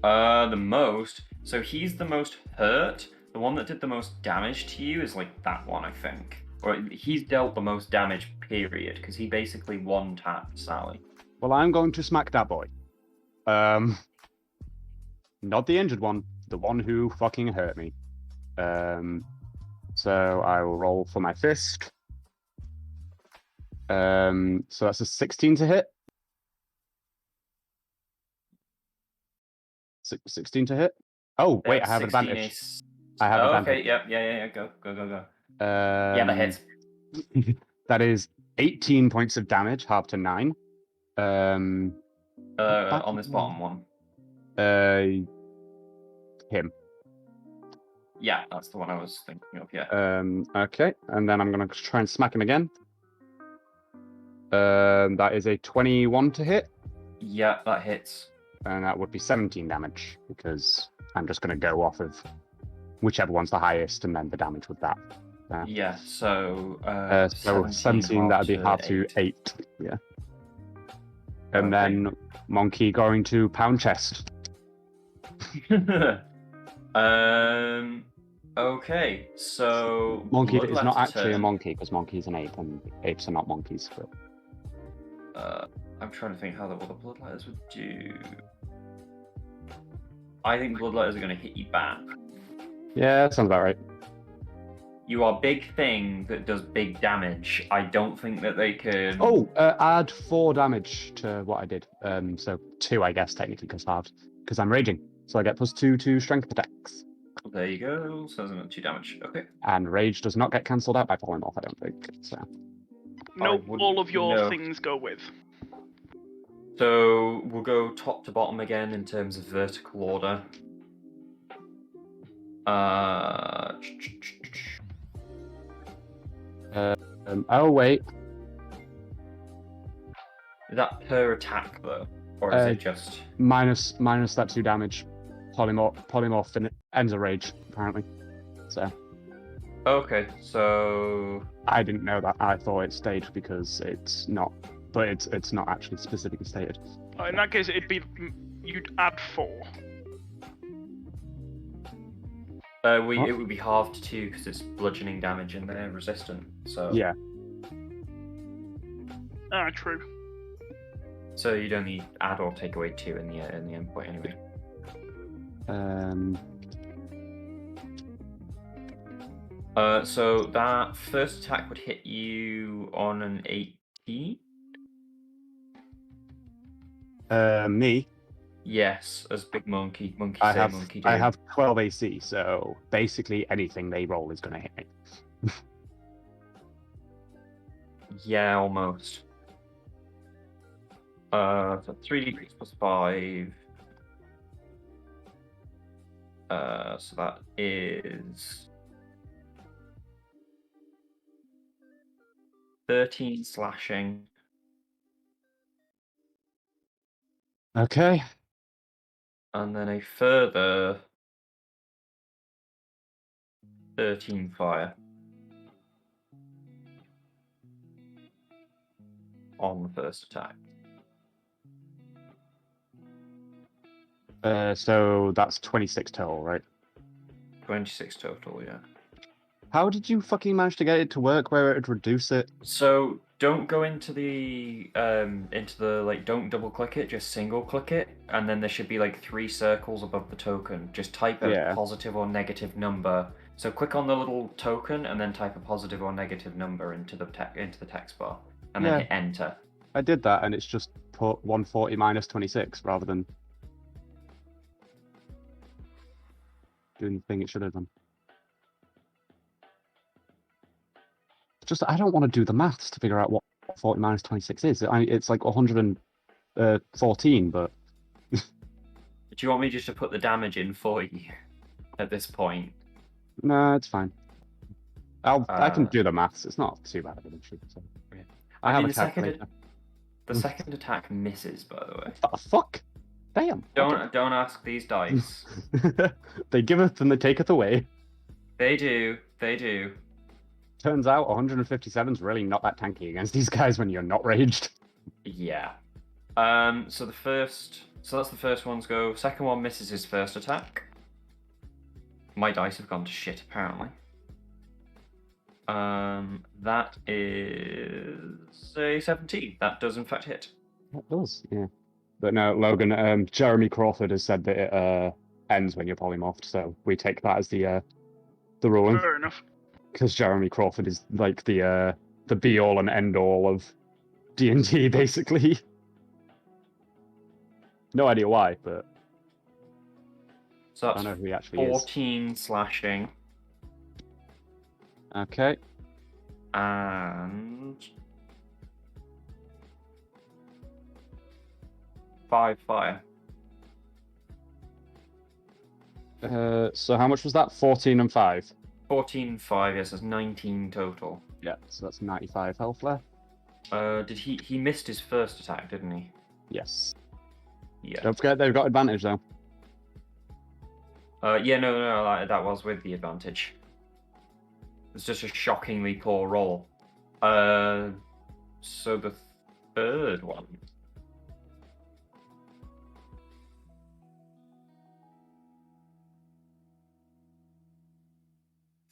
The most. So he's the most hurt. The one that did the most damage to you is like that one, I think. Or he's dealt the most damage, period, because he basically one-tapped Sally. Well, I'm going to smack that boy. Not the injured one, the one who fucking hurt me. So I will roll for my fist. So that's a 16 to hit. 16 to hit. Oh wait, I have 16 advantage. is... I have advantage. Okay, yeah. Go. Yeah, that hits. That is 18 points of damage, half to 9. On this bottom one. Him. Yeah, that's the one I was thinking of, yeah. Okay, and then I'm gonna try and smack him again. That is a 21 to hit. Yeah, that hits. And that would be 17 damage, because I'm just gonna go off of whichever one's the highest, and then the damage with that. Yeah, so... so 17, that'd be half to 8. Yeah. And then Monkey going to pound chest. Okay, so... Monkey is not Bloodletter's actually a turn. monkey, because monkey's an ape, and apes are not monkeys. But... I'm trying to think how the bloodletters would do. I think bloodletters are going to hit you back. Yeah, that sounds about right. You are big thing that does big damage. I don't think that they can... Oh, add 4 damage to what I did. So 2, I guess, technically, because halved. Because I'm raging. So I get +2 to strength attacks. There you go. So there's another 2 damage. Okay. And rage does not get cancelled out by Polymorph, I don't think. So. Nope, wouldn't all of your know. things go with. So we'll go top to bottom again in terms of vertical order. Oh, wait. Is that per attack though, or is it just minus that 2 damage? Polymorph ends a rage apparently. So. Okay, so I didn't know that. I thought it stayed because it's not, but it's not actually specifically stated. In that case, you'd add 4. it would be halved to 2 because it's bludgeoning damage and they're resistant. So yeah. True. So you'd only add or take away 2 in the endpoint anyway. So that first attack would hit you on an 18. Me. Yes, as big monkey. Monkey I say have monkey do. I have 12 AC, so basically anything they roll is gonna hit me. Yeah, almost. So 3d6 plus 5. So that is 13 slashing. Okay. And then a further 13 fire on the first attack. So that's 26 total, right? 26 total, yeah. How did you fucking manage to get it to work where it would reduce it? So don't go into the like don't double click it, just single click it, and then there should be like 3 circles above the token. Just type a positive or negative number. So click on the little token and then type a positive or negative number into the text bar, and then hit enter. I did that, and it's just put 140 minus 26 rather than doing the thing it should have done. Just I don't want to do the maths to figure out what 40 minus 26 is. It's like 114, but... Do you want me just to put the damage in for you at this point? No, it's fine. I can do the maths. It's not too bad of an issue. So. Yeah. I have a calculator. The second attack misses, by the way. What the fuck? Damn. Don't ask these dice. They giveth and they taketh away. They do. Turns out 157's really not that tanky against these guys when you're not raged. Yeah. So that's the first one's go. Second one misses his first attack. My dice have gone to shit apparently. That is a 17. That does in fact hit. That does, yeah. But no, Logan, Jeremy Crawford has said that ends when you're polymorphed, so we take that as the ruling. Fair enough. Because Jeremy Crawford is like the be all and end all of D&D, basically. No idea why, but So I don't know that's who he actually is. 14 slashing Okay. and 5 fire. So how much was that? 14 and 5. 14, 5, yes, that's 19 total. Yeah, so that's 95 health left. Did he missed his first attack, didn't he? Yes. Yeah. Don't forget they've got advantage though. Yeah, no, that was with the advantage. It's just a shockingly poor roll. So the third one.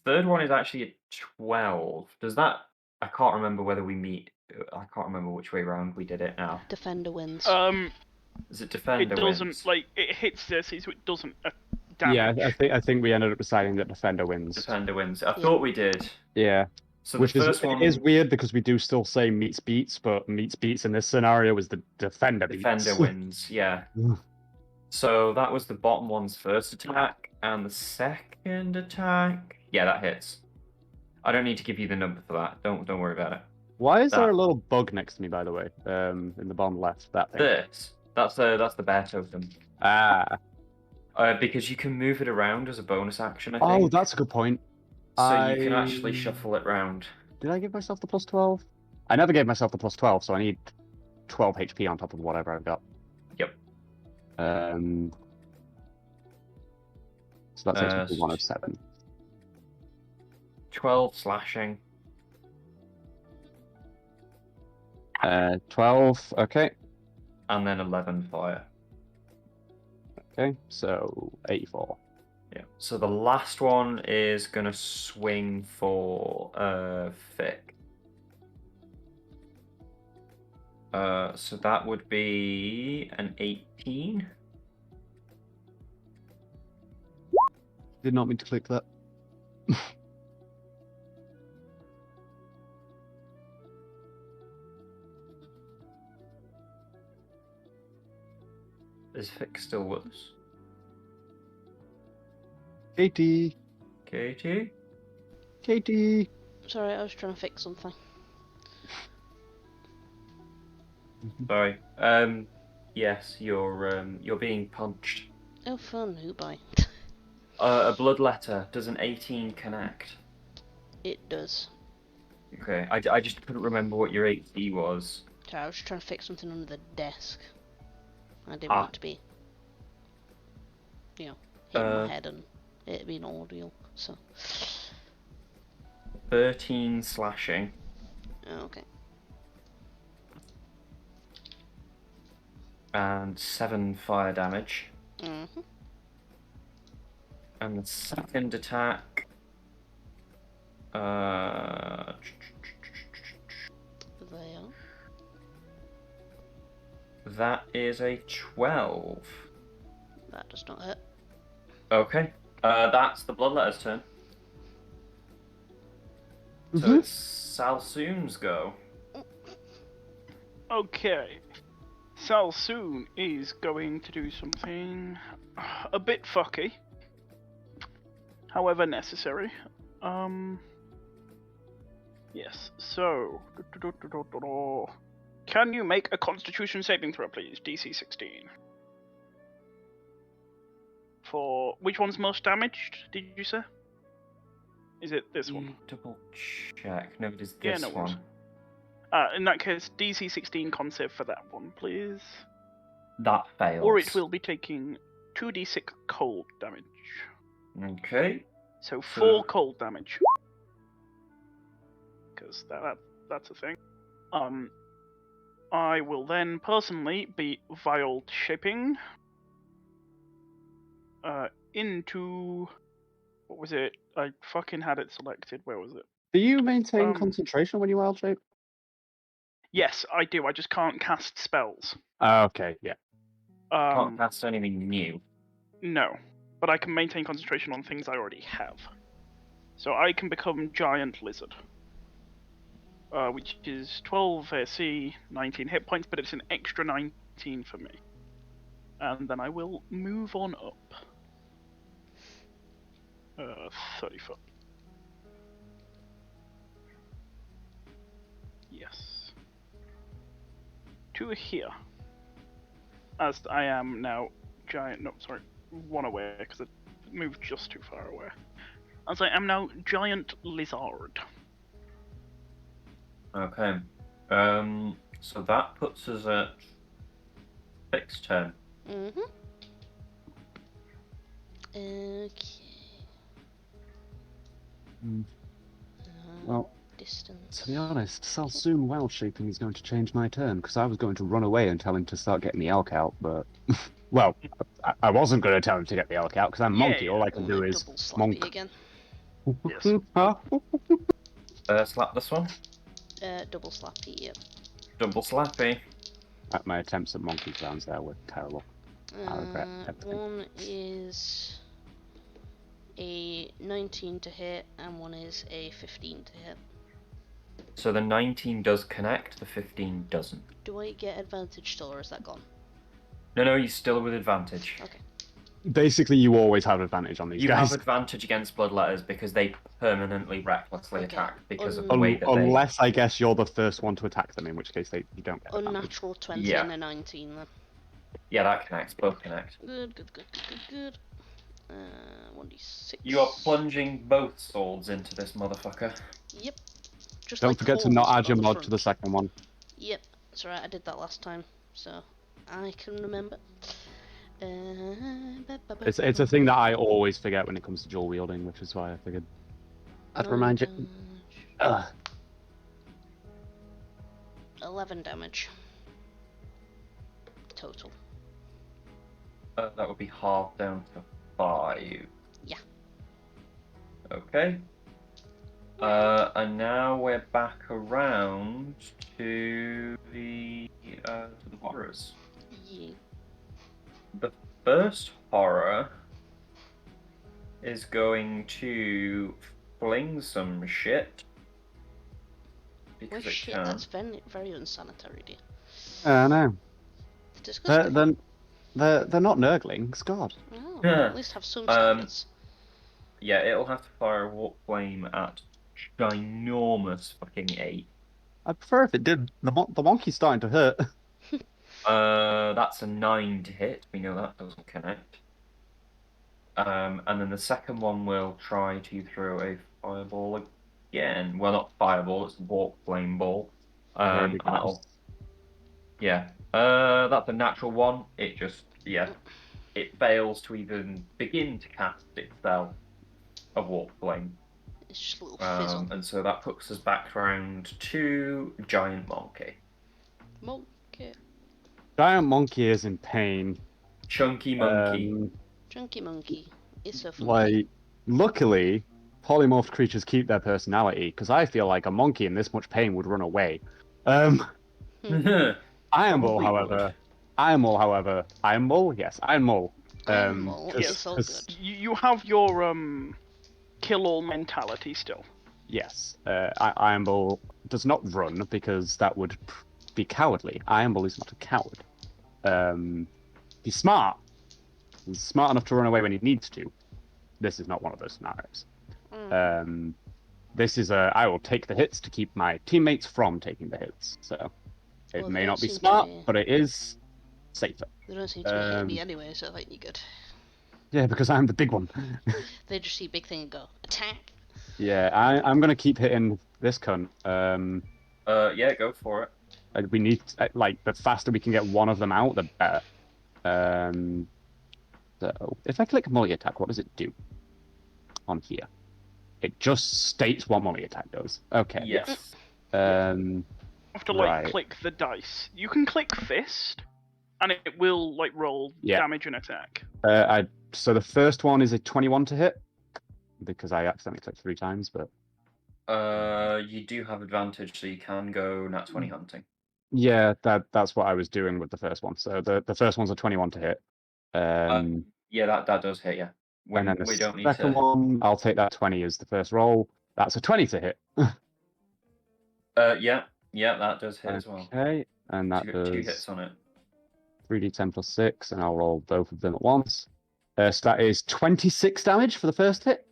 Third one is actually a 12. Does that... I can't remember whether we meet... I can't remember which way round we did it now. Defender wins. Is it defender It doesn't wins? like it hits this, so it doesn't Yeah, damage. I think we ended up deciding that defender wins. Defender wins. I thought we did. Yeah. So Which the first one is weird because we do still say meets beats, but meets beats in this scenario is the defender beats. defender wins. Yeah. So that was the bottom one's first attack, and the second attack. Yeah, that hits. I don't need to give you the number for that. Don't worry about it. Why is there That. a little bug next to me, by the way? In the bottom left, that thing. That's the bear totem. Ah. Because you can move it around as a bonus action. I Oh, think. that's a good point. So you can actually shuffle it round. Did I give myself the plus 12? I never gave myself the plus 12, so I need 12 HP on top of whatever I've got. Yep. So that takes me to 1 of 7. 12 slashing. 12, okay. And then 11 fire. Okay, so 84. Yeah. So the last one is gonna swing for Fick. So that would be an 18. Did not mean to click that. Is Fick still with us? Katie! Katie? Katie! Sorry, I was trying to fix something. Sorry. Yes, you're being punched. Oh, fun, who by? A bloodletter. Does an 18 connect? It does. Okay, I just couldn't remember what your AC was. Sorry, I was trying to fix something under the desk. I didn't want to be, hitting my head and it being an ordeal, so. 13 slashing. Okay. And 7 fire damage. Mm-hmm. And the second attack. They are. That is a 12. That does not hit. Okay. That's the bloodletter's turn. So it's Salsoon's go. Okay. Salsoon is going to do something a bit fucky. However necessary. Yes, so... Can you make a Constitution saving throw, please? DC 16. For... Which one's most damaged, did you say? Is it this one? Double check. No, it is Yeah, this no worries. one. In that case, DC 16 con save for that one, please. That fails. Or it will be taking 2d6 cold damage. Okay. So 4 cold damage. Because that's a thing. I will then personally be vial shaping into... What was it? I fucking had it selected. Where was it? Do you maintain concentration when you wild shape? Yes, I do. I just can't cast spells. Okay, yeah. Can't cast anything new. No. but I can maintain concentration on things I already have. So I can become Giant Lizard, which is 12 AC, 19 hit points, but it's an extra 19 for me. And then I will move on up. 30 foot. Yes. To here. As I am now giant. No, sorry. One away, because it moved just too far away. As I am now Giant Lizard. Okay. So that puts us at Vic's turn. Mm-hmm. Okay. Well, Distance. to be honest, I'll soon well shaping is going to change my turn, because I was going to run away and tell him to start getting the elk out, but... well, I wasn't going to tell him to get the elk out, because I'm Yeah, monkey. All I can Oh, do my is double slappy monk. again. Yes. Slap this one. Double slappy, yep. Double slappy. My attempts at monkey sounds there were terrible. I regret everything. One is a 19 to hit, and one is a 15 to hit. So the 19 does connect, the 15 doesn't. Do I get advantage still, or is that gone? No, you're still with advantage. Okay. Basically, you always have advantage on these You guys. have advantage against bloodletters because they permanently recklessly Okay. attack because of the way that Unless, I guess, you're the first one to attack them, in which case you don't get advantage. Unnatural 20 Yeah. and a 19 then. Yeah, that connects. Both connect. Good. 1d6. You are plunging both swords into this motherfucker. Yep. Just Don't like forget to not holes add your on the mod front. to the second one. Yep, that's right, I did that last time, so I can remember. It's a thing that I always forget when it comes to dual wielding, which is why I figured I'd remind you. Ugh. 11 damage. Total. That would be half down to 5. Yeah. Okay. And now we're back around to the horrors. Yeah. The first horror is going to fling some shit. Well, Because it shit, can. that's very unsanitary, dear. No. Disgusting. They're not nurglings, God. Oh, Yeah. at least have some standards. Yeah, it'll have to fire a warp flame at ginormous fucking 8. I'd prefer if it did. The monkey's starting to hurt. That's a 9 to hit. We know that doesn't connect. And then the second one will try to throw a fireball again. Well, not fireball, it's a warp flame ball. Very That'll... Yeah. That's a natural one. It just, it fails to even begin to cast itself a warp flame. It's just a little fizzle. And so that puts us back around to Giant Monkey. Monkey. Giant monkey is in pain. Chunky Monkey. Chunky monkey. It's so funny. Luckily, polymorphed creatures keep their personality, because I feel like a monkey in this much pain would run away. Iron Bull, however. Iron Bull? Yes, Iron Bull. Yes, you have your kill all mentality still. Yes, Iron Bull does not run because that would be cowardly. Iron Bull is not a coward. He's smart. He's smart enough to run away when he needs to. This is not one of those scenarios. This is I will take the hits to keep my teammates from taking the hits. So it may not be smart, but it is safer. They don't seem to be hitting me anyway, so I think you're good. Yeah, because I'm the big one. They just see a big thing and go, attack! Yeah, I'm going to keep hitting this cunt. Yeah, go for it. We need, the faster we can get one of them out, the better. So, if I click multi-attack, what does it do? On here. It just states what multi-attack does. Okay. Yes. You have to, click the dice. You can click fist, and it will, roll damage and attack. So the first one is a 21 to hit, because I accidentally clicked 3 times, but... You do have advantage, so you can go nat 20 hunting. Yeah, that's what I was doing with the first one. So the first one's a 21 to hit. Yeah, that does hit, yeah. And then the we don't need second to. one, I'll take that 20 as the first roll. That's a 20 to hit. Yeah, that does hit as well. Okay, and So that you got 2 does hits on it. 3d10 plus 6, and I'll roll both of them at once. So that is 26 damage for the first hit.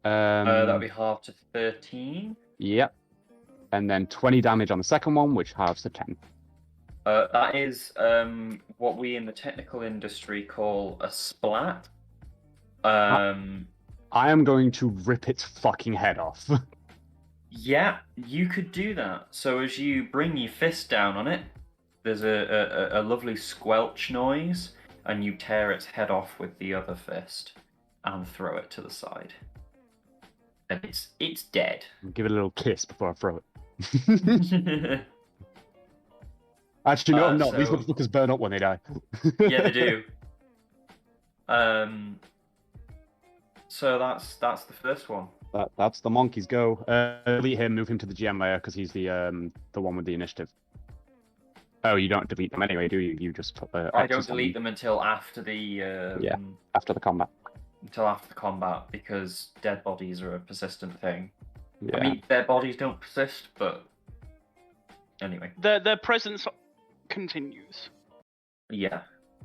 That'll be halved to 13. Yep. And then 20 damage on the second one, which halves to 10. That is what we in the technical industry call a splat. I am going to rip its fucking head off. Yeah, you could do that. So as you bring your fist down on it, there's a lovely squelch noise, and you tear its head off with the other fist and throw it to the side. And it's dead. Give it a little kiss before I throw it. Actually, no, I'm not. These so- motherfuckers burn up when they die. Yeah, they do. So that's the first one. That's the monkey's go. Delete him, move him to the GM layer because he's the one with the initiative. Oh, you don't delete them anyway, do you? You just put the. I don't X's on delete them until after the Yeah. after the combat. until after the combat because dead bodies are a persistent thing. Yeah. I mean, their bodies don't persist, but anyway. Their presence continues. Yeah.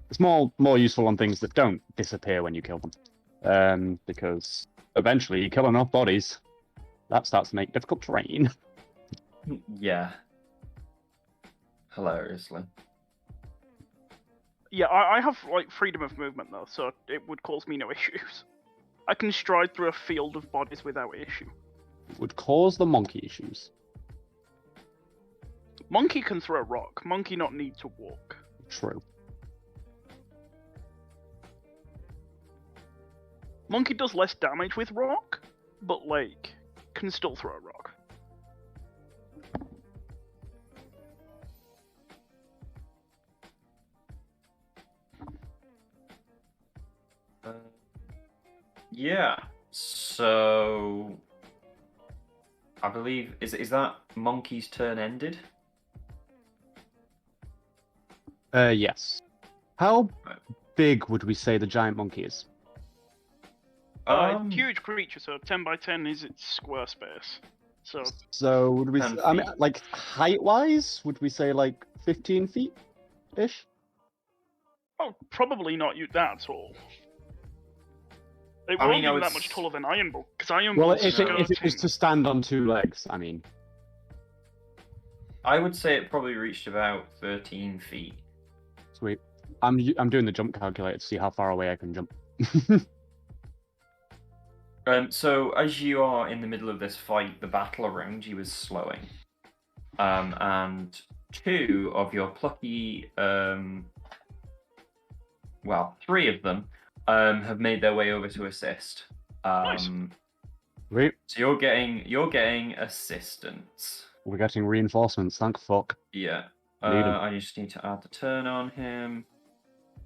It's more useful on things that don't disappear when you kill them, because eventually you kill enough bodies, that starts to make difficult terrain. Yeah. Hilariously. Yeah, I have like freedom of movement though, so it would cause me no issues. I can stride through a field of bodies without issue. Would cause the monkey issues. Monkey can throw a rock. Monkey not need to walk. True. Monkey does less damage with rock, but like can still throw a rock. Yeah. So I believe is that monkey's turn ended? Yes. How big would we say the giant monkey is? Huge creature, so 10 by 10 is its square space. So would we? 10 I mean, feet. like height-wise, would we say like 15 feet ish? probably not you that tall. It I won't mean, be I would that much taller than Iron Bull, because Iron Well, Bull's if it was skirting- to stand on 2 legs, I mean. I would say it probably reached about 13 feet. Sweet. I'm doing the jump calculator to see how far away I can jump. So as you are in the middle of this fight, the battle around you is slowing. And 2 of your plucky, 3 of them, have made their way over to assist. Nice. Wait, So you're getting assistance. we're getting reinforcements. Thank fuck. Yeah. Need 'em. I just need to add the turn on him.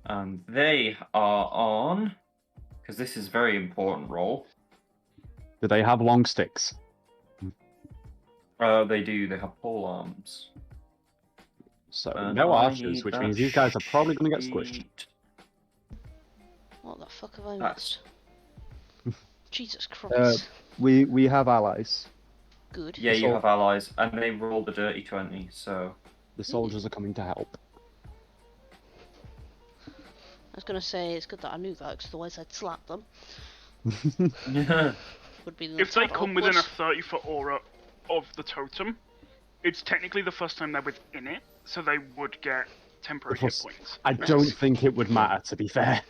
And they are on, because this is a very important roll. Do they have long sticks? They do. They have pole arms. So And no I archers, need which that means these guys are probably going to get squished. sheet. What the fuck have I That's- missed? Jesus Christ. We have allies. Good. Yeah, you So- have allies, and they rolled a dirty 20, so... The soldiers are coming to help. I was gonna say it's good that I knew that, because otherwise I'd slap them. Would be If they tad come within a awkward. 30-foot aura of the totem, it's technically the first time they're within it, so they would get temporary hit Plus, points. I don't think it would matter, to be fair.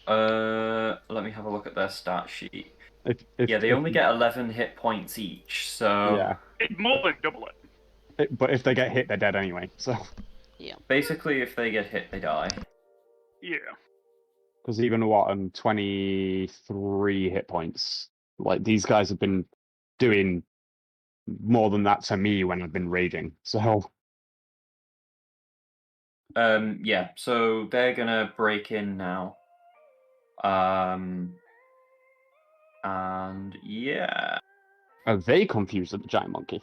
Let me have a look at their stat sheet. If, Yeah, they only get 11 hit points each, so... Yeah. It more than double it. But if they get hit, they're dead anyway. So, Basically, if they get hit, they die. Yeah. because even on 23 hit points, like these guys have been doing more than that to me when I've been raging. So, Yeah, so they're gonna break in now. And yeah. are they confused at the giant monkey?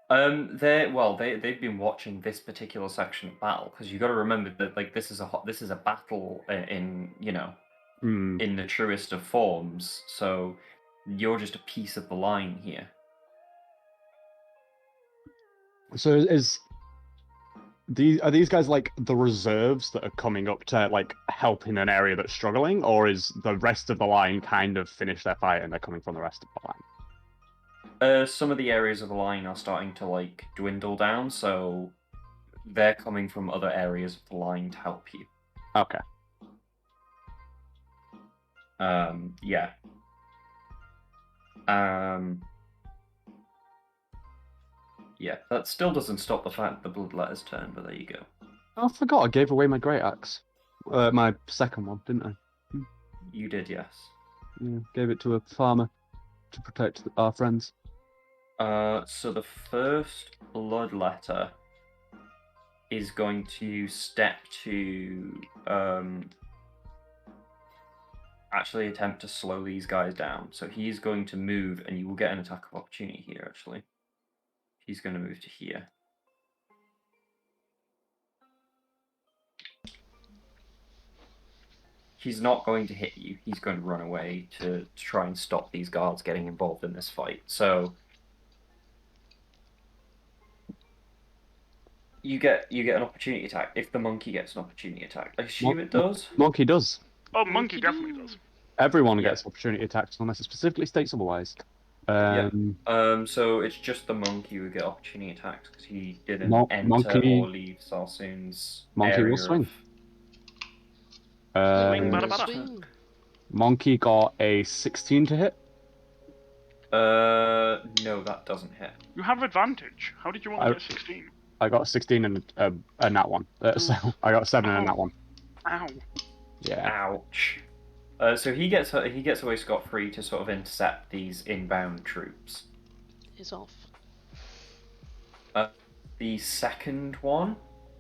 They've been watching this particular section of battle because you got to remember that like this is a battle in in the truest of forms. So you're just a piece of the line here. So are these guys like the reserves that are coming up to like help in an area that's struggling, or is the rest of the line kind of finished their fight and they're coming from the rest of the line? Some of the areas of the line are starting to like dwindle down, so they're coming from other areas of the line to help you. Okay. Yeah. Yeah, that still doesn't stop the fact that the bloodletter's turn, but there you go. I forgot I gave away my great axe. My second one, didn't I? You did, yes. Yeah, gave it to a farmer to protect our friends. So the first bloodletter is going to step to actually attempt to slow these guys down. So he's going to move, and you will get an attack of opportunity here, actually. He's going to move to here. He's not going to hit you. He's going to run away to try and stop these guards getting involved in this fight. So you get an opportunity attack if the monkey gets an opportunity attack. I assume it does. Monkey does. Oh, monkey definitely does. Everyone Yeah. gets opportunity attacks unless it specifically states otherwise. So it's just the monkey who would get opportunity attacks because he didn't enter monkey- or leave Sarsoon's Monkey area will swing. Swing, bada, Swing, bada. swing. Monkey got a 16 to hit. No, that doesn't hit. You have advantage. How did you only get 16? I got a 16 and a nat one. So I got a 7 and a nat one. Ow. Yeah. Ouch. So he gets away scot-free to sort of intercept these inbound troops. Is off. The second one,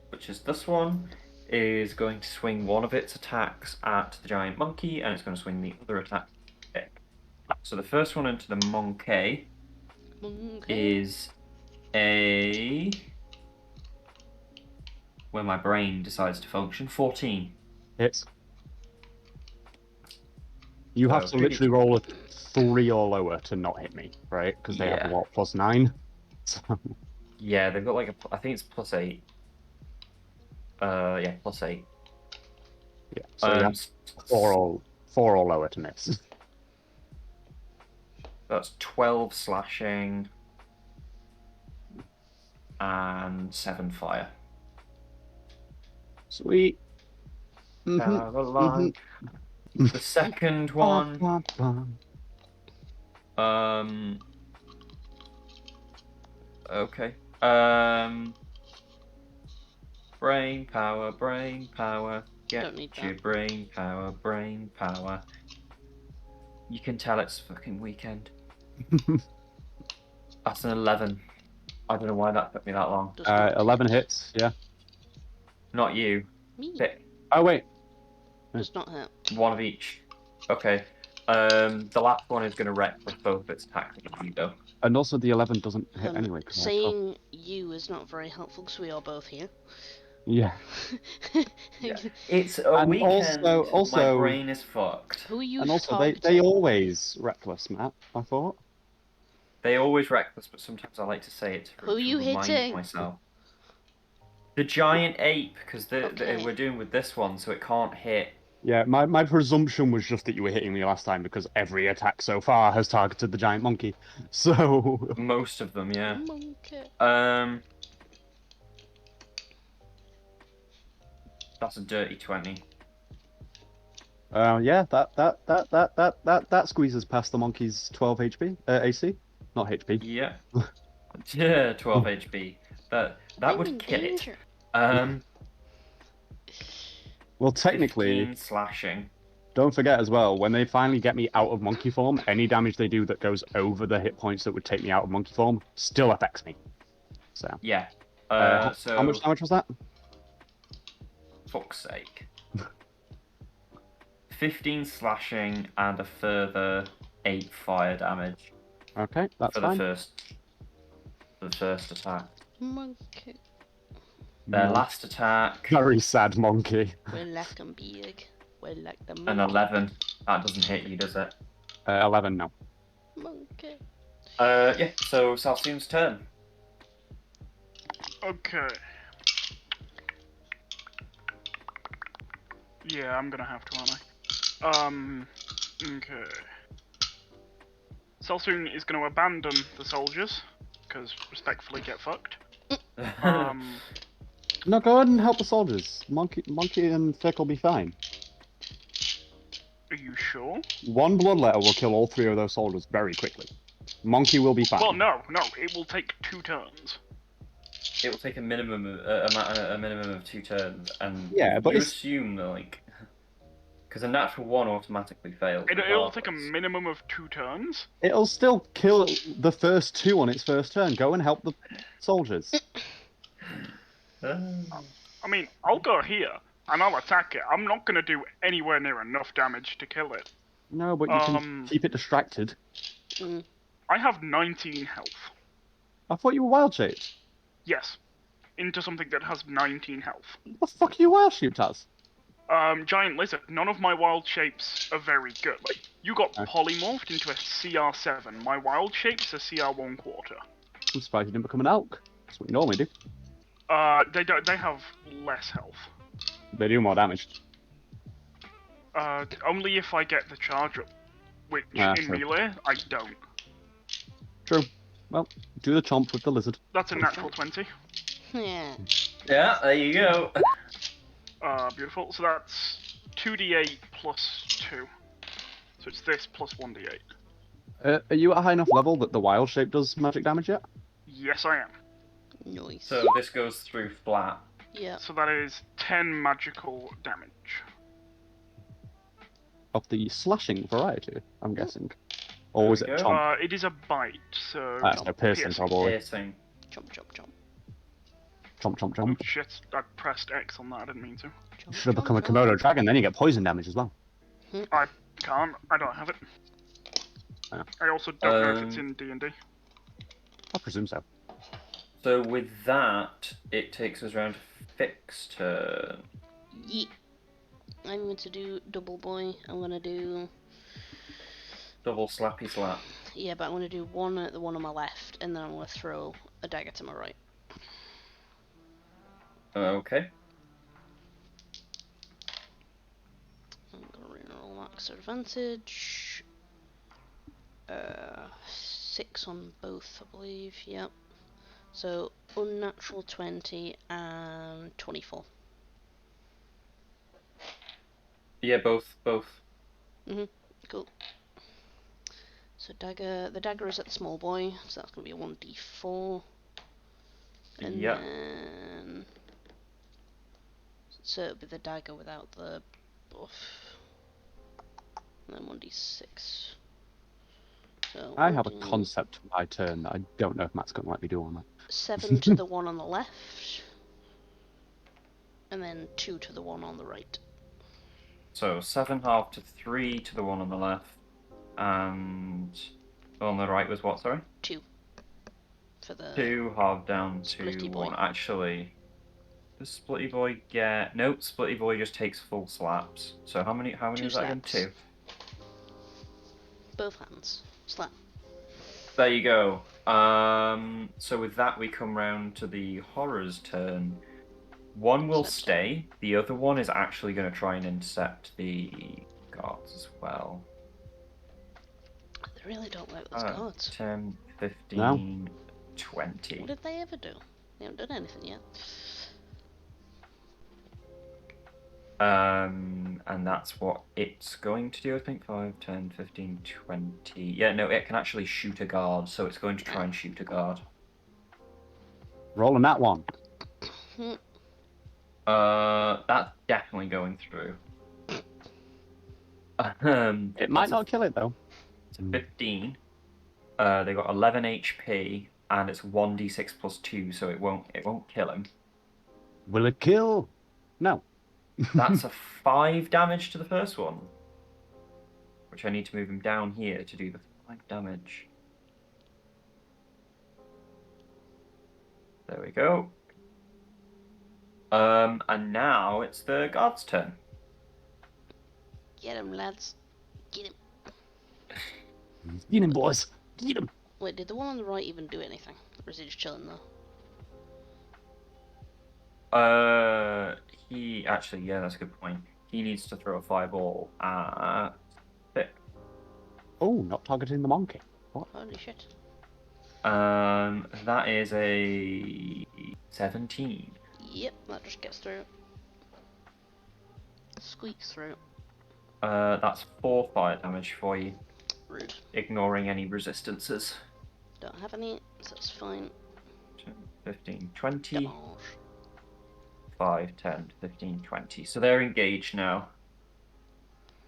which is this one, is going to swing one of its attacks at the giant monkey, and it's going to swing the other attack. So the first one into the monkey is a... when my brain decides to function, 14. Hits. You have to literally roll a 3 or lower to not hit me, right? Because they have what, +9? So... Yeah, they've got like I think it's +8. Yeah, +8. Yeah, so you have 4 or lower to miss. That's 12 slashing and 7 fire. Sweet. The second one. Okay. Brain power. Don't need Get your that. brain power. You can tell it's fucking weekend. That's an 11. I don't know why that took me that long. 11 hits, yeah. Not you. Me. Pick Oh, wait. Does not hit. one of each. Okay. The last one is going to wreck with both its attacks against you, though. And also the 11 doesn't hit anyway. Saying you is not very helpful because we are both here. Yeah. Yeah. It's a And weekend. also- my brain is fucked. Who are you And also, targeting? they always reckless, Matt, I thought. They always reckless, but sometimes I like to say it to, Who are you remind hitting? myself. The giant ape, because Okay. we're doing with this one, so it can't hit. Yeah, my presumption was just that you were hitting me last time because every attack so far has targeted the giant monkey. So... Most of them, yeah. Monkey. That's a dirty 20. Yeah, that squeezes past the monkey's 12 HP, AC, not HP. Yeah. Yeah, 12 HP. That I'm would in kill danger. it. Well, technically, 15 slashing. don't forget as well, when they finally get me out of monkey form, any damage they do that goes over the hit points that would take me out of monkey form still affects me. So, Yeah. So how much damage was that? fuck's sake. 15 slashing and a further 8 fire damage Okay, that's for fine. the first. for the first attack. Monkey. Their last attack, Very sad monkey. We're like 'em big. We're like the an monkey. 11. That doesn't hit you, does it? 11, no. Monkey. Yeah, so Salsoon's turn. Okay. Yeah, I'm gonna have to, aren't I? Okay. Salsoon is gonna abandon the soldiers, because respectfully get fucked. No, go ahead and help the soldiers. Monkey and Thick will be fine. Are you sure? One bloodletter will kill all 3 of those soldiers very quickly. Monkey will be fine. Well, no, it will take 2 turns. It will take a minimum of a minimum of 2 turns, and Yeah, but you it's... assume that, like, because a natural 1 automatically fails. It'll take a regardless. minimum of 2 turns. It'll still kill the first 2 on its first turn. Go and help the soldiers. I mean, I'll go here and I'll attack it. I'm not gonna do anywhere near enough damage to kill it. No, but you can keep it distracted. I have 19 health. I thought you were wild shaped. Yes, into something that has 19 health. What the fuck are you wild shaped as? Giant lizard. None of my wild shapes are very good. Like, you got polymorphed into a CR7. My wild shape's a CR1 quarter. I'm surprised you didn't become an elk. That's what you normally do. They don't. They have less health. They do more damage. Only if I get the charge up, which in true. melee I don't. True. Well, do the chomp with the lizard. That's a natural 20. Yeah. Yeah, there you go. Beautiful. So that's 2d8 plus 2. So it's this plus 1d8. Are you at a high enough level that the wild shape does magic damage yet? Yes, I am. Nice. So this goes through flat. Yeah. So that is 10 magical damage. Of the slashing variety, I'm guessing. Or was it There we chomp? It is a bite, so... That's no piercing, probably. Piercing. Chomp, chomp, chomp. Chomp, chomp, Oh chomp. shit, I pressed X on that, I didn't mean to. Chomp, You should have chomp, become a chomp. Komodo dragon, then you get poison damage as well. I can't, I don't have it. Oh. I also don't know if it's in D&D. I presume so. So with that, it takes us around to Fix turn. Yeet. I'm going to do double boy. I'm going to do... Double slappy slap. Yeah, but I'm going to do one at the one on my left, and then I'm going to throw a dagger to my right. Okay. I'm going to roll max advantage. 6 on both, I believe. Yep. So, unnatural 20 and 24. Yeah, both. Cool. So dagger, the dagger is at the small boy, so that's going to be a 1d4. And Yep. then... So it'll be the dagger without the buff. And then 1d6. So I have a 1d concept for my turn that I don't know if Matt's going to let me do on that. 7 to the one on the left. And then 2 to the one on the right. So 7 half to 3 to the one on the left. And on the right was what, sorry? 2. For the... 2 half down to Splitty boy. 1. Actually, does Splitty Boy get... Nope, Splitty Boy just takes full slaps. So how many 2 was that again? slaps. 2. Both hands. Slap. There you go. So with that we come round to the horror's turn. One will Intercept. stay, the other one is actually going to try and intercept the guards as well. They really don't like those guards. 10, 15, No. 20. What did they ever do? They haven't done anything yet. And that's what it's going to do, I think. 5, 10, 15, 20. Yeah, no, it can actually shoot a guard, so it's going to try and shoot a guard. Rolling that one. That's definitely going through. It might not kill it though. It's a 15. They got 11 HP, and it's 1d6 plus 2, so it won't kill him. Will it kill? No. That's a 5 damage to the first one. Which I need to move him down here to do the 5 damage. There we go. And now it's the guard's turn. Get him, lads. Get him. Get him, boys. Get him. Wait, did the one on the right even do anything? Or is he just chilling there? He actually, yeah, that's a good point. He needs to throw a fireball at Vic. Oh, not targeting the monkey. Holy shit. That is a 17. Yep, that just gets through. Squeaks through. That's 4 fire damage for you, Rude. ignoring any resistances. Don't have any, so it's fine. 10, 15, 20. Gosh. 5, 10, 15, 20. So they're engaged now.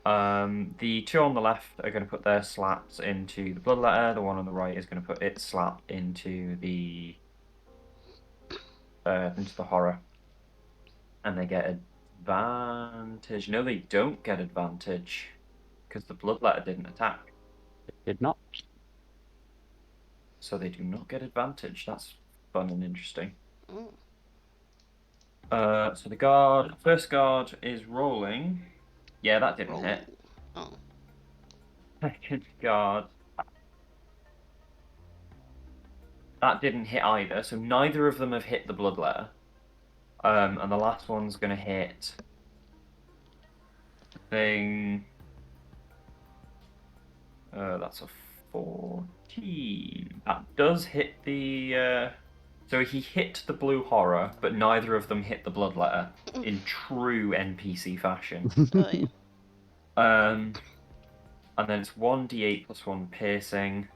The two on the left are going to put their slaps into the bloodletter. The one on the right is going to put its slap into the horror, and they get advantage. No, they don't get advantage because the bloodletter didn't attack. It did not. So they do not get advantage. That's fun and interesting. Oh. So the first guard is rolling. Yeah, that didn't Roll. hit. Oh. Second guard. That didn't hit either, so neither of them have hit the bloodletter. And the last one's gonna hit. Thing. That's a 14. That does hit the. So he hit the blue horror, but neither of them hit the bloodletter in true NPC fashion. Oh, yeah. And then it's 1d8 plus 1 piercing,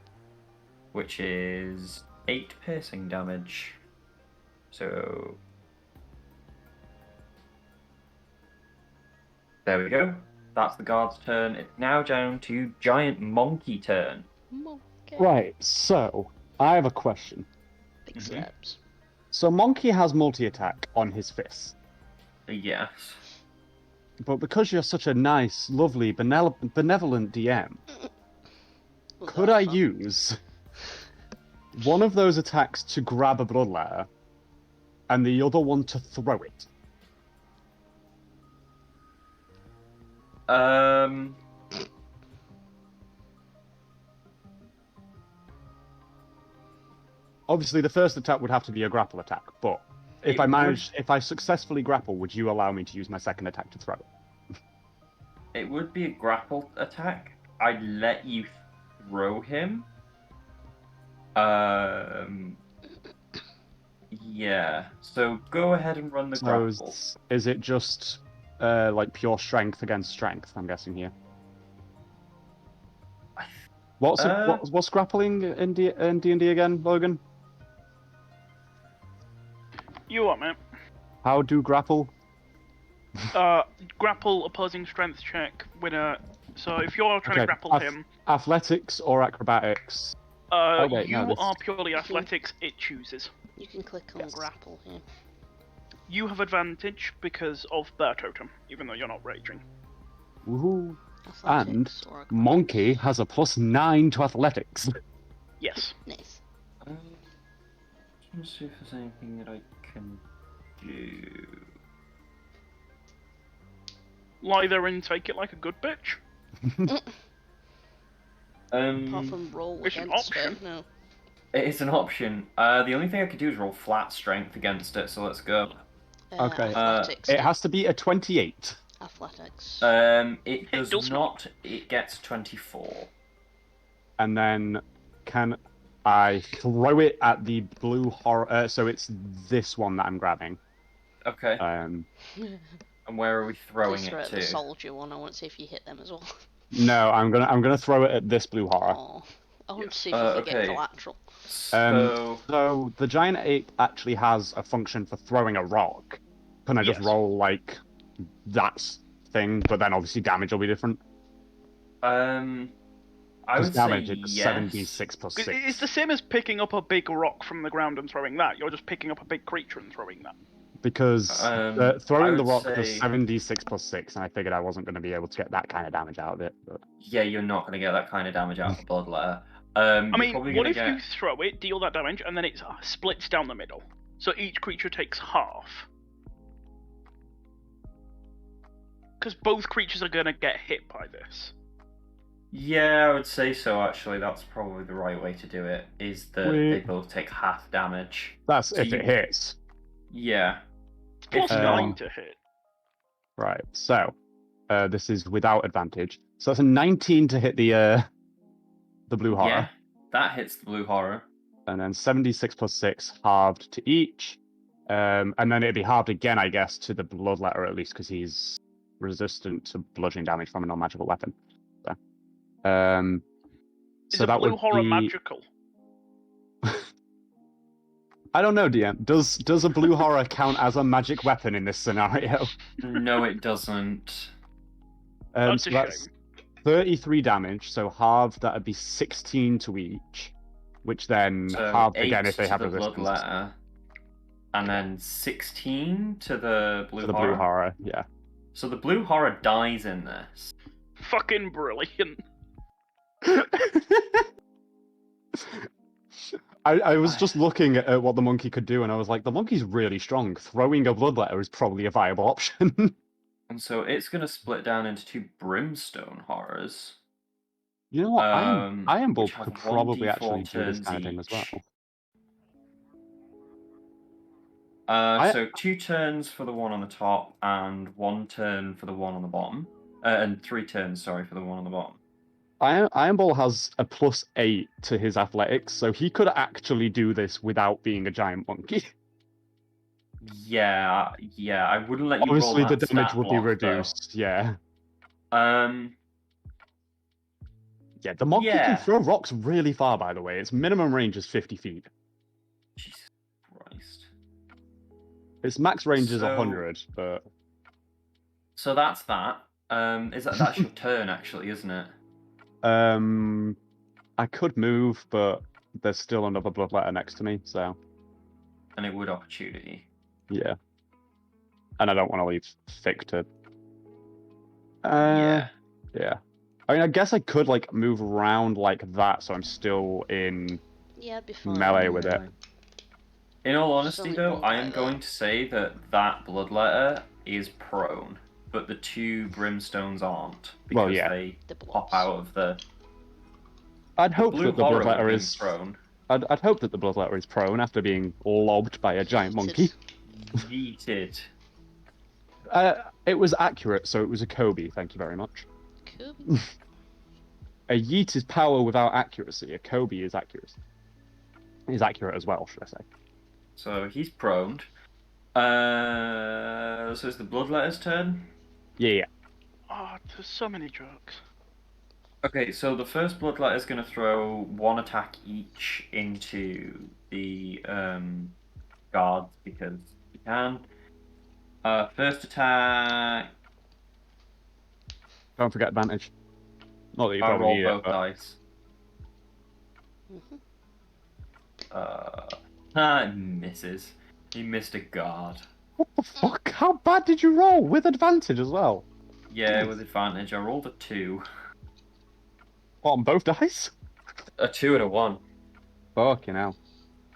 which is 8 piercing damage. So there we go. That's the guard's turn. It's now down to giant monkey turn. Monkey. Right, so I have a question. Big slabs. So Monkey has multi-attack on his fists, Yes. but because you're such a nice, lovely, benevolent DM, Was could that I fun? use one of those attacks to grab a bloodletter and the other one to throw it? Obviously, the first attack would have to be a grapple attack, but if if I successfully grapple, would you allow me to use my second attack to throw it? It would be a grapple attack. I'd let you throw him. Yeah. So go ahead and run the So grapple. is it just like pure strength against strength? I'm guessing here. What's grappling in D&D again, Logan? You what, mate? How do grapple? Grapple opposing strength check with a. So if you're trying to grapple him, Athletics or acrobatics? wait, you no, this- are purely athletics. It chooses. You can click on Yes. grapple here. You have advantage because of Bear Totem, even though you're not raging. Woohoo! Athletics or acrobatics. Monkey has a +9 to athletics. Yes. Nice. Let's see if there's anything that I can do. Lie there and take it like a good bitch. Apart from roll It's an against option. it, no. It is an option. The only thing I could do is roll flat strength against it, so let's go. Okay. Athletics. It has to be a 28. Athletics. It does does not. It gets 24. And then can I throw it at the blue horror? So it's this one that I'm grabbing. Okay. Um, And where are we throwing Please throw it at the to? soldier one. I want to see if you hit them as well. no, I'm gonna throw it at this blue horror. Oh. I want Yes. to see if you can get Okay. collateral. So So the giant ape actually has a function for throwing a rock. Can I just Yes. roll like that thing? But then obviously damage will be different. I Because would damage say it's yes. 76 plus 'Cause 6. it's the same as picking up a big rock from the ground and throwing that. You're just picking up a big creature and throwing that. Because I throwing the would rock say- does 76 plus 6, and I figured I wasn't going to be able to get that kind of damage out of it. But... Yeah, you're not going to get that kind of damage out of a bloodletter. I You're mean, probably what gonna if get... you throw it, deal that damage, and then it splits down the middle? So each creature takes half. Because both creatures are going to get hit by this. Yeah, I would say so, actually. That's probably the right way to do it, is that they both take half damage. That's So if it hits. Yeah. Plus If 9 not- to hit. Right, so this is without advantage. So that's a 19 to hit the blue horror. Yeah, that hits the blue horror. And then 76 plus 6 halved to each. And then it'd be halved again, I guess, to the bloodletter at least, because he's resistant to bludgeoning damage from a non-magical weapon. So, Is so a that blue would horror be... magical? I don't know, DM. Does a blue horror count as a magic weapon in this scenario? No, it doesn't. That's So a that's shame. 33 damage, so halved, that'd be 16 to each, which then So halved 8 again if they to have the resistance. bloodletter, and then 16 to the blue To the horror. blue horror, yeah. So the blue horror dies in this. Fucking brilliant. I was just looking at what the monkey could do, and I was like, the monkey's really strong. Throwing a bloodletter is probably a viable option. And so it's going to split down into 2 brimstone horrors. You know what? Iron Bulb which have could probably 1d4 actually do this turns kind of thing as well. each. So 2 turns for the one on the top, and 1 turn for the one on the bottom. And 3 turns, sorry, for the one on the bottom. Iron Ball has a +8 to his athletics, so he could actually do this without being a giant monkey. Yeah, I wouldn't let you Obviously, roll the that damage stat would be block, reduced. Yeah. though. Yeah, the monkey Yeah. can throw rocks really far, by the way. Its minimum range is 50 feet. Jesus Christ. Its max range is So- 100, but... So that's that. That's your turn, actually, isn't it? I could move, but there's still another bloodletter next to me, so... And it would opportunity. Yeah. And I don't want to leave Thick to... Yeah. Yeah. I mean, I guess I could, like, move around like that, so I'm still in Yeah, it'd be fine. melee with it. In all honesty, Something though, won't I am like going to say that bloodletter is prone, but the 2 brimstones aren't, because Well, yeah. they The pop blobs. out of the I'd hope blue that the horror would have bloodletter been is... prone. I'd hope that the bloodletter is prone after being lobbed by a giant monkey. Yeeted. It was accurate, so it was a Kobe, thank you very much. Cool. A yeet is power without accuracy. A Kobe is accuracy. Is accurate as well, should I say. So he's proned. So it's the bloodletter's turn? Yeah. Oh, there's so many jokes. Okay, so the first bloodletter is going to throw 1 attack each into the guards because he can. First attack. Don't forget advantage. Not that you I probably roll need both it, but... dice. Misses. He missed a guard. What the fuck? How bad did you roll? With advantage as well? Yeah, with advantage. I rolled a 2. What, on both dice? A 2 and a 1. Fucking hell.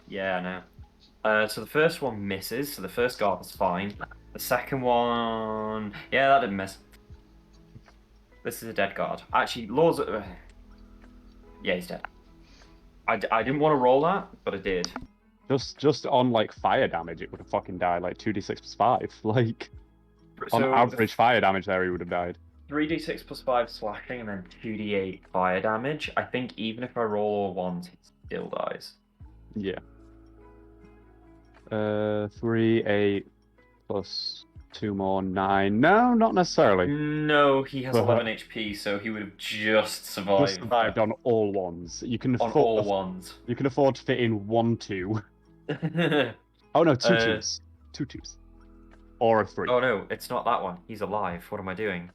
Yeah, I know. So the first one misses, so the first guard was fine. The second one... Yeah, that didn't miss. This is a dead guard. Actually, Law's... Yeah, he's dead. I didn't want to roll that, but I did. Just on, like, fire damage, it would have fucking died, like, 2d6 plus 5. Like, on So, average fire damage there, he would have died. 3d6 plus 5 slashing and then 2d8 fire damage. I think even if I roll all ones, he still dies. Yeah. 3, 8, plus 2 more, 9. No, not necessarily. No, he has Uh-huh. 11 HP, so he would have just survived. Just survived on all ones. You can on afford, all ones. You can afford to fit in 1 2. Oh no, 2 2s. 2 2s. Or a 3. Oh no, it's not that one. He's alive. What am I doing?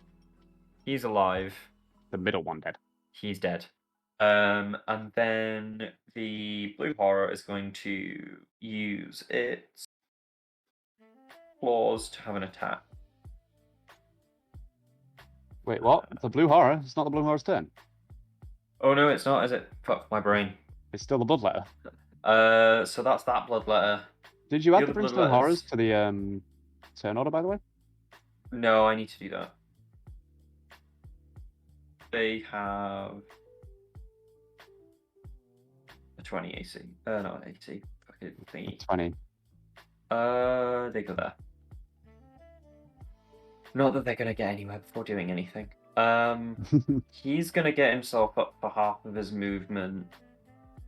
He's alive. The middle one dead. He's dead. And then the blue horror is going to use its claws to have an attack. Wait, what? The blue horror? It's not the blue horror's turn. Oh no, it's not, is it? Fuck my brain. It's still the bloodletter. So that's that bloodletter. Did you add The the other blood Brimstone Horrors letters. to the turn order, by the way? No, I need to do that. They have a 20 AC. No, 80. Fucking thingy. 20. They go there. Not that they're gonna get anywhere before doing anything. He's gonna get himself up for half of his movement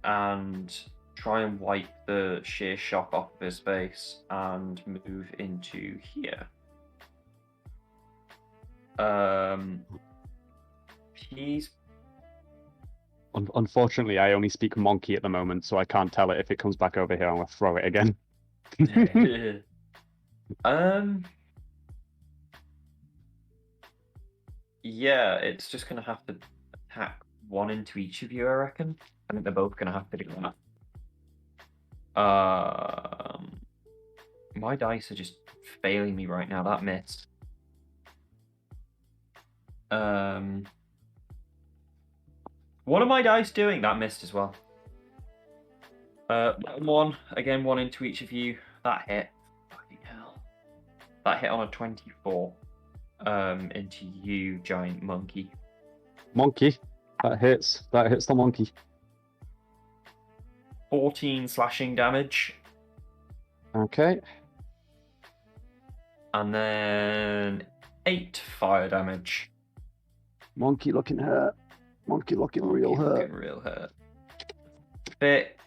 and try and wipe the sheer shock off of his face and move into here. He's Unfortunately, I only speak monkey at the moment, so I can't tell it if it comes back over here. I'm gonna throw it again. Yeah, it's just gonna have to attack one into each of you, I reckon. I think they're both gonna have to do that. My dice are just failing me right now. That missed. What are my dice doing? That missed as well. One into each of you. That hit. Fucking hell. That hit on a 24. Into you, giant monkey. Monkey. That hits. That hits the monkey. 14 slashing damage. Okay. And then 8 fire damage. Monkey looking hurt. Monkey looking real hurt. Looking real hurt. Bit.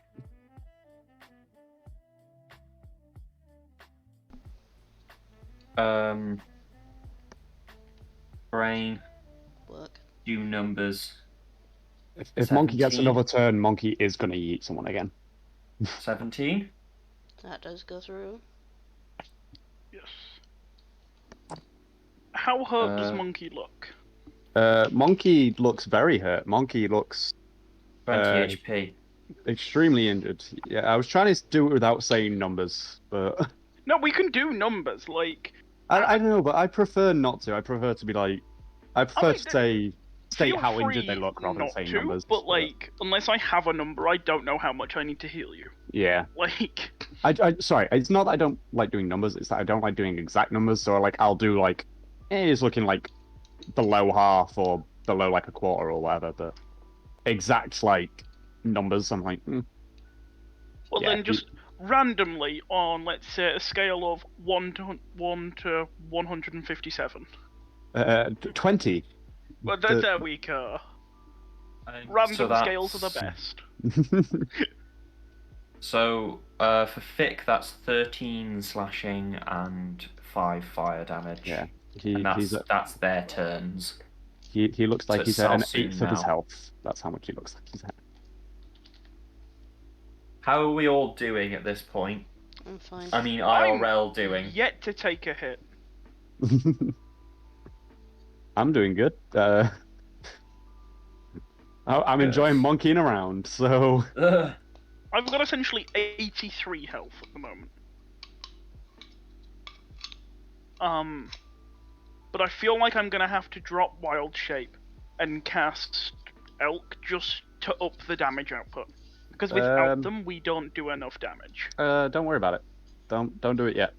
Brain. Work. Do numbers. If Monkey gets 17. another turn, Monkey is gonna eat someone again. 17. That does go through. Yes. How hurt does Monkey look? Monkey looks very hurt. Monkey looks 20 HP. extremely injured. Yeah, I was trying to do it without saying numbers, but No, we can do numbers. Like, I don't know. But I prefer not to. I prefer to be like, I prefer mean, to state feel how injured free they look rather than not saying to, numbers. but like, unless I have a number, I don't know how much I need to heal you. Yeah. Like, Sorry, it's not that I don't like doing numbers. It's that I don't like doing exact numbers. So like, I'll do like, it's looking like below half or below like a quarter or whatever. But exact like numbers, I'm like, well, yeah, then just randomly on, let's say, a scale of 1 to 157. 20. Well, there we go. Random scales are the best. So, for Fick, that's 13 slashing and 5 fire damage. Yeah, and that's their turns. He looks like So he's at an it's soon 8th of his now. health. That's how much he looks like he's at. How are we all doing at this point? I'm fine. I mean, IRL doing. Yet to take a hit. I'm doing good. I'm enjoying monkeying around, so... I've got essentially 83 health at the moment. But I feel like I'm gonna have to drop Wild Shape and cast Elk just to up the damage output. Because without them, we don't do enough damage. Don't worry about it. Don't do it yet.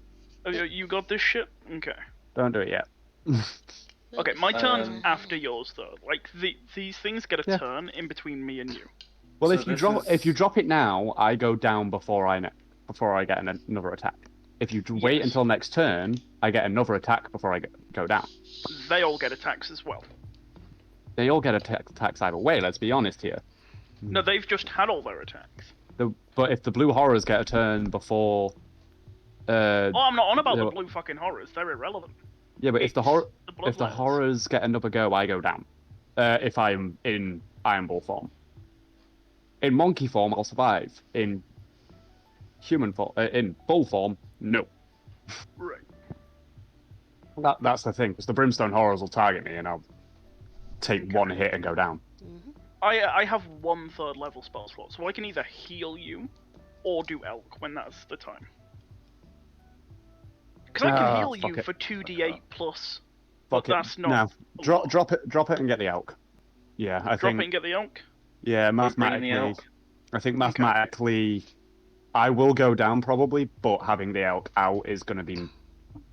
Oh, you got this shit? Okay. Don't do it yet. Okay, my turn's after yours though. Like these things get a turn in between me and you. Well, So if you drop it now, I go down before I get another attack. If you wait until next turn, I get another attack before I go down. They all get attacks as well. They all get attacks either way. Let's be honest here. No, they've just had all their attacks. But if the blue horrors get a turn before, I'm not on about the blue fucking horrors. They're irrelevant. Yeah, but if the bloodlines. horrors get another go, I go down. If I'm in Iron Ball form. In monkey form, I'll survive. In human form, in bull form, no. Right. That's the thing, because the brimstone horrors will target me, and I'll take one hit and go down. Mm-hmm. I have 1/3 level spell slot, so I can either heal you or do Elk when that's the time. Because I can heal you for 2d8 plus, but that's not. No, drop it and get the Elk. Yeah, I think. Drop it and get the Elk. Yeah, Bring the mathematically. Elk. I think mathematically, I will go down probably, but having the elk out is going to be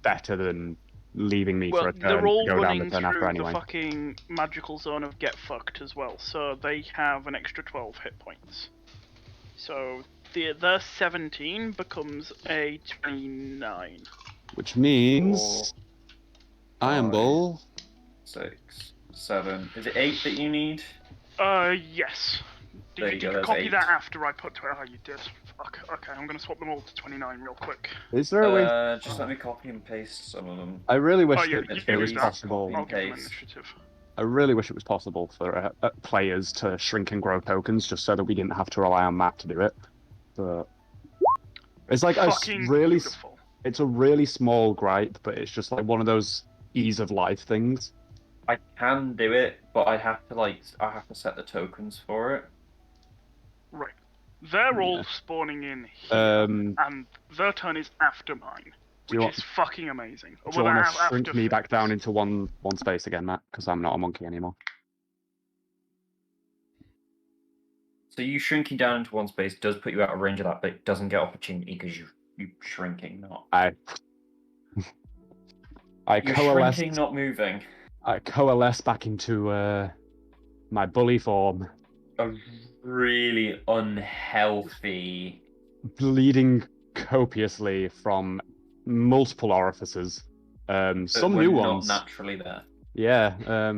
better than leaving me for Well, a turn they're all to go down the running turn after through the anyway. fucking magical zone of get fucked as well, so they have an extra 12 hit points. So their 17 becomes a 29. Which means 4, Iron 5, Bull. 6, 7. Is it 8 that you need? Yes. There Did you you go, that's copy 8. that after I put... Oh, you did. Fuck. Okay, I'm gonna swap them all to 29 real quick. Is there a way? Just let me copy and paste some of them. I really wish Oh yeah, that you it was do that. possible. I'll give them Paste. initiative. I really wish it was possible for players to shrink and grow tokens, just so that we didn't have to rely on Matt to do it. But it's like Fucking beautiful. it's a really small gripe, but it's just like one of those ease of life things. I can do it, but I have to set the tokens for it. Right. They're all Yeah. spawning in here, and their turn is after mine, which is fucking amazing. Do you want to After shrink me back Fix. down into one space again, Matt? Because I'm not a monkey anymore. So you shrinking down into one space does put you out of range of that, but it doesn't get opportunity because you shrinking, not. You're coalesce. shrinking, not moving. I coalesce back into my bully form, A really unhealthy. bleeding copiously from multiple orifices. Some were new not ones. naturally there. Yeah.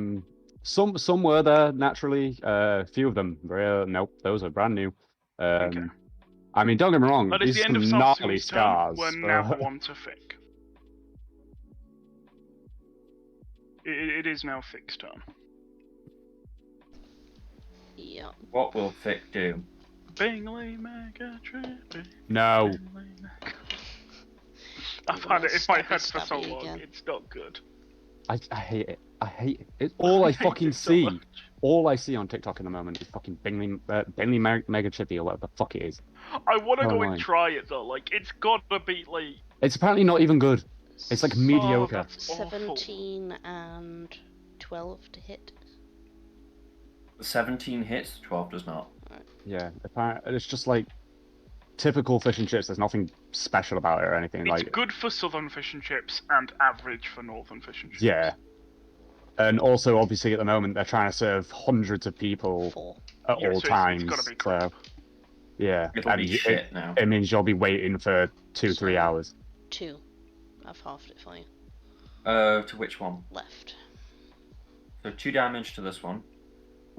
Some were there naturally. A few of them. Nope, those are brand new. Okay. I mean, don't get me wrong. That is These the are end of some South gnarly Sue's turn. scars. We're now on to Fick. It is now Fick's turn. Yeah. What will Fick do? Bingley Mega Trip. No. I've had it in my Stabby head for so stabby long. again. It's not good. I hate it. I hate it. It's all I hate fucking it so see. much. All I see on TikTok in the moment is fucking Bingley Mega Chippy or whatever the fuck it is. I want to Oh, go my. and try it though. Like, it's gotta be like. It's apparently not even good. It's like mediocre. that's awful. 17 and 12 to hit. 17 hits, 12 does not. Yeah, apparently it's just like typical fish and chips. There's nothing special about it or anything. It's Like, good for southern fish and chips and average for northern fish and chips. yeah. And also, obviously, at the moment, they're trying to serve hundreds of people 4. at Yeah, all so times. it's gotta be crap. Yeah, It'll be shit now. It means you'll be waiting for 2-3 So- hours. 2. I've halved it for you. To which one? Left. So 2 damage to this one.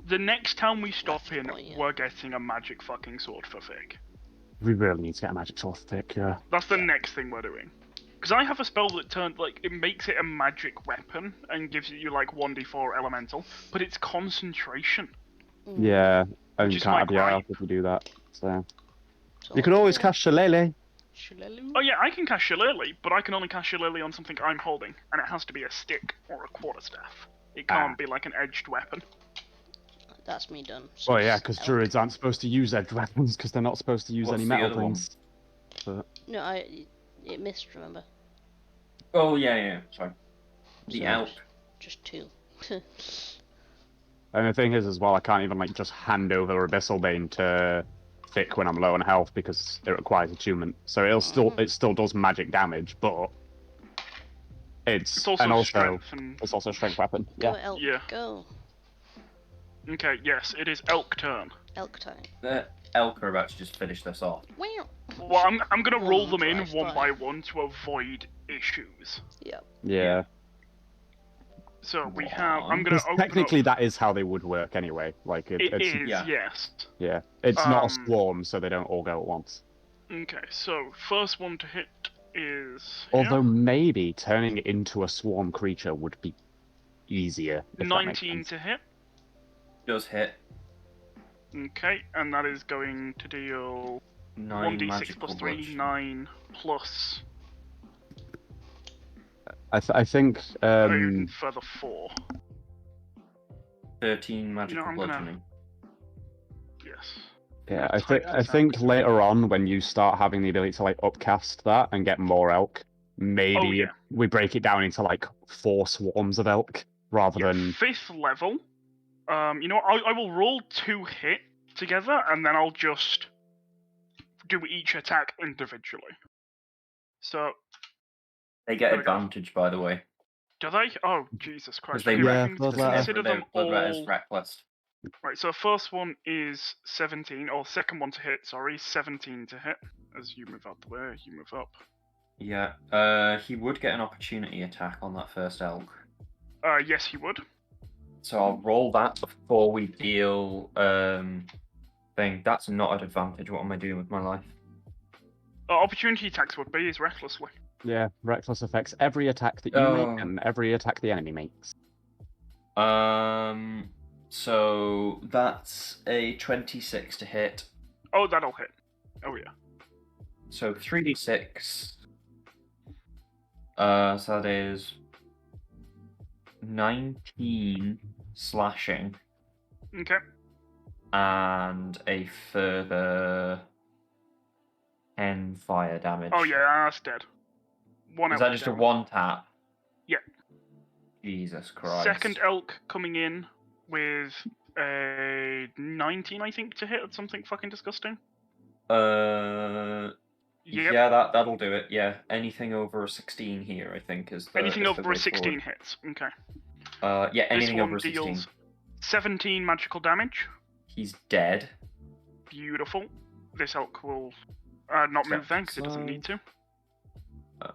The next time we stop Left in, point, yeah. we're getting a magic fucking sword for Fig. We really need to get a magic sword thick, yeah. That's the next thing we're doing. Because I have a spell that turns, like, it makes it a magic weapon and gives you, like, 1d4 elemental, but it's concentration. Yeah, and Which you is can't my have the gripe. elf if you do that. So So you can always cast Shillelagh. Shillelagh. Oh yeah, I can cast Shillelagh, but I can only cast Shillelagh on something I'm holding, and it has to be a stick or a quarterstaff. It can't be like an edged weapon. That's me done. So Oh yeah, it's because elk. druids aren't supposed to use edge weapons because they're not supposed to use What's any the metal other one? things. But No, it missed, remember? Oh, yeah, sorry. The So- elk. Just 2. and the thing is, as well, I can't even like just hand over Abyssal Bane to Thick when I'm low on health because it requires attunement. So it still does magic damage, but It's also strength and... it's also a strength weapon. Go Yeah. elk, Yeah. go. Okay, yes, it is elk turn. Elk time. The elk are about to just finish this off. Wow. Well, I'm gonna roll them in drive one by. by one to avoid issues. Yep. Yeah. So we have... I'm gonna Because open technically up... that is how they would work anyway. Like It it's is, yeah. yes. yeah. It's not a Um, swarm, so they don't all go at once. Okay, so first one to hit is... Although maybe turning it into a swarm creature would be easier. If that makes 19 sense. to hit. Does hit. Okay, and that is going to deal 9 1d6 magical plus 3, bludgeoning. 9 plus I think further 4. 13 magical I'm gonna- bludgeoning. Yes. yeah, I'll type I this think out. later on when you start having the ability to like upcast that and get more elk, maybe Oh, yeah. we break it down into like 4 swarms of elk rather Yeah, than 5th level. You know what, I will roll 2 hit together, and then I'll just do each attack individually. So, They get There we go. advantage, by the way. do they? Oh, Jesus Christ. they- Okay, Yeah, I can blood letter. consider them Blood letter's all... reckless. Right, so first one is 17, or second one to hit, sorry, 17 to hit. As you move out the way, you move up. Yeah, he would get an opportunity attack on that first elk. Yes, he would. So I'll roll that before we deal thing. That's not an advantage. What am I doing with my life? Opportunity attacks would be, is recklessly. Yeah, reckless affects every attack that you Oh. make and every attack the enemy makes. So that's a 26 to hit. Oh, that'll hit. Oh, yeah. So 3d6. So that is 19 slashing Okay. and a further 10 fire damage. Oh, yeah, that's dead. One Is elk that just down. a one tap? Yeah. Jesus Christ. Second elk coming in with a 19, I think, to hit, or something fucking disgusting. Yep. Yep. Yeah, that'll do it. Yeah, anything over a 16 here, I think, is the Anything is the over a way 16 forward. hits. Okay. Yeah, anything this over one a 16. deals 17 magical damage. He's dead. Beautiful. This elk will not move then, because it doesn't need to.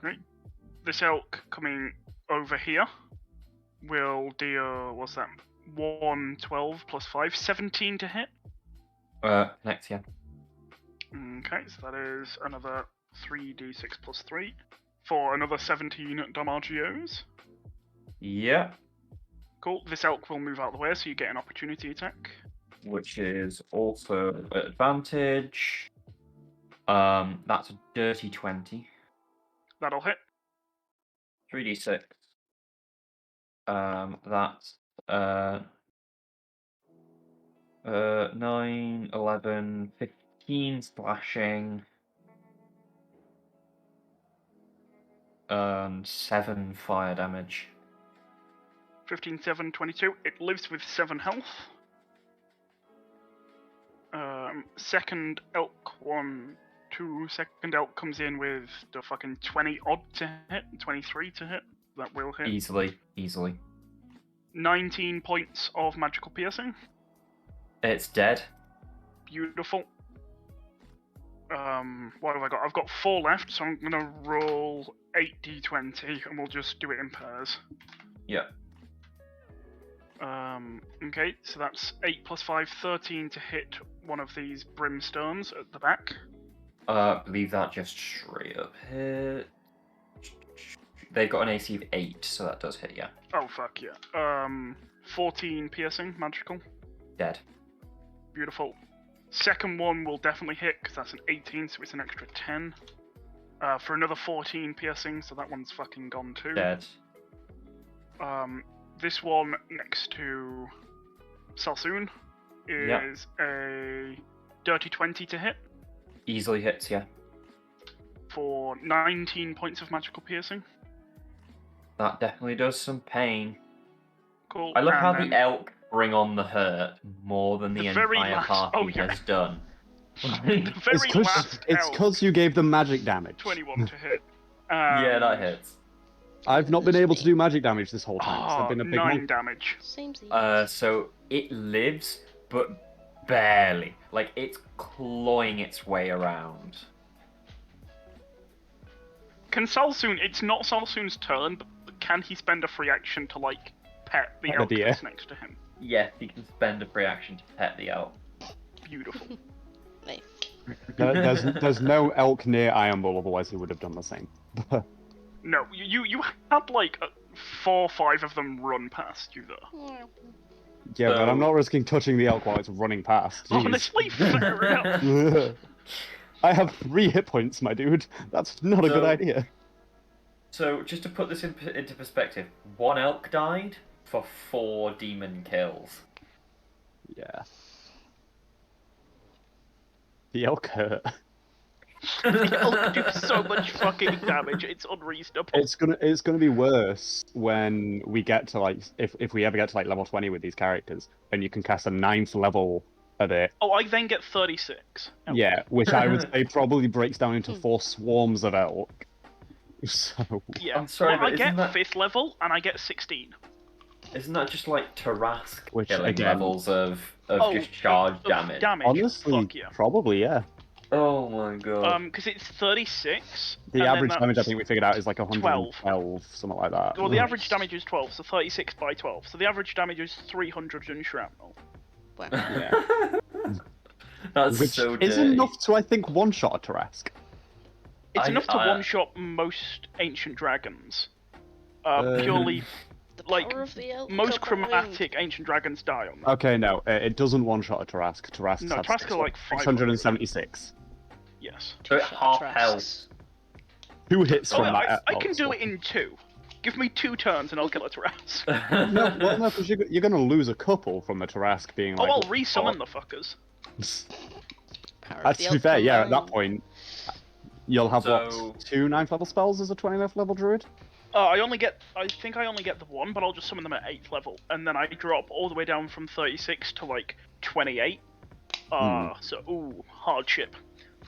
Right. This elk coming over here will deal, what's that? 112 plus 5, 17 to hit. Next, yeah. Okay, so that is another 3d6 plus 3 for another 17 damagios. Yeah. Cool. This elk will move out of the way, so you get an opportunity attack. Which is also advantage. That's a dirty 20. That'll hit. 3d6. That's 9, 11, 15 slashing. And 7 fire damage. 15, 7, 22. It lives with 7 health. Second elk, 1, 2. Second elk comes in with the fucking 20 odd to hit, 23 to hit. That will hit. Easily. 19 points of magical piercing. It's dead. Beautiful. What have I got? I've got 4 left, so I'm gonna roll 8d20, and we'll just do it in pairs. Yeah. Okay, so that's 8 plus 5, 13 to hit one of these brimstones at the back. Believe that just straight up hit. They've got an AC of 8, so that does hit, yeah. Oh, fuck yeah. 14 piercing, magical. Dead. Beautiful. Second one will definitely hit, because that's an 18, so it's an extra 10. For another 14 piercing, so that one's fucking gone too. Dead. This one next to Salsoon is a dirty 20 to hit Easily hits, yeah. for 19 points of magical piercing. That definitely does some pain. Cool. I love and how then the elk bring on the hurt more than the The very entire last- party oh, yeah. has done. the very last It's elk, because you gave them magic damage. 21 to hit. Yeah, that hits. I've not been able to do magic damage this whole time. 'cause I've Oh, been a big 9 monk. damage. Seems easy. So it lives, but barely. Like, it's clawing its way around. Can Salsoon, it's not Salsoon's turn, but can he spend a free action to, like, pet the Pet the elk deer. that's next to him? Yes, he can spend a free action to pet the elk. Beautiful. Nice. There's no elk near Iron Bull, otherwise he would have done the same. No, you had, like, 4 or 5 of them run past you, though. Yeah, but I'm So- not risking touching the elk while it's running past. Jeez. Honestly, fair enough. I have 3 hit points, my dude. That's not a good So- idea. So, just to put this into perspective, 1 elk died for 4 demon kills. Yeah. The elk hurt. The elk do so much fucking damage, it's unreasonable. It's gonna be worse when we get to, like, if we ever get to, like, level 20 with these characters, and you can cast a 9th level a bit. Oh, I then get 36. Yeah, which I would say probably breaks down into 4 swarms of elk. So Yeah. I'm sorry, well, but I get isn't that- 5th level, and I get 16. Isn't that just like Tarask Which, killing again- levels of Oh, just charge of damage? honestly, Fuck yeah. probably yeah. Oh my god. Because it's 36. The and average then damage I that's- think we figured out is like 112, something like that. Well, the average damage is 12, so 36 by 12. So the average damage is 300 in shrapnel. Wow. Yeah. That's Which so is dirty. enough to, I think, one-shot a Tarask. It's I- enough to I- one-shot most ancient dragons. Um, Purely, The like, power of the elk most combined. chromatic ancient dragons die on that. Okay, no, it doesn't one-shot a Tarask. Tarasks No, have Tarask are like 676. Yes. So at Two-shot half Trasks. health. 2 hits Oh, from yeah, that. I can do it in 2. Give me 2 turns and I'll kill a Tarask. No, well, no, because you're going to lose a couple from the Tarask being Oh, like... I'll resummon the fuckers. Power of That's the to be elk fair, yeah, at that combined. point, you'll have, So- what, 2 9th level spells as a 20th level druid? I think I only get the 1, but I'll just summon them at 8th level, and then I drop all the way down from 36 to like 28. So, ooh, hardship.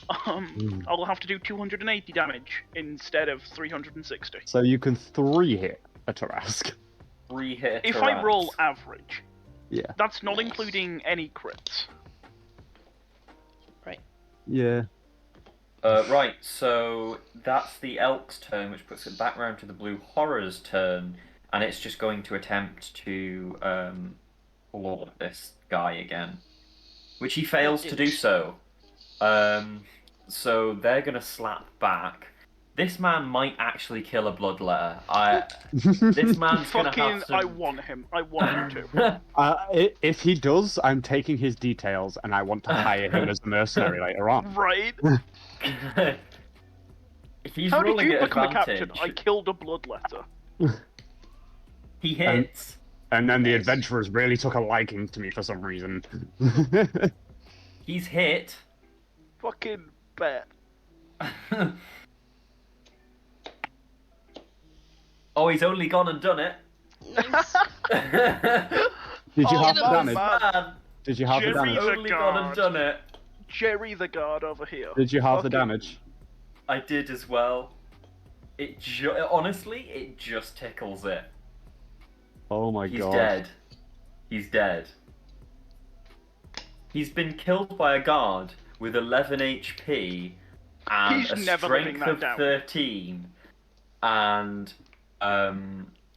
I'll have to do 280 damage instead of 360. So you can 3-hit a Tarask. 3 hit. If I roll average, Yeah. that's not Nice. including any crits. Yeah. Right, so that's the elk's turn, which puts it back round to the blue horror's turn, and it's just going to attempt to lord this guy again, which he fails to do so. So they're gonna slap back. This man might actually kill a bloodletter. This man's gonna Fucking, have I some... want him. I want him to. If he does, I'm taking his details and I want to hire him as a mercenary later on. Right? If he's How did rolling you at become a advantage, captain? I killed a bloodletter. he hits. And then the Nice. adventurers really took a liking to me for some reason. He's hit. Fucking bet. Oh, he's only gone and done it. Nice. Did you Oh, have the no, damage? man. Did you have the Jerry- damage? Only gone and done it. Jerry the guard over here. Did you have the Fucking- damage? I did as well. Honestly, it just tickles it. Oh my He's god. dead. He's dead. He's been killed by a guard with 11 HP and He's a never living strength that of down. 13 and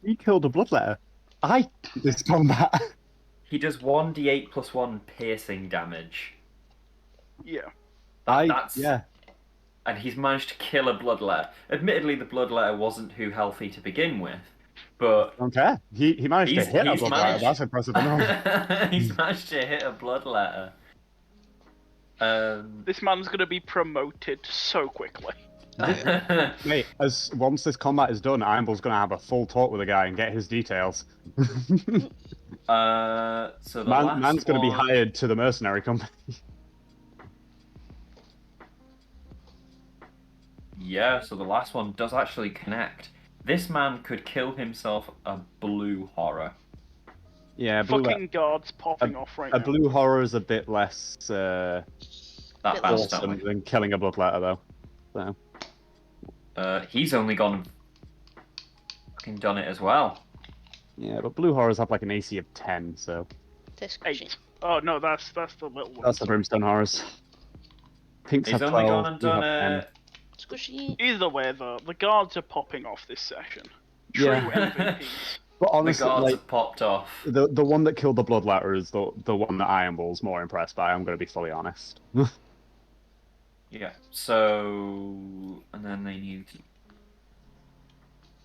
He killed a bloodletter. I did this combat. he does 1d8 plus 1 piercing damage. Yeah. That's Yeah. and he's managed to kill a bloodletter. Admittedly, the bloodletter wasn't too healthy to begin with, but Don't care. He managed to He's- hit a he's bloodletter. managed- That's impressive enough. he's managed to hit a bloodletter. This man's gonna be promoted so quickly. Mate, once this combat is done, Ironbull's gonna have a full talk with the guy and get his details. So the last Man's gonna be one- hired to the mercenary company. Yeah, so the last one does actually connect. This man could kill himself a blue horror. Yeah, Fucking guards popping off right a now. blue horror is a bit less That Bit bad less awesome stomach. than killing a bloodletter, though. So, He's only gone and fucking done it as well. yeah, but blue horrors have like an AC of 10, so This question. 8. Oh no, that's the little one. that's the brimstone horrors. Pinks He's have only 12, gone and blue done have 10. it. Squishy. Either way, the guards are popping off this session. True Yeah. MVPs. But The honestly, guards like, have popped off. the one that killed the bloodletter is the one that Ironbull's more impressed by, I'm gonna be fully honest. Yeah, so... And then they need...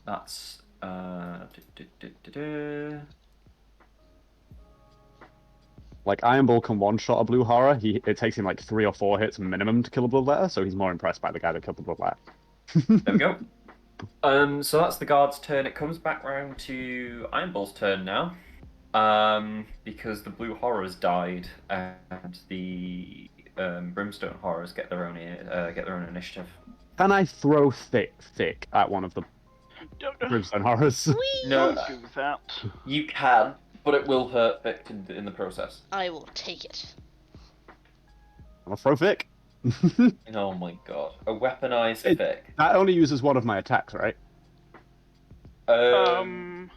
That's... Like, Ironbull can one-shot a blue horror, it takes him like 3 or 4 hits minimum to kill a bloodletter, so he's more impressed by the guy that killed the bloodletter. There we go. So that's the guard's turn. It comes back round to Ironbull's turn now. Because the blue horrors died and the brimstone horrors get their own initiative. Can I throw thick at one of the Don't brimstone horrors? No, do that. you can, but it will hurt Vic in the process. I will take it. I'm a throw thick. Oh my god. A weaponized It- thick. That only uses one of my attacks, right? A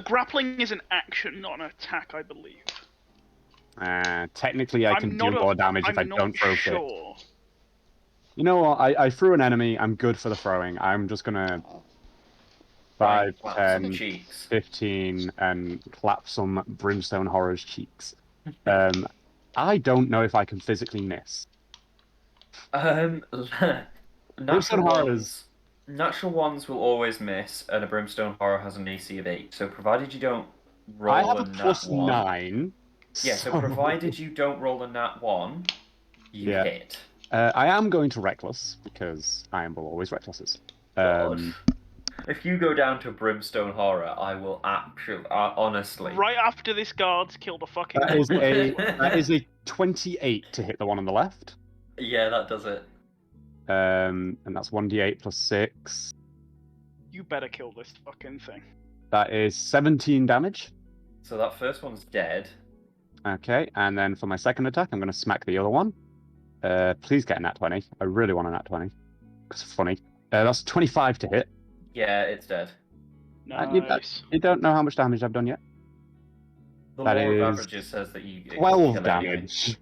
grappling is an action, not an attack, I believe. Technically, I can do more damage if I don't throw thick. sure. You know what? I threw an enemy. I'm good for the throwing. I'm just gonna 5, Clap 10, some cheeks. 15, and clap some Brimstone Horror's cheeks. I don't know if I can physically miss. Natural Brimstone Horrors. Natural ones will always miss, and a Brimstone Horror has an AC of 8. So provided you don't roll I have a a nat plus 1. 9. Yeah, so provided you don't roll a nat 1, you Yeah. hit. I am going to Reckless, because I am always Recklesses. God. If you go down to Brimstone Horror, I will actually, honestly. Right after this guard's killed a fucking That is woodman. that is a 28 to hit the one on the left. Yeah, that does it. And that's 1d8 plus 6. You better kill this fucking thing. That is 17 damage. So that first one's dead. Okay, and then for my second attack, I'm going to smack the other one. Please get a nat 20. I really want a nat 20. Because it's funny. That's 25 to hit. Yeah, it's dead. Nice. You don't know how much damage I've done yet? The That law of is averages says that you 12 kill damage.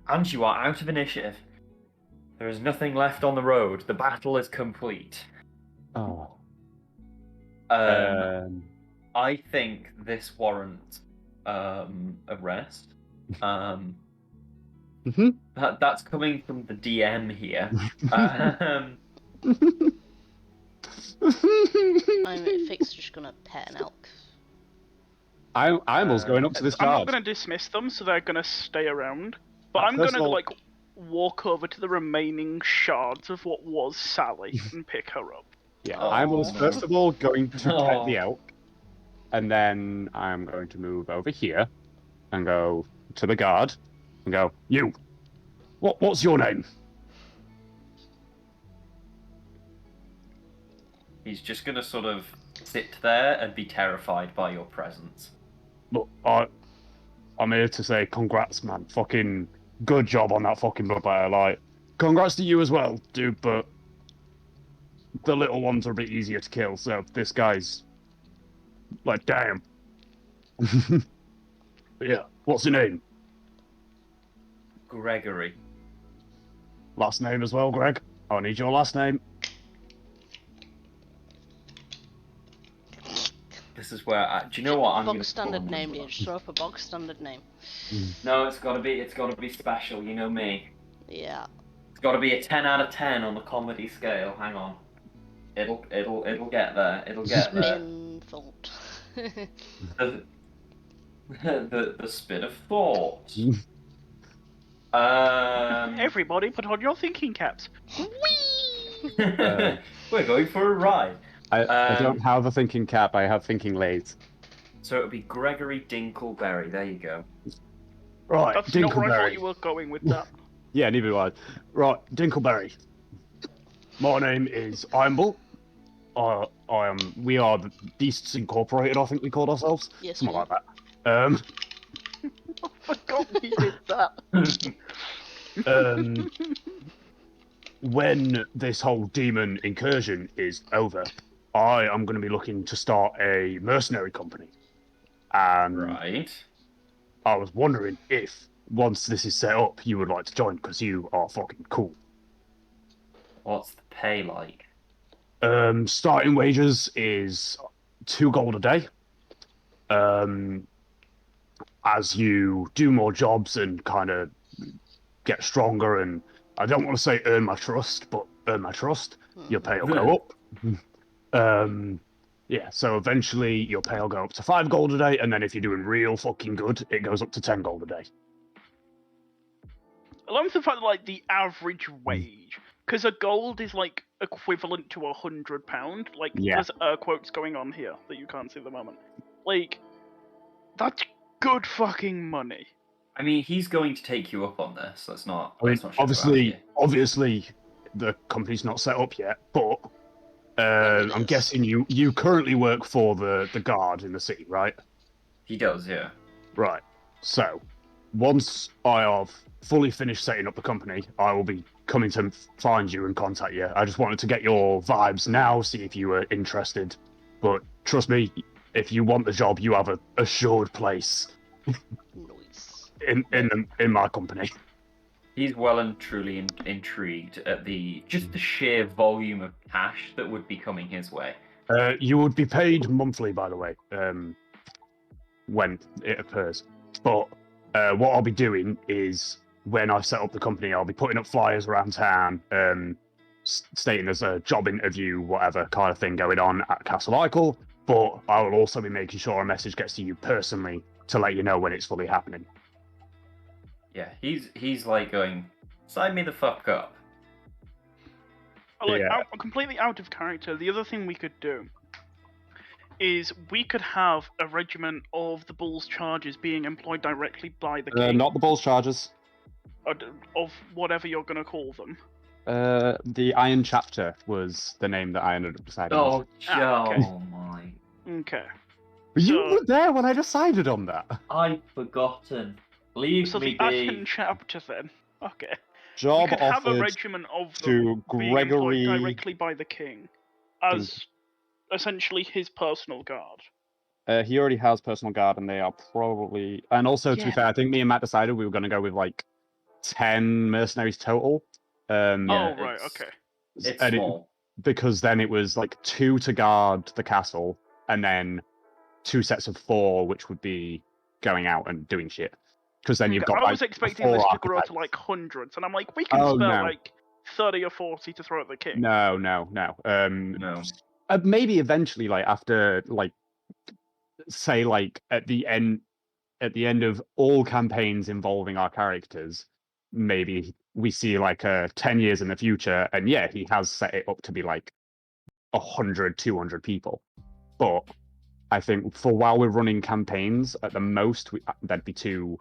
And you are out of initiative. There is nothing left on the road. The battle is complete. Oh. I think this warrants arrest. That's coming from the DM here. I'm Fix just gonna pet an elk. I'm also going up to this I'm not guard. gonna dismiss them, so they're gonna stay around. But I'm First gonna of all- like walk over to the remaining shards of what was Sally and pick her up. Yeah, Oh, I'm no. first of all going to Oh. pet the elk, and then I'm going to move over here and go to the guard and go, you. What's your name? He's just gonna sort of sit there and be terrified by your presence. Look, I'm here to say congrats, man. Fucking good job on that fucking bloodbath. Like, congrats to you as well, dude. But the little ones are a bit easier to kill. So this guy's like, damn. Yeah. What's your name? Gregory. Last name as well, Greg. I need your last name. This is where do you know what I'm Bog gonna standard call him name, as do well. you just throw up a bog standard name? No, it's gotta be special. You know me. Yeah. It's gotta be a 10 out of 10 on the comedy scale. Hang on. It'll get there. It'll get there. Spin thought. The spin of thought. Everybody, put on your thinking caps. We're going for a ride. I don't have a thinking cap. I have thinking lays. So it would be Gregory Dinkleberry. There you go. Right, That's not where I thought Dinkleberry. you were going with that. Yeah, neither do I. Right, Dinkleberry. My name is Imble. We are the Beasts Incorporated, I think we called ourselves. Yes, Something we like that. I forgot we did that. When this whole demon incursion is over, I am going to be looking to start a mercenary company. And Right. I was wondering if, once this is set up, you would like to join, because you are fucking cool. What's the pay like? Starting wages is 2 gold a day. As you do more jobs and kind of get stronger, and I don't want to say earn my trust, but earn my trust, your pay will go up. Yeah, so eventually your pay will go up to 5 gold a day, and then if you're doing real fucking good, it goes up to 10 gold a day. Along with the fact that, like, the average wage, because a gold is, like, equivalent to £100, like, Yeah. there's air quotes going on here that you can't see at the moment. Like, that's good fucking money. I mean, he's going to take you up on this. Let's not. I mean, let's not sugar around obviously, the company's not set up yet, but I'm guessing you currently work for the guard in the city, right? He does, yeah. Right. So, once I have fully finished setting up the company, I will be coming to find you and contact you. I just wanted to get your vibes now, see if you were interested. But trust me, if you want the job, you have a assured place Nice. in my company. He's well and truly intrigued at just the sheer volume of cash that would be coming his way. You would be paid monthly, by the way, when it occurs. But what I'll be doing is, when I set up the company, I'll be putting up flyers around town, stating there's a job interview, whatever kind of thing going on at Castle Eichel. But I will also be making sure a message gets to you personally to let you know when it's fully happening. Yeah, he's like going, sign me the fuck up. Like, Yeah. completely out of character, the other thing we could do is we could have a regiment of the Bull's charges being employed directly by the king. Not the Bulls Chargers. Of whatever you're going to call them. The Iron Chapter was the name that I ended up deciding on. Oh, Ah, okay. oh my. Okay. You so- were there when I decided on that. I've forgotten. Leave So me the be. Iron Chapter then. Okay. We Job could have a offered regiment of them to being employed Gregory. directly by the king as essentially his personal guard. He already has personal guard, and they are probably. And also, to be Yeah. fair, I think me and Matt decided we were going to go with like 10 mercenaries total. Yeah, Oh, right, it's- okay. It's and small. because then it was like 2 to guard the castle, and then 2 sets of 4, which would be going out and doing shit. Because then you've Okay, got I like was expecting 4 this to grow to archetypes. like hundreds, and I'm like, we can Oh, spare no. like 30 or 40 to throw at the king. No. No. Maybe eventually, like after, like, say, like at the end of all campaigns involving our characters, maybe we see like 10 years in the future, and yeah, he has set it up to be like 100, 200 people. But I think for while we're running campaigns, at the most, there'd be 2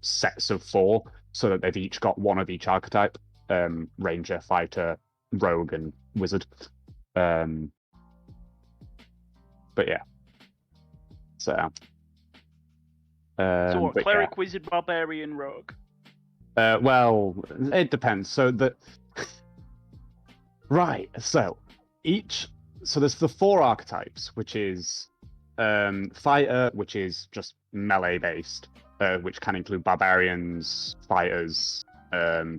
sets of 4, so that they've each got 1 of each archetype: ranger, fighter, rogue, and wizard. But yeah. So So what, but cleric, wizard, barbarian, rogue? well, it depends. So right. So there's the 4 archetypes, which is fighter, which is just melee based, which can include barbarians, fighters,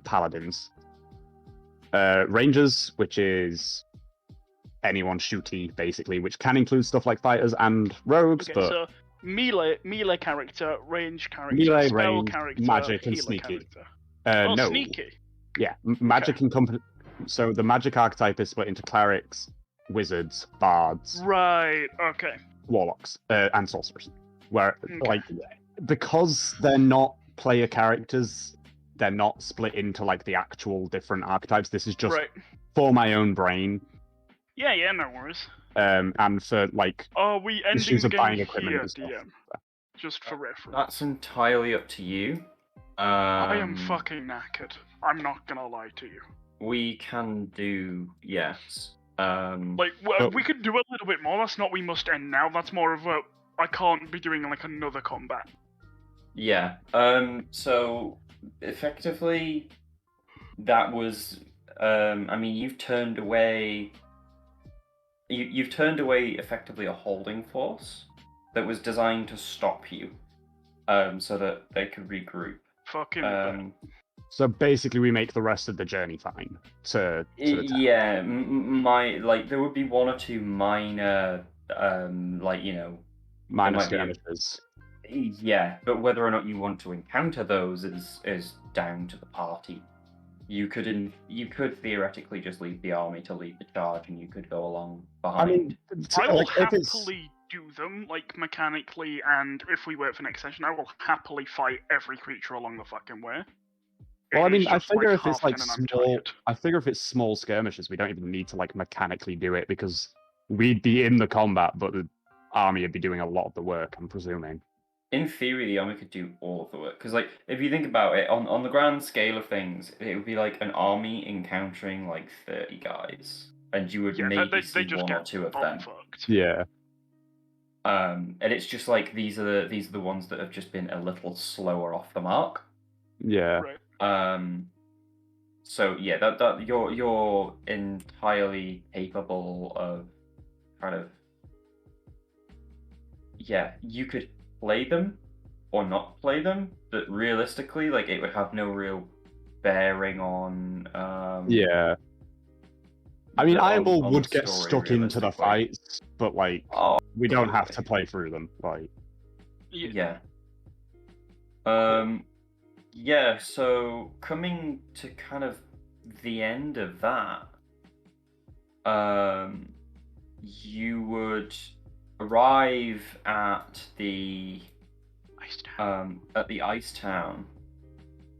paladins. Rangers, which is anyone shooty, basically, which can include stuff like fighters and rogues, Okay, but so melee character, range character, Melee, spell range, character, magic, and healer sneaky. character. No. Sneaky. Yeah, magic So the magic archetype is split into clerics, wizards, bards, Right, okay. warlocks, and sorcerers. Where, Okay. like, because they're not player characters, they're not split into like the actual different archetypes. This is just Right. for my own brain, Yeah, no worries. and for like Are we ending issues the of game buying equipment here, and stuff. DM? Just for reference. That's entirely up to you. I am fucking knackered. I'm not gonna lie to you. We can do yes. Like, But- we could do a little bit more. That's not we must end now. That's more of a I can't be doing like another combat. Yeah. So effectively, that was. I mean, you've turned away. You've turned away effectively a holding force that was designed to stop you, so that they could regroup. Fucking. So basically, we make the rest of the journey fine to the town. Yeah, there would be 1 or 2 minor, Minor might be a- skirmishes. Yeah, but whether or not you want to encounter those is down to the party. You could theoretically just leave the army to lead the charge, and you could go along I behind. mean, I will if it's happily do them, like, mechanically, and if we wait for next session, I will happily fight every creature along the fucking way. well, I It mean, is I just, figure like, if it's half like 10 and I'm small, tired. I figure if it's small skirmishes, we don't even need to like mechanically do it, because we'd be in the combat, but the army would be doing a lot of the work, I'm presuming. In theory, the army could do all of the work, because, like, if you think about it, on the grand scale of things, it would be like an army encountering like 30 guys, and you would Yeah, maybe they see just 1 or get 2 of bomb them. fucked. Yeah. And it's just like these are the ones that have just been a little slower off the mark. Yeah. Right. So yeah, that you're entirely capable of kind of, yeah, you could play them or not play them, but realistically, like, it would have no real bearing on Yeah. I mean, Eyeball on would the get story, stuck into the realistically. fights, but like Oh, we don't have absolutely. to play through them. Like, Yeah. Yeah, so coming to kind of the end of that, you would arrive at the ice town.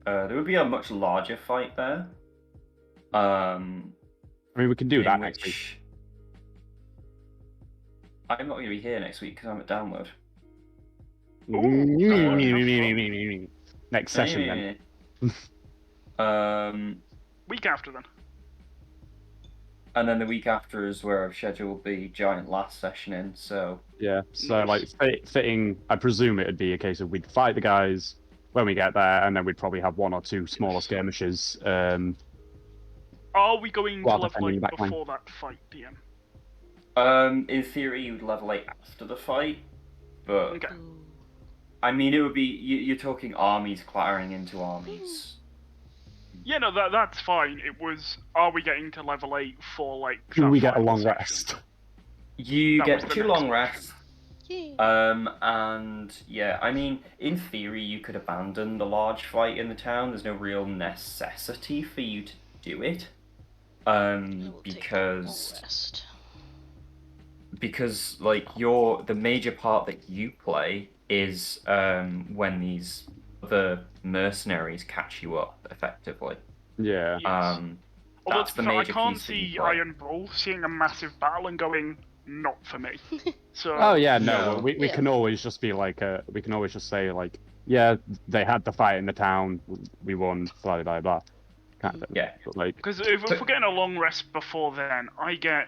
There would be a much larger fight there. I mean, we can do in that next week. which I'm not going to be here next week because I'm at download. Next session then. Week after then. And then the week after is where I've scheduled the giant last session in. So Yeah. So Nice. like fitting, I presume it'd be a case of we'd fight the guys when we get there, and then we'd probably have one or two smaller skirmishes. Are we going While to level defending 8 the back line. before that fight, DM? in theory, you'd level 8 after the fight, but Okay. I mean, it would be you're talking armies clattering into armies. Yeah, no, that's fine. It was, are we getting to level 8 for, like, Do that we get a final long section? rest? You That was get the 2 next long section. rests. Yeah. And yeah, I mean, in theory, you could abandon the large fight in the town. There's no real necessity for you to do it. I will take a long rest. Because like the major part that you play is when these other mercenaries catch you up effectively. Yeah. Yes. Although, That's to the be fair, I major can't piece that you see play. Iron Bull seeing a massive battle and going, not for me. So. Oh yeah, no. No. We Yeah. can always just be like, we can always just say like, yeah, they had the fight in the town, we won, blah blah blah. Kind of. Yeah. But like, Because if we're getting a long rest before then, I get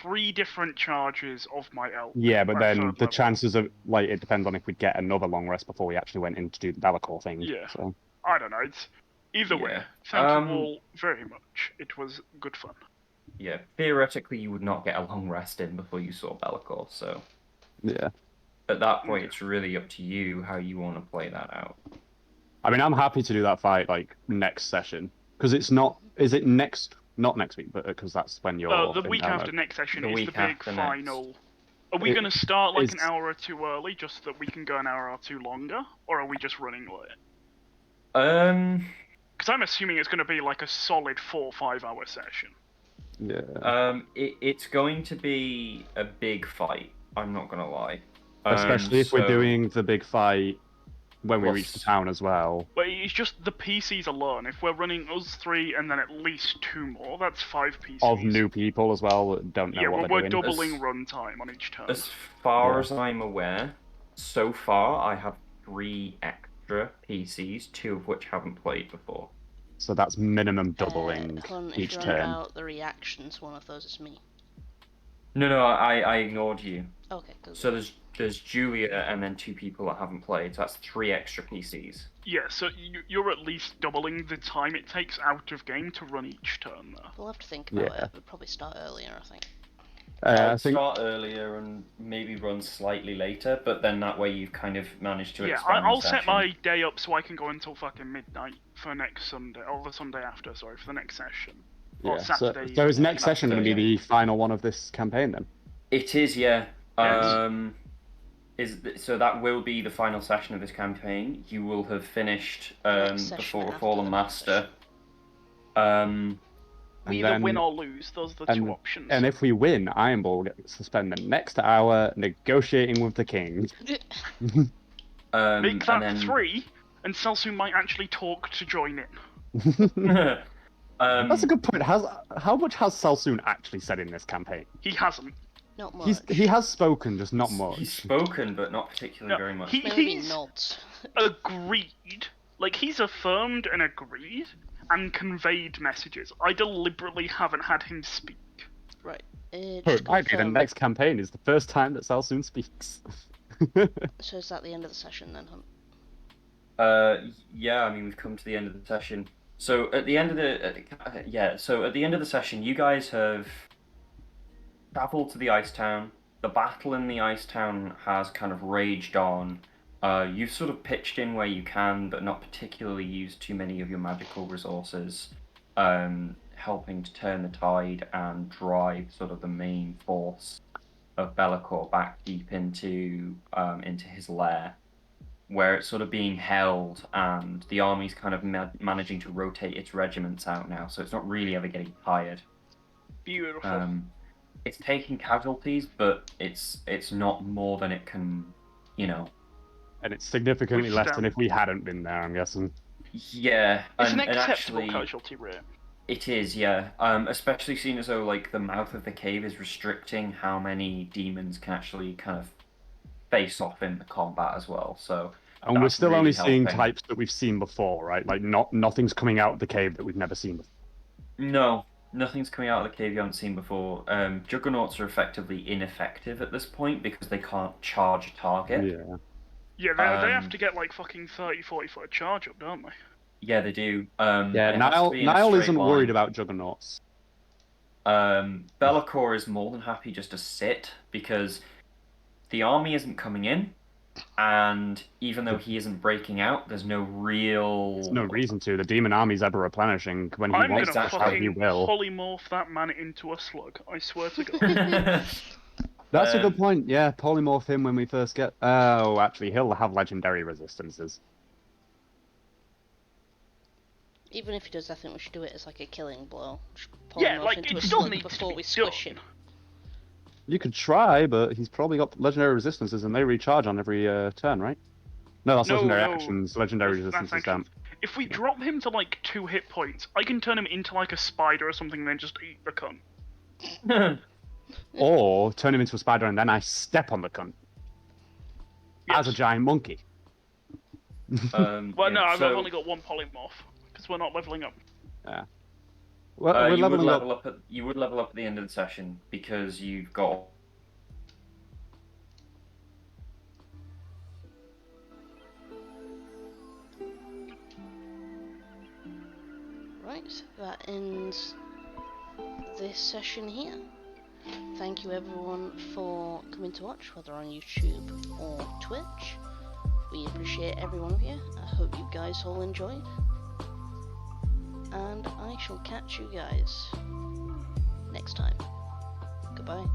3 different charges of my elk. yeah, but at then 3rd the level. chances of like it depends on if we'd get another long rest before we actually went in to do the Bellacore thing. Yeah. So. I don't know. It's either way. Yeah. Thank you all very much. It was good fun. Yeah, theoretically, you would not get a long rest in before you saw Bellacore, so Yeah. at that point, it's really up to you how you want to play that out. I mean, I'm happy to do that fight like next session because it's not. Is it next? Not next week, but because that's when you're. The in week download. after next session The is week the big after next. final. Are we It going to start like an is- hour or two early just so that we can go an hour or two longer? Or are we just running late? Because I'm assuming it's going to be like a solid 4 or 5 hour session. Yeah. It's going to be a big fight. I'm not gonna lie. Especially if we're so- doing the big fight when we Plus- reach the town as well. But it's just the PCs alone. If we're running us 3 and then at least 2 more, that's 5 PCs. Of new people as well that don't know Yeah, what we're they're doing. doubling runtime on each turn. As far Yeah. as I'm aware, so far I have 3 extra PCs, 2 of which haven't played before. So that's minimum doubling Hun, if each you're on turn. about the reactions, one of those is me. No, I ignored you. Okay, good. So there's Julia and then 2 people that haven't played. So that's 3 extra PCs. Yeah, so you're at least doubling the time it takes out of game to run each turn, though. We'll have to think about Yeah. it. We'll probably start earlier, I think. I I'd think start earlier and maybe run slightly later, but then that way you've kind of managed to Yeah, expand I'll the set session. my day up so I can go until fucking midnight for next Sunday, or the Sunday after, sorry, for the next session. Or yeah. So Saturday. is next session going to be Saturday. the final one of this campaign then? It is, yeah. Yes. So that will be the final session of this campaign. You will have finished Next the session after Fallen the Master. We And either then- win or lose, those are the 2 options. And if we win, Iron Bull gets to spend the next hour negotiating with the king. Make and that then, 3, and Selsu might actually talk to join in. That's a good point. How much has Salsoon actually said in this campaign? He hasn't. Not much. He has spoken, just not He's much. spoken, but not particularly No, very much. Maybe he's nods. agreed. Like, he's affirmed and agreed and conveyed messages. I deliberately haven't had him speak. Right. It Just might be the confirm. next campaign is the first time that Salsoon speaks. So is that the end of the session then, Hunt? Yeah, I mean we've come to the end of the session. So at the end of so at the end of the session, you guys have traveled to the Ice Town. The battle in the Ice Town has kind of raged on. You've sort of pitched in where you can, but not particularly used too many of your magical resources, helping to turn the tide and drive sort of the main force of Be'lakor back deep into his lair, where it's sort of being held, and the army's kind of managing to rotate its regiments out now, so it's not really ever getting tired. Beautiful. It's taking casualties, but it's not more than it can, you know. And it's significantly less than Withstand. if we hadn't been there, I'm guessing. Yeah, It's and an acceptable actually, casualty rate. it is, yeah. Especially seeing as though like the mouth of the cave is restricting how many demons can actually kind of face off in the combat as well. So And we're that's still really only seeing helping. types that we've seen before, right? Like nothing's coming out of the cave that we've never seen before. No, nothing's coming out of the cave you haven't seen before. Juggernauts are effectively ineffective at this point because they can't charge a target. Yeah. Yeah, they have to get like fucking 30-40 foot charge up, don't they? Yeah, they do. Yeah, it has to be in a Niall straight isn't line. worried about Juggernauts. Be'lakor is more than happy just to sit because the army isn't coming in, and even though he isn't breaking out, there's no real. There's no reason to. The demon army's ever replenishing. When he I'm wants gonna to, he fucking will. polymorph that man into a slug. I swear to God. That's a good point. Yeah, polymorph him when we first get. Oh, actually, he'll have legendary resistances. Even if he does, I think we should do it as like a killing blow. Just Yeah, polymorph like, into it a still slug needs to before be we squish done. him. You could try, but he's probably got legendary resistances, and they recharge on every turn, right? No, that's legendary actions. Legendary That's resistances actions. don't. If we drop him to like 2 hit points, I can turn him into like a spider or something and then just eat the cunt. Or turn him into a spider, and then I step on the cunt as a Yes. giant monkey. Well, Yeah, no, I've so, only got 1 polymorph because we're not leveling up. Yeah. Well, we're you would leveling level up. up. You would level up at the end of the session because you've got. Right, that ends this session here. Thank you everyone for coming to watch, whether on YouTube or Twitch. We appreciate every one of you. I hope you guys all enjoyed. And I shall catch you guys next time. Goodbye.